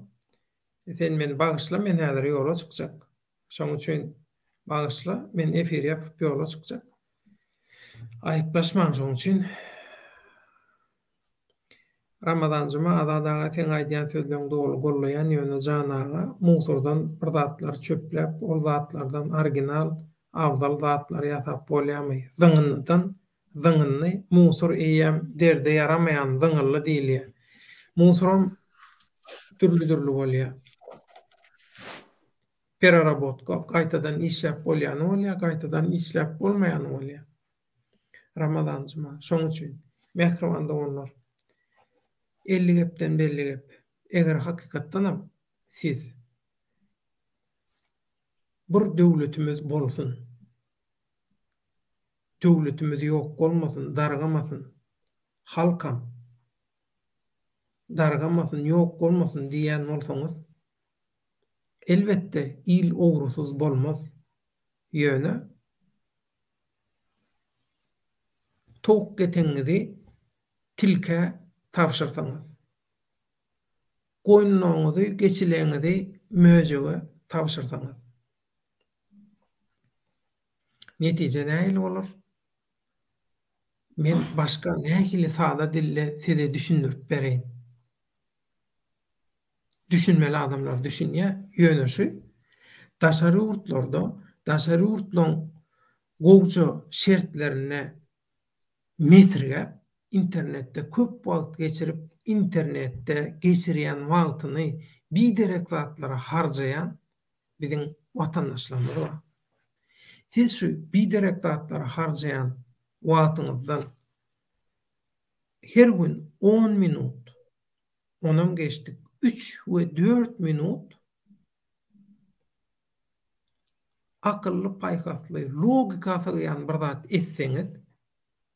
Sen men bağışla, men häzir ýola çykjak. Şoň üçin bağışla, men efir ýapyp ýola çykjak. Aýyplaşmaň şoň üçin. Ramazan juma adadaga sen aýdýan sözleň dogry gollaýan ýöne janaga musurdan bir zatlar çöpläp, ol zatlardan original, awzal zatlar ýasap bolýarmy? Zyňyny musur eýem derde yaramayan zyňyly diýilýär. Musurum türlü bolýar. Perarabotka, gaýtadan işläp bolýany bolýar, gaýtadan işläp bolmaýany bolýar. Ramazan juma şoň üçin mehribanda bollar. 50 gepden belli gep. Eger hakykatdanam siz bir döwletimiz bolsun. Döwletimiz ýok bolmasyn, dargamasyn. Halkam dargamasyn, ýok bolmasyn diýen bolsaňyz elbetde il ogrusuz bolmaz. Ýöne tok geteňizi tilke tapşyrsaňyz, goýnuňyzy, geçileňizi möjege tapşyrsaňyz, netije nähili bolar? Men başga nähili sada dille size düşündirip bereýin. Düşünmeli adamlar düşünýär, ýöne şu. Daşary urtlarda, daşary urtlaryň gowça şertlerine metrige internette köp wagt geçirip internette geçirýän wagtyny biderek zatlara harjayan biziň watandaşlarymyz bar. Siz şu biderek zatlara harjayan wagtyňyzdan her gün 10 minut, onam geçtik 3 we 4 minut akıllı paýhasly, logika sagayan bir zat etseňiz,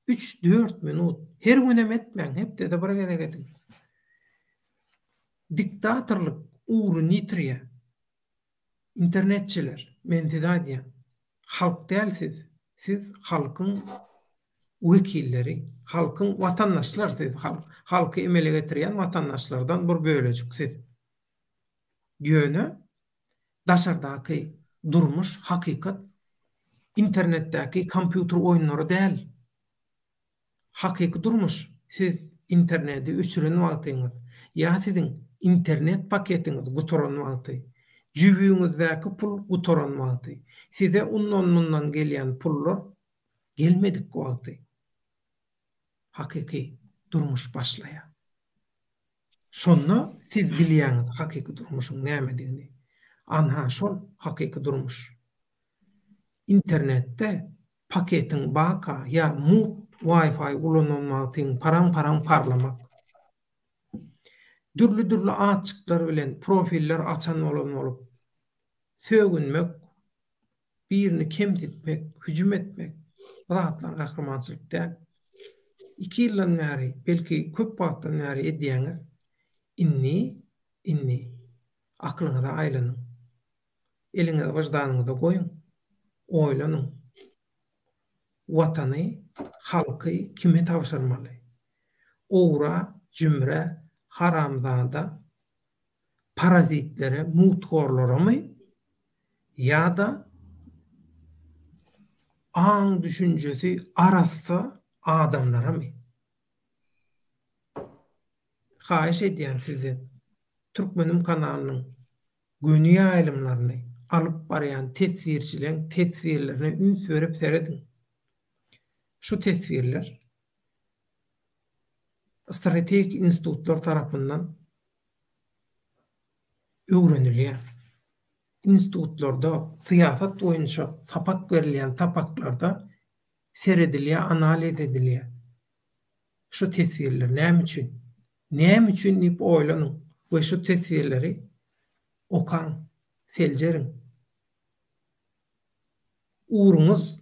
3-4 minut her gün etmeň, hepde de bir gede getiň. Diktatorlyk uğru nitriye, internetçiler, men size aýdýan, halk dälsiz, siz halkyň wekilleri, halkyň watandaşlar, siz halky emele getirýän watandaşlardan bir bölejik. Ýöne daşardaky durmuş hakykat internetdäki kompýuter oýunlary däl. Hakyky durmuş siz interneti öçüren wagtyňyz ýa siziň internet paketiňiz guturan wagty, jübüňizdäki pul guturan wagty, size mundan gelýän pullar gelmedik wagty. Hakyky durmuş başlaýar. Şonu siz bilýäňiz hakyky durmuşyň nämedigini. Anha şol hakyky durmuş. İnternette paketin baka ya mut Wi-Fi ulanmagyň param parlamak. Dürli açıklar bilen profiller açan olup sögünmek, birini kemsitmek, hücum etmek, rahatlar gahrymançylyk däl. 2 ýyldan bäri, belki köp wagtdan bäri edýäňiz, inni aklyňyza aýlanyň. Eliňizi wyjdanyňyza goýuň, oýlanyň. Watany, halky kime tapşyrmaly? Owra, jümre, haramzada, parazitlere, mutgorlara mı? Ya da aň düşünjesi arassa adamlara mı? Haýyş edýän sizi Türkmenim kanalynyň göni aýlymlaryny alyp barýan tesvirçileň tesvirlerine üns berip seredin. Şu tesvirler strategik institutlar tarapyndan öwrenilýär. Institutlarda syýasat boýunça sapak berilýän tapaklarda seredilýär, analiz edilýär. Şu tesvirler näme üçin? Näme üçin diýip oýlanyň we şu tesvirleri okan, seljeriň. Uğruňyz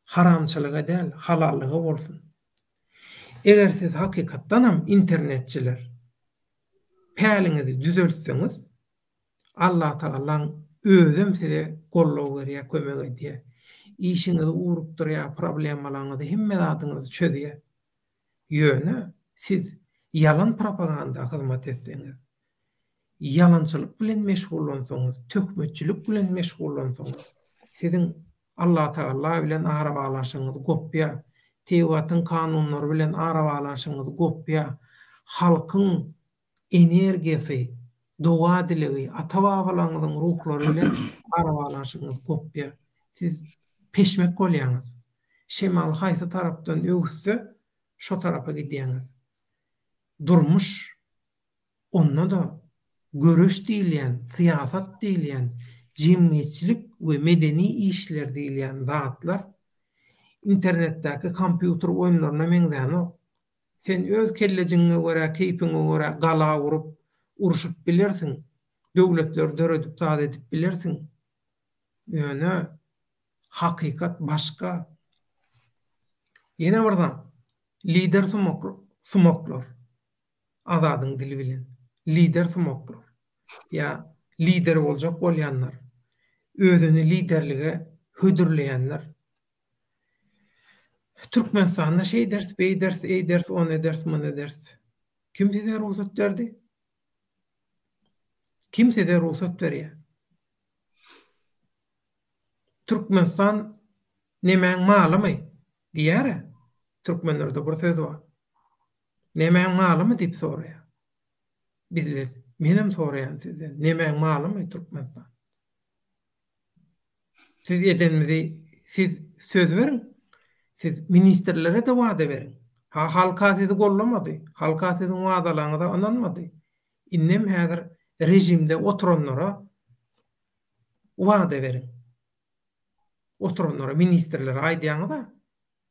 haramçylyga däl, halallyga bolsun. Eger siz hakykatdanam internetçiler päliňizi düzeltseňiz, Allah Taalaň özüm size gollaw berýär, kömek edýär. İşiňizi uğrukdurýar, problemlaryňyzy hemme zadyňyzy çözýär. Ýöne siz yalan propaganda hyzmat etseňiz, yalançylyk bilen meşgullansaňyz, töhmetçilik bilen meşgullansaňyz, siziň Allah Taala bilen arabalaşyňyz gopýar, Tewratın kanunları bilen arabalaşyňyz gopýar, halkyň energiýasy, doğa dilegi, ata-babalaryňyzyň ruhlary bilen arabalaşyňyz gopýar. Siz peşmek bolýaňyz. Şemal haýsy tarapdan öwüsse, şo tarapa gidýäňiz. Durmuş, onna da görüş diýilýän, syýasat diýilýän, jemgyýetçilik we medeni işler diýilýän zatlar internetdäki kompýuter oýunlaryna meňdäň. Sen öz kellejiňe görä, keýpiňe görä gala urup, uruşup bilersiň. Döwletler döredip zat edip bilersiň. Ýöne hakykat başga. Ýene birden lider smoklar. Azadyň dili bilen. Lider smoklar. Ya lider boljak bolýanlar. Özüni liderlige hödürleýänler. Türkmenistanda şey ders, bey ders, ey ders, on ders, man ders. Kim size ruhsat verdi? Kim size ruhsat berýär? Türkmenistan nemäň malymy? Diýär. Türkmenlerde bir söz bar. Nemäň malymy diýip soraýar. Bizler, menem soraýan sizden, nemäň malymy Türkmenistan? Siz edenmizi, siz söz verin. Siz ministerlere de wada verin. Halka sizi gollamady. Halka siziň wadalaryňyza ananmady. Innem häzir rejimde oturanlara wada verin. Oturanlara ministerlere aýdýaňyza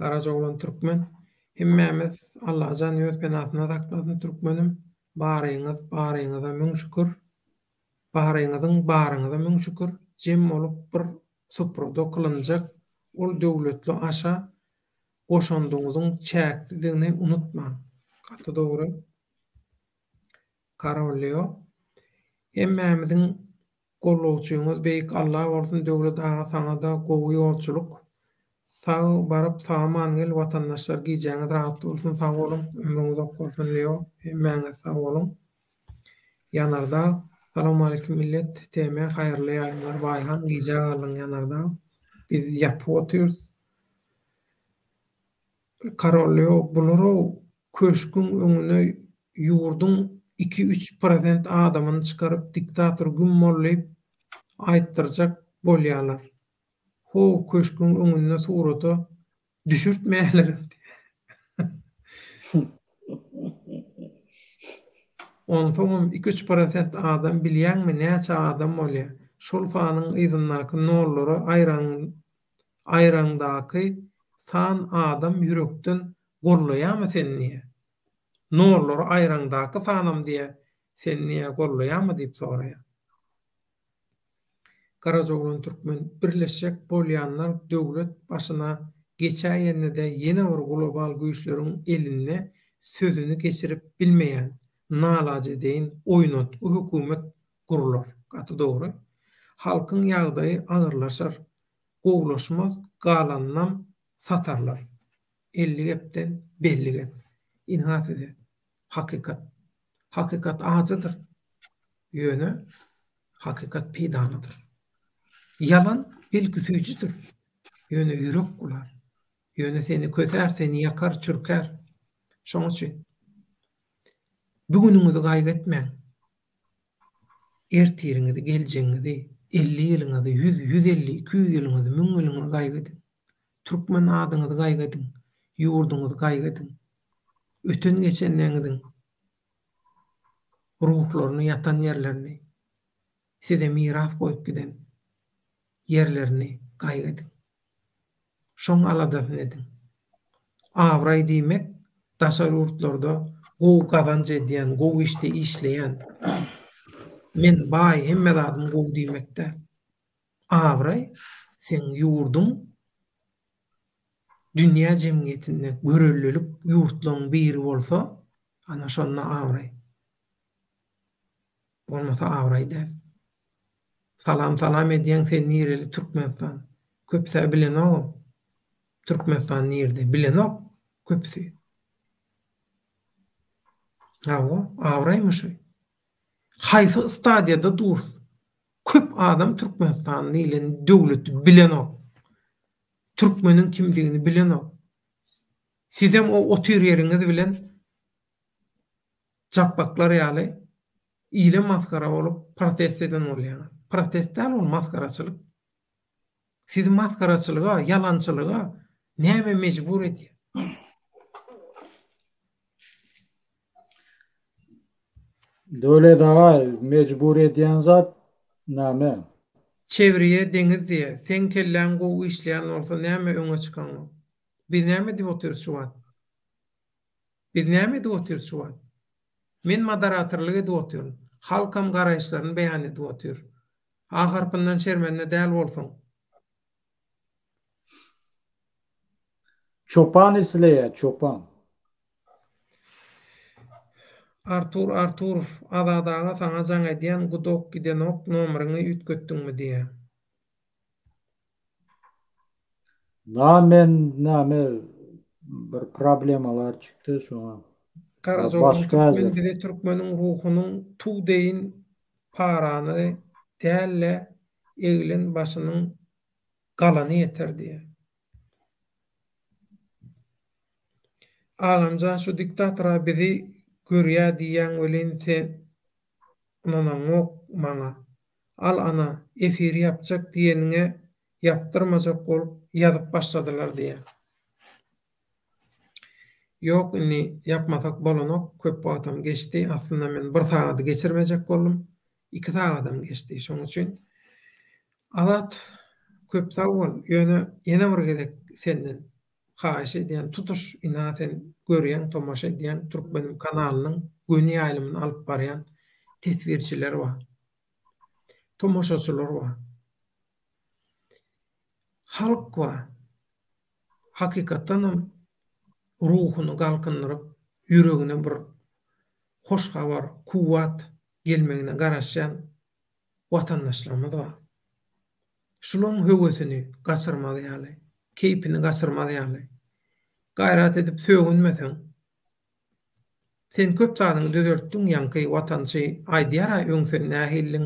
Garajoğlan türkmen. Hemmämiz Allah jan ýöz penatyna saklasyn türkmenim. Baryňyza müň şükür. Baryňyza müň şükür. Jem bolup bir supurda kılınjak ol döwletli aşa goşandygyňyň çäksizligini unutma. Gaty dogry. Karolio. Hemmämiziň gollawçyňyz beýik Allah bolsun, döwlet ağa saňa da gowy ýolçuluk. Sağ barıp sağman gel vatandaşlar giyeceğiniz rahat olsun, sağ olun, ömrünüz ok olsun Leo, hemmäňiz sağ olun. Yanarda, salamu aleyküm millet, teme hayırlı yayınlar, bayhan giyece alın yanarda. Biz yapıp otuyoruz. Karolio, buluru köşkün öňüne yurdun 2-3% adamını çıkarıp diktator gümmollayıp aýtdyrjak bolýarlar. Ho köşkün öňüne suraty düşürtmeýärler. Onsoňam 2-3% adam bilýärmi näçe adam bolýar. Şol sanyň ýzynaky nollary aýrangdaky san adam ýürekden gorlaýarmy senni? Nollary aýrangdaky sanam diýe senni gorlaýarmy diýip soraýar. Karajoğlan türkmen birleşik bolýanlar döwlet başyna geçäýände ýene bir global güýçleriň eline sözünü geçirip bilmeýän nalaje deýin oýnatky hökümet gurular. Gaty dogry. Halkyň ýagdaýy agyrlaşar. Gowlaşmaz galannam satarlar. 50 gepden belli gep. Inhat eder. Hakykat. Hakykat azydyr. Ýöne hakykat peýdanydyr. Yalan belgüsüýjüdir. Ýöne ýürek gular. Ýöne seni köser, seni yakar, çürker. Şoň üçin bugünüňizi gaýgatmaň. Ertiriňizi, geljegiňizi, 50 ýylyňyzy, 150, 200 ýylyňyzy, 1000 ýylyňyzy gaýgadyň. Türkmen adyňyzy gaýgadyň, ýurduňyzy gaýgadyň. Öten geçenleriňiziň ruhlaryny ýatan ýerlerini, size miras goýup giden yerlerini gaýgadyň. Şoň aladan edin. Awray diýmek, daşary urtlarda gowy gazanç edýän, gowy işte işleýän. Men baý hemme zadym gowy diýmekde. Awray, sen ýurdun dünýä jemgyýetinde görellilik ýurtlaryň biri bolsa, ana şonda awray. Bolmasa awray däl. Salam edýän sen nireli Türkmenistan. Köpse bilen o. Türkmenistan nirde bilen o. Köpse. Awa, awraymış. Haýsy stadiýada durs. Köp adam Türkmenistan diýilen döwleti bilen o. Türkmenin kimdigini bilen o. Sizem o otur ýeriňiz bilen çapaklar ýaly ile maskara bolup protest eden bolýar. Protestler ol maskaraçylyk. Siz maskaraçylyga, yalançylyga näme mejbur edýär? Döwlet aga mejbur edýän zat näme? Çevriye deňiz diýe, sen kellen gowy işleýän bolsa näme öňe çykan? Biz näme diýip oturýarys şu wagt? Biz näme diýip oturýarys şu wagt? Men moderatorlyk edip oturýarym. Halkam garaýşlaryny beýan edip oturýar. Agarpyndan şermende däl bolsaň. Çopan isleýär, çopan. Artur adadaga saňa jaň edýän gudok giden ok nomeryny ütgetdiňmi diýe. Näme bir problemalar çykdy şoňa. Karajoğlan Türkmeniň ruhunyň tu deýin parany dälle egilen başynyň galany ýeter diýe. Agamja şu diktatora bizi görýär diýen welin sen onaň ok maňa al ana efir ýapjak diýeniňe ýapdyrmajak bolup ýazyp başladylar diýe. Ýok, inni ýapmasak bolanok, köp adam geçdi. Aslında men 1 sagaty geçirmejek boldum. 2 sagatam geçdi. Şoň üçin alat köp sag bol. Ýöne ýene bir gezek senden haýyş edýän tutuş ina sen görýän, tomaşa edýän Türkmenim kanalynyň göni ýaýlymyny alyp barýan tesvirçiler bar. Tomaşaçylar bar. Halk bar. Hakykatdanam ruhuny galkyndyryp, ýüregine bir hoş habar, kuwat gelmegine garaşan watandaşlarymyz bar. Şularyň höwesini gaçyrmady ýaly, keypini gaçyrmady ýaly. Gaýrat edip sögünmeseň, sen köp zadyny düzeltdiň ýanky watançy aýdýar öňsen nähilliň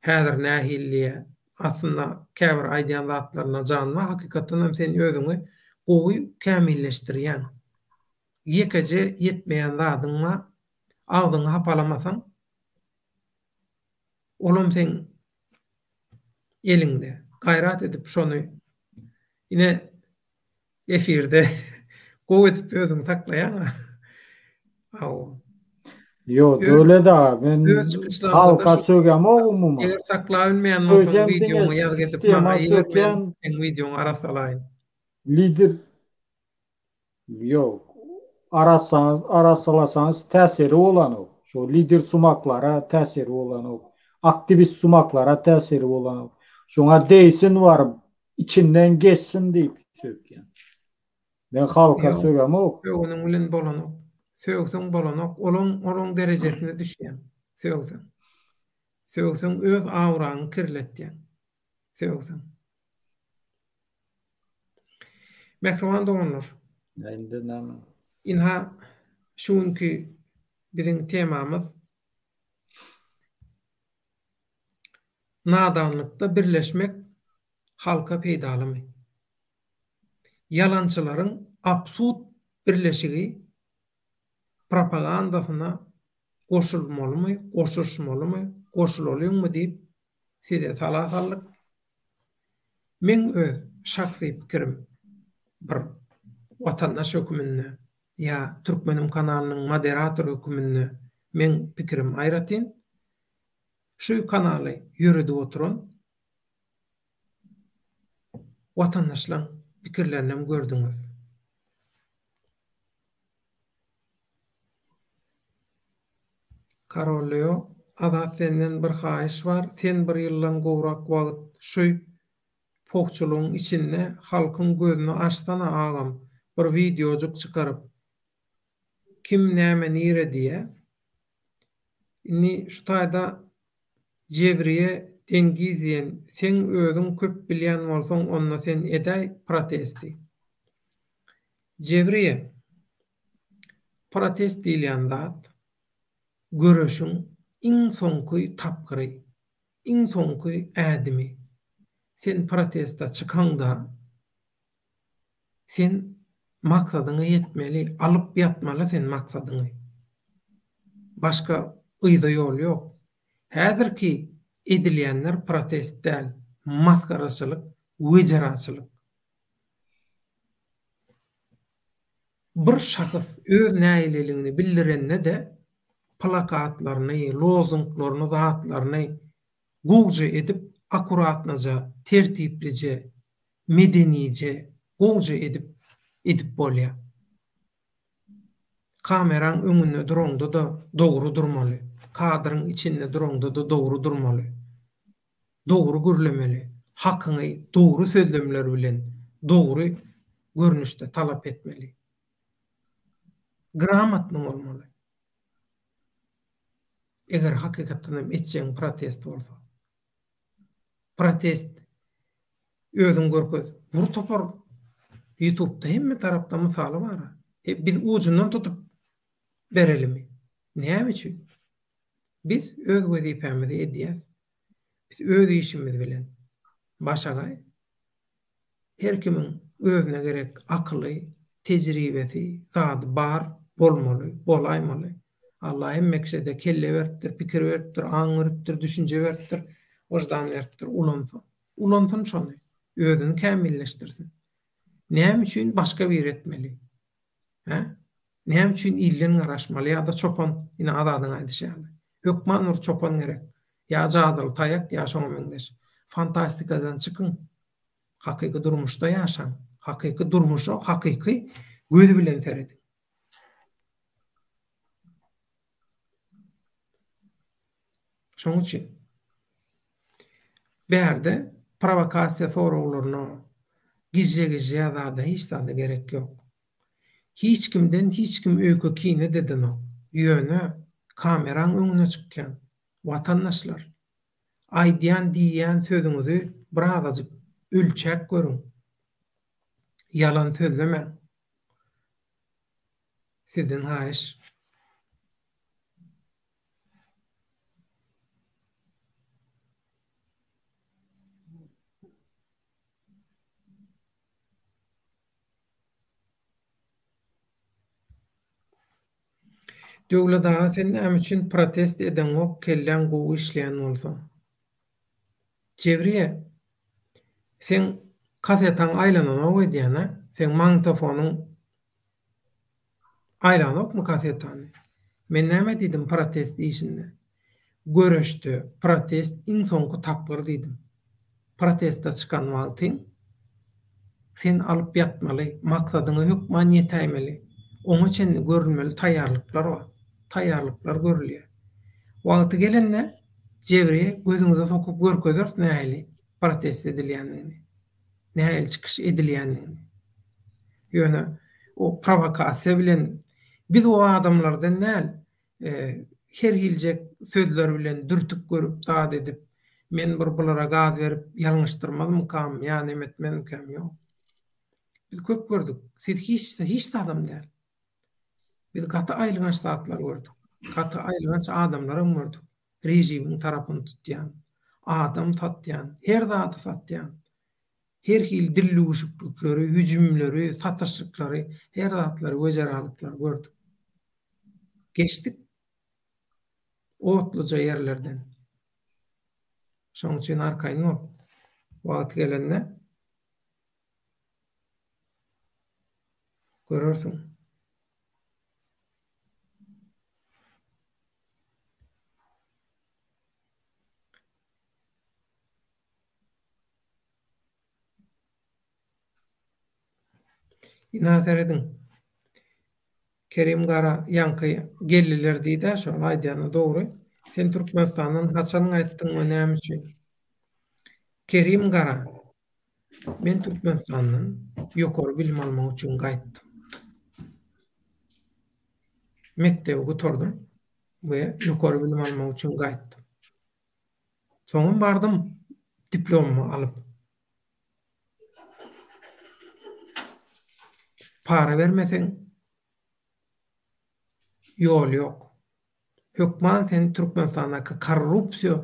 häzir nähilliýe aslında käbir aýdýan zatlaryna janma hakykatdan sen özüňi gowy kämilleşdirýän. Ýekece ýetmeýän zadyňa agzyňy hapalamasaň olam sen elinde gaýrat edip şonu ine efirde gowy edip özüňi saklaýan. Yo, öyle da ben halka sögem oğumum. Eger sakla bilmeyen olsa videomu yazıp edip bana ben videonu arasalayın. Lider yok. Arasalasanız tesiri olan o. Şu lider sumaklara tesiri olan o. Aktivist sumaklara tesiri olan o. Şuna değsin var içinden geçsin deyip sögem. Ben halka sögem o. Onun bilen bolan o. Sögsen bolanok, olon derejesine düşýän. Sögsen öz awraňy kirletýän. Sögsen. Mehriban doganlar. Endi näme? Inha şuňky biziň temamyz nadanlykda birleşmek halka peýdalamy. Yalançylaryň absurd birleşigi propagandasyna goşulmalymy, goşuşmalymy, goşulalyňmy diýip size salasallyk. Men öz şahsy pikirim bir watandaş hökümine ýa Türkmenim kanalynyň moderator hökümine men pikirim aýratyn. Şu kanaly ýürüdip oturan watandaşlaryň pikirlerini gördüňiz. Karolyo, azat senden bir haýyş bar. Sen bir ýyldan gowrak wagt şu pokçuluğun içinde halkın gözünü açsana ağam. Bir videocuk çıkarıp kim näme nire diye. Inni şu taýda Jevriye Dengiziyen sen özüň köp bilýän bolsaň onna sen edäý protesti. Jevriye protest diýilýän zat görüşüň iň soňky tapgyry, iň soňky ädimi. Sen protesta çykanda sen maksadyňa ýetmeli, alyp ýatmaly sen maksadyňy. Başka ýyda ýol ýok. Häzirki edilýänler protest däl, maskaraçylyk, wejeraçylyk. Bir şahys öz näýiligini bildirende de plakatlaryny, lozunglaryny, zatlaryny gowja edip akuratnaja, tertiplice, medenice gowja edip bolýar. Kameraň öňünde duranda da dogry durmaly. Kadryň içinde duranda da dogry durmaly. Dogry görlemeli. Hakyny dogry sözlemler bilen dogry görnüşde talap etmeli. Gramatly bolmaly. Eger hakykatdan etjäň protest bolsa. Protest özüň görköz. Bu topar YouTube'da hemme tarapda mysaly bar. Biz ucundan tutup berelimi? Näme üçin? Biz öz wezipemizi edýäs. Biz öz işimiz bilen başagay. Her kimiň özüne gerek akly, tejribesi, zady bar bolmaly, bolaýmaly. Allah hemmekşede kelle beripdir, pikir beripdir, aň beripdir, düşünje beripdir, wajdan beripdir, ulansan şonu, özüni kämilleşdirsin. Näme üçin başga bir etmeli? Näme üçin illen garaşmaly ýa-da çopan, ine adadyň aýdyşýaly. Hökmanur çopan gerek. Ya jadyl taýak, ya şoňa meňdeş. Fantastikadan çykyn. Hakyky durmuşda ýaşaň. Hakyky durmuşa, hakyky gözü bilen seredin. Şoň üçin berde provokasiýa sorawlaryna gizli ýa-da hiç da gerek ýok. Hiç kimden hiç kim öýke kine dedin o. Ýöne kameraň öňüne çykýan watandaşlar aýdýan diýýän sözüňizi birazajyk ölçek görüň. Yalan sözleme. Sizden haýyş. Döwlet sen näme üçin protest eden ok kellen gowy işleýän bolsa. Jebriye sen kasetan aýlanana goýdýana, sen magnitofonyň aýlanok mu kasetany? Men näme diýdim protest işinde? Görüşdi, protest iň soňky tapgyr diýdim. Protestda çykan wagtyň sen alyp ýatmaly, maksadyňy hökman ýetäýmeli. Oňa çen görülmeli taýýarlyklar bar. Taýýarlyklar görülýär. Wagty gelende Jebriye gözüňize sokup görkezers nähili protest edilýändigini. Nähili çykyş edilýändigini. Ýöne o provokasiýa bilen biz o adamlardan näl her hiljek sözler bilen dürtüp görüp zat edip men bir bulara gaz berip ýalňyşdyrmadym kam ýa-ni emetmedim kam ýok. Biz köp gördük. Siz hiç adam däl. Biz gaty aýlygan ştatlar gördük. Gaty aýlygan adamlara gördük. Rejimiň tarapyny tutýan, adam satýan, her zady satýan. Her hil dilli uşuklukları, hüjümleri, satışlıkları, her zatları, göjeralıklar gördük. Geçtik otluca yerlerden. Şoň üçin arkaýyn ol. Wagt gelende görersiň. Ina seredin. Kerim Gara ýanky gelliler diýdi, şo aýdýany dogry. Sen Türkmenistanyň haçan aýtdyň we näme üçin? Kerim Gara. Men Türkmenistanyň ýokary bilim almak üçin gaýtdym. Mektebe goturdum we ýokary bilim almak üçin gaýtdym. Soňra bardym diplomumy alyp. Para vermesen ýol ýok. Hökman sen Türkmenistanyňky korrupsiýa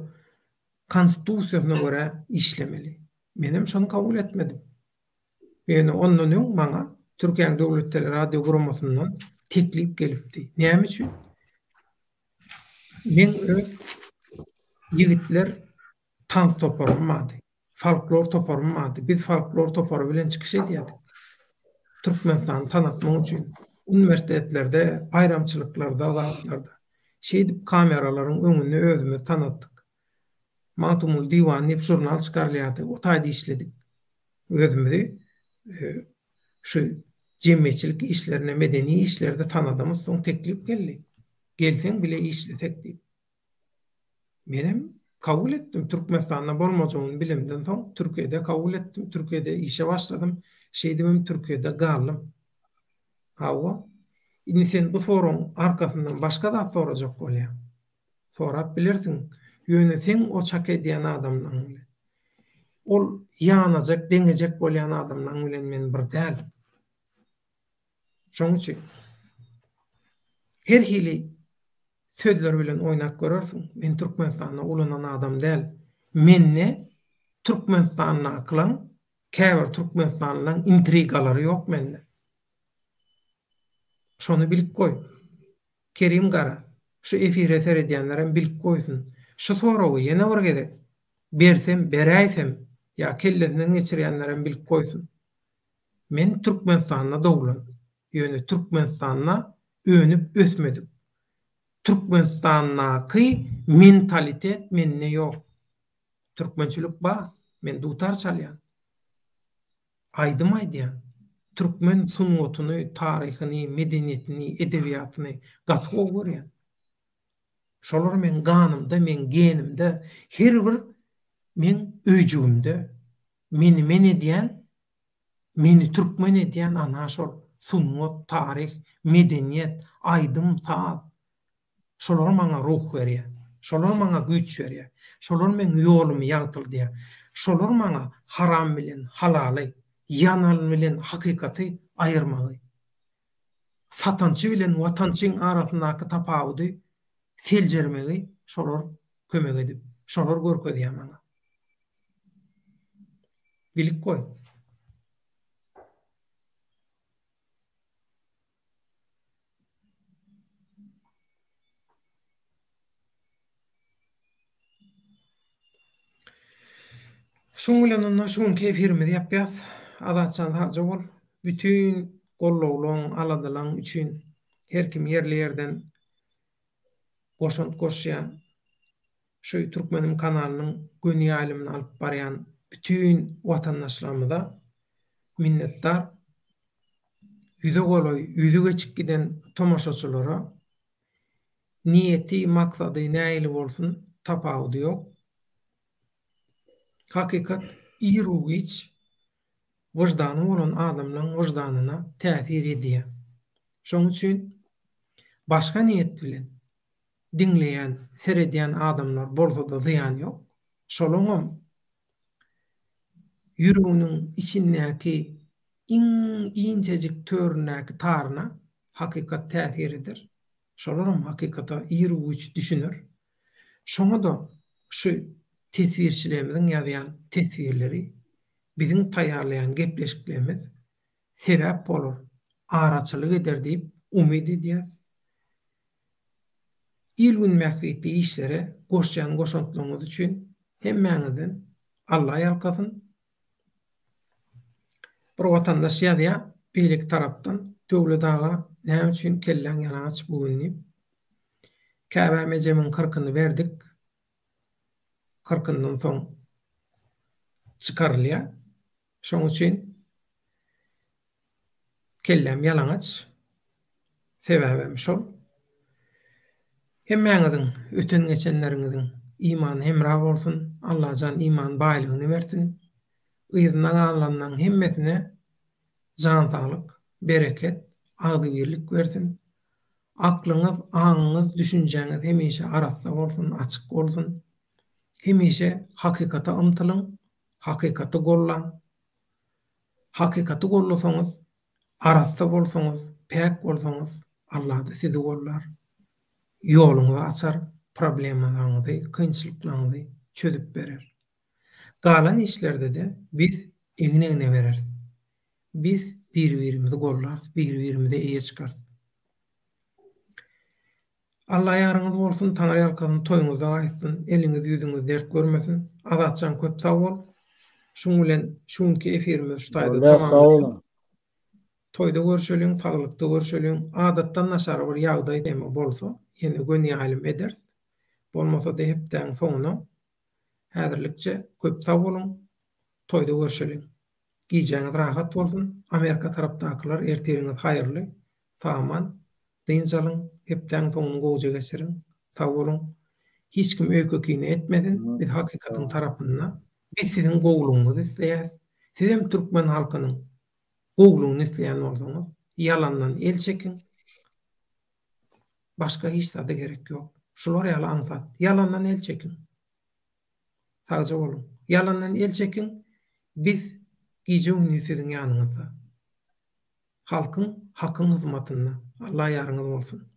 konstitusiýasyna görä işlemeli. Menem şonu kabul etmedim. Ýöne ondan öň maňa Türkiýe Döwletleri Radio Guramasynyň teklip gelipdi. Näme üçin? Men öz ýigitler tans toparlanmady. Folklor toparlanmady. Biz folklor topary bilen çykyş edýärdik. Türkmenistany tanıtmak üçin üniversitetlerde, bayramçılıklarda, zatlarda şeýdip kameralaryň öňünde özümiz tanıtdyk. Matumul diwan diýip jurnal çykarylýardy. O taýda işledik. Özümizi şu jemgyýetçilik işlerine, medeni işlerde tanıdığımız soň teklip geldi. Gelseň bile işlesek diýip. Menem kabul etdim. Türkmenistanda bolmajagyny bilemden soň Türkiýede kabul etdim. Türkiýede işe başladym. Şeýdimem Türkiýede galym. Hawa. Indi sen bu soruň arkasyndan başga da sorajak bolýar. Sorap bilirsiň. Ýöne sen o çak edýän adamlaryň bilen. Ol ýanajak, deňejek bolýan adamlaryň bilen men bir däl. Şoň üçin her hili sözler bilen oýnak görersiň. Men Türkmenistanda ulanan adam däl. Menne Türkmenistanyň aklan käbir Türkmenistanyň intrigalary ýok mende. Şonu bilip goý. Kerim Gara şu efire seredýänlere bilip goýsun. Şu sorawy ýene bir gerek. Bersem, beräýsem ýa kellesinden geçirýänlere bilip goýsun. Men Türkmenistanda doglan. Ýöne Türkmenistanyna önüp ösmedik. Türkmenistanyňky mentalitet menne ýok. Türkmençilik ba, men dutar çalýan. Aýdym aýdýan. Türkmen sunwatyny, taryhyny, medeniýetini, edebiýatyny gatga görýän. Şolar men ganymda, men genimde, her bir men öýjügimde meni men edýän, meni türkmen edýän ana şol sunwat, taryh, medeniýet, aýdym, taat. Şolar maňa ruh berýär. Şolar maňa güç berýär. Şolar men ýolumy ýagtyldyýar. Şolar maňa haram bilen halaly, ýanal bilen hakykaty aýyrmagy, satançy bilen watançyň arasyndaky tapawudy seljermegi şolar kömek edip, şolar görkezýär maňa. Bilip goý. Şoň bilen onda şoň kefirmi ýapýas. Adatçan haja bol. Bütün gollawlaryň aladylaň üçin her kim yerli ýerden goşant goşýan şu Türkmenim kanalynyň göni ýalymyny alyp barýan bütün watandaşlarymyza minnetdar. Yüze goloy, yüze geçip giden tomaşaçylara niýeti, maksady näili bolsun tapawudy ýok. Hakykat iýrugiç wyjdany bolan adamlaryň wyjdanyna täsir edýär. Şoň üçin başga niýet bilen dinleýän, seredýän adamlar bolsa da ziýan ýok. Şolaňam ýüreginiň içindäki inçejik töründäki taryna hakykat täsir eder. Şolaram hakykata iýrugiç düşünür. Şoňa da şu tesvirçilerimiziň ýazýan tesvirleri biziň taýýarlaýan gepleşiklerimiz sebäp bolar, araçylyk eder diýip umyd edýär. İlgün mähbetli işlere goşýan goşantlaryňyz üçin hemmäňizden Allah ýalkasyn. Bir watandaş ýazýar, beýlik tarapdan döwlet aga näme üçin kelläň ýalaňaç bugün diýip. Käbä mejemiň 40-ny berdik. 40-ndan soň çykarylýar. Şoň üçin kellem ýalaňaç. Sebäbim şol. Hemmäňiziň öten geçenleriňiziň imany hemra bolsun. Allah jan iman baýlygyny bersin. Yzyna alanlaryň hemmesine jan saglyk, bereket, agdy birlik bersin. Aklyňyz, aňyňyz, düşünjeňiz hemişe arasda bolsun, açyk bolsun. Hemişe hakykata ymtylyň, hakykaty gollaň. Hakykaty gollasaňyz, arasda bolsaňyz, päk bolsaňyz, Allah da sizi gollar. Ýoluňyzy açar, problemalaryňyzy, kynçylyklaryňyzy çözüp berer. Galan işlerde de biz eňine bereriz. Biz bir-birimizi gollarys, bir-birimize eýe çykarys. Allah ýarynız bolsun, Taňry ýalkasyň toýuňyzda gaýtsyn, eliňiz ýüzüňiz dert görmesin. Azatçan köp sag bol. Şoň bilen şuňky efirimiz şu taýda tamam. Toýda görüşelim, saglykda görüşelim. Adatdan naşar bir ýagdaý deme bolsa, ýene göni ýalim eder. Bolmasa da hepden soňuna häzirlikçe köp sag bolun. Toýda görüşelim. Giýjeňiz rahat bolsun. Amerika tarapdakylar erteriňiz haýyrly. Saman, dynjalyň, hepden soňuny gowy geçiriň. Sag bolun. Hiç kim öýkökini etmedin. Biz hakykatyň tarapynda. Biz siziň gowlugyňyzy isleýäs. Siz hem türkmen halkynyň gowlugyny isleýän bolsaňyz, ýalandan el çekin. Başka hiç zada gerek ýok. Şular ýalan zat. Ýalandan el çekin. Sagja bolun. Ýalandan el çekin. Biz giýjegini siziň ýanyňyzda. Halkyň hakyň hyzmatynda. Allah ýarynyz bolsun.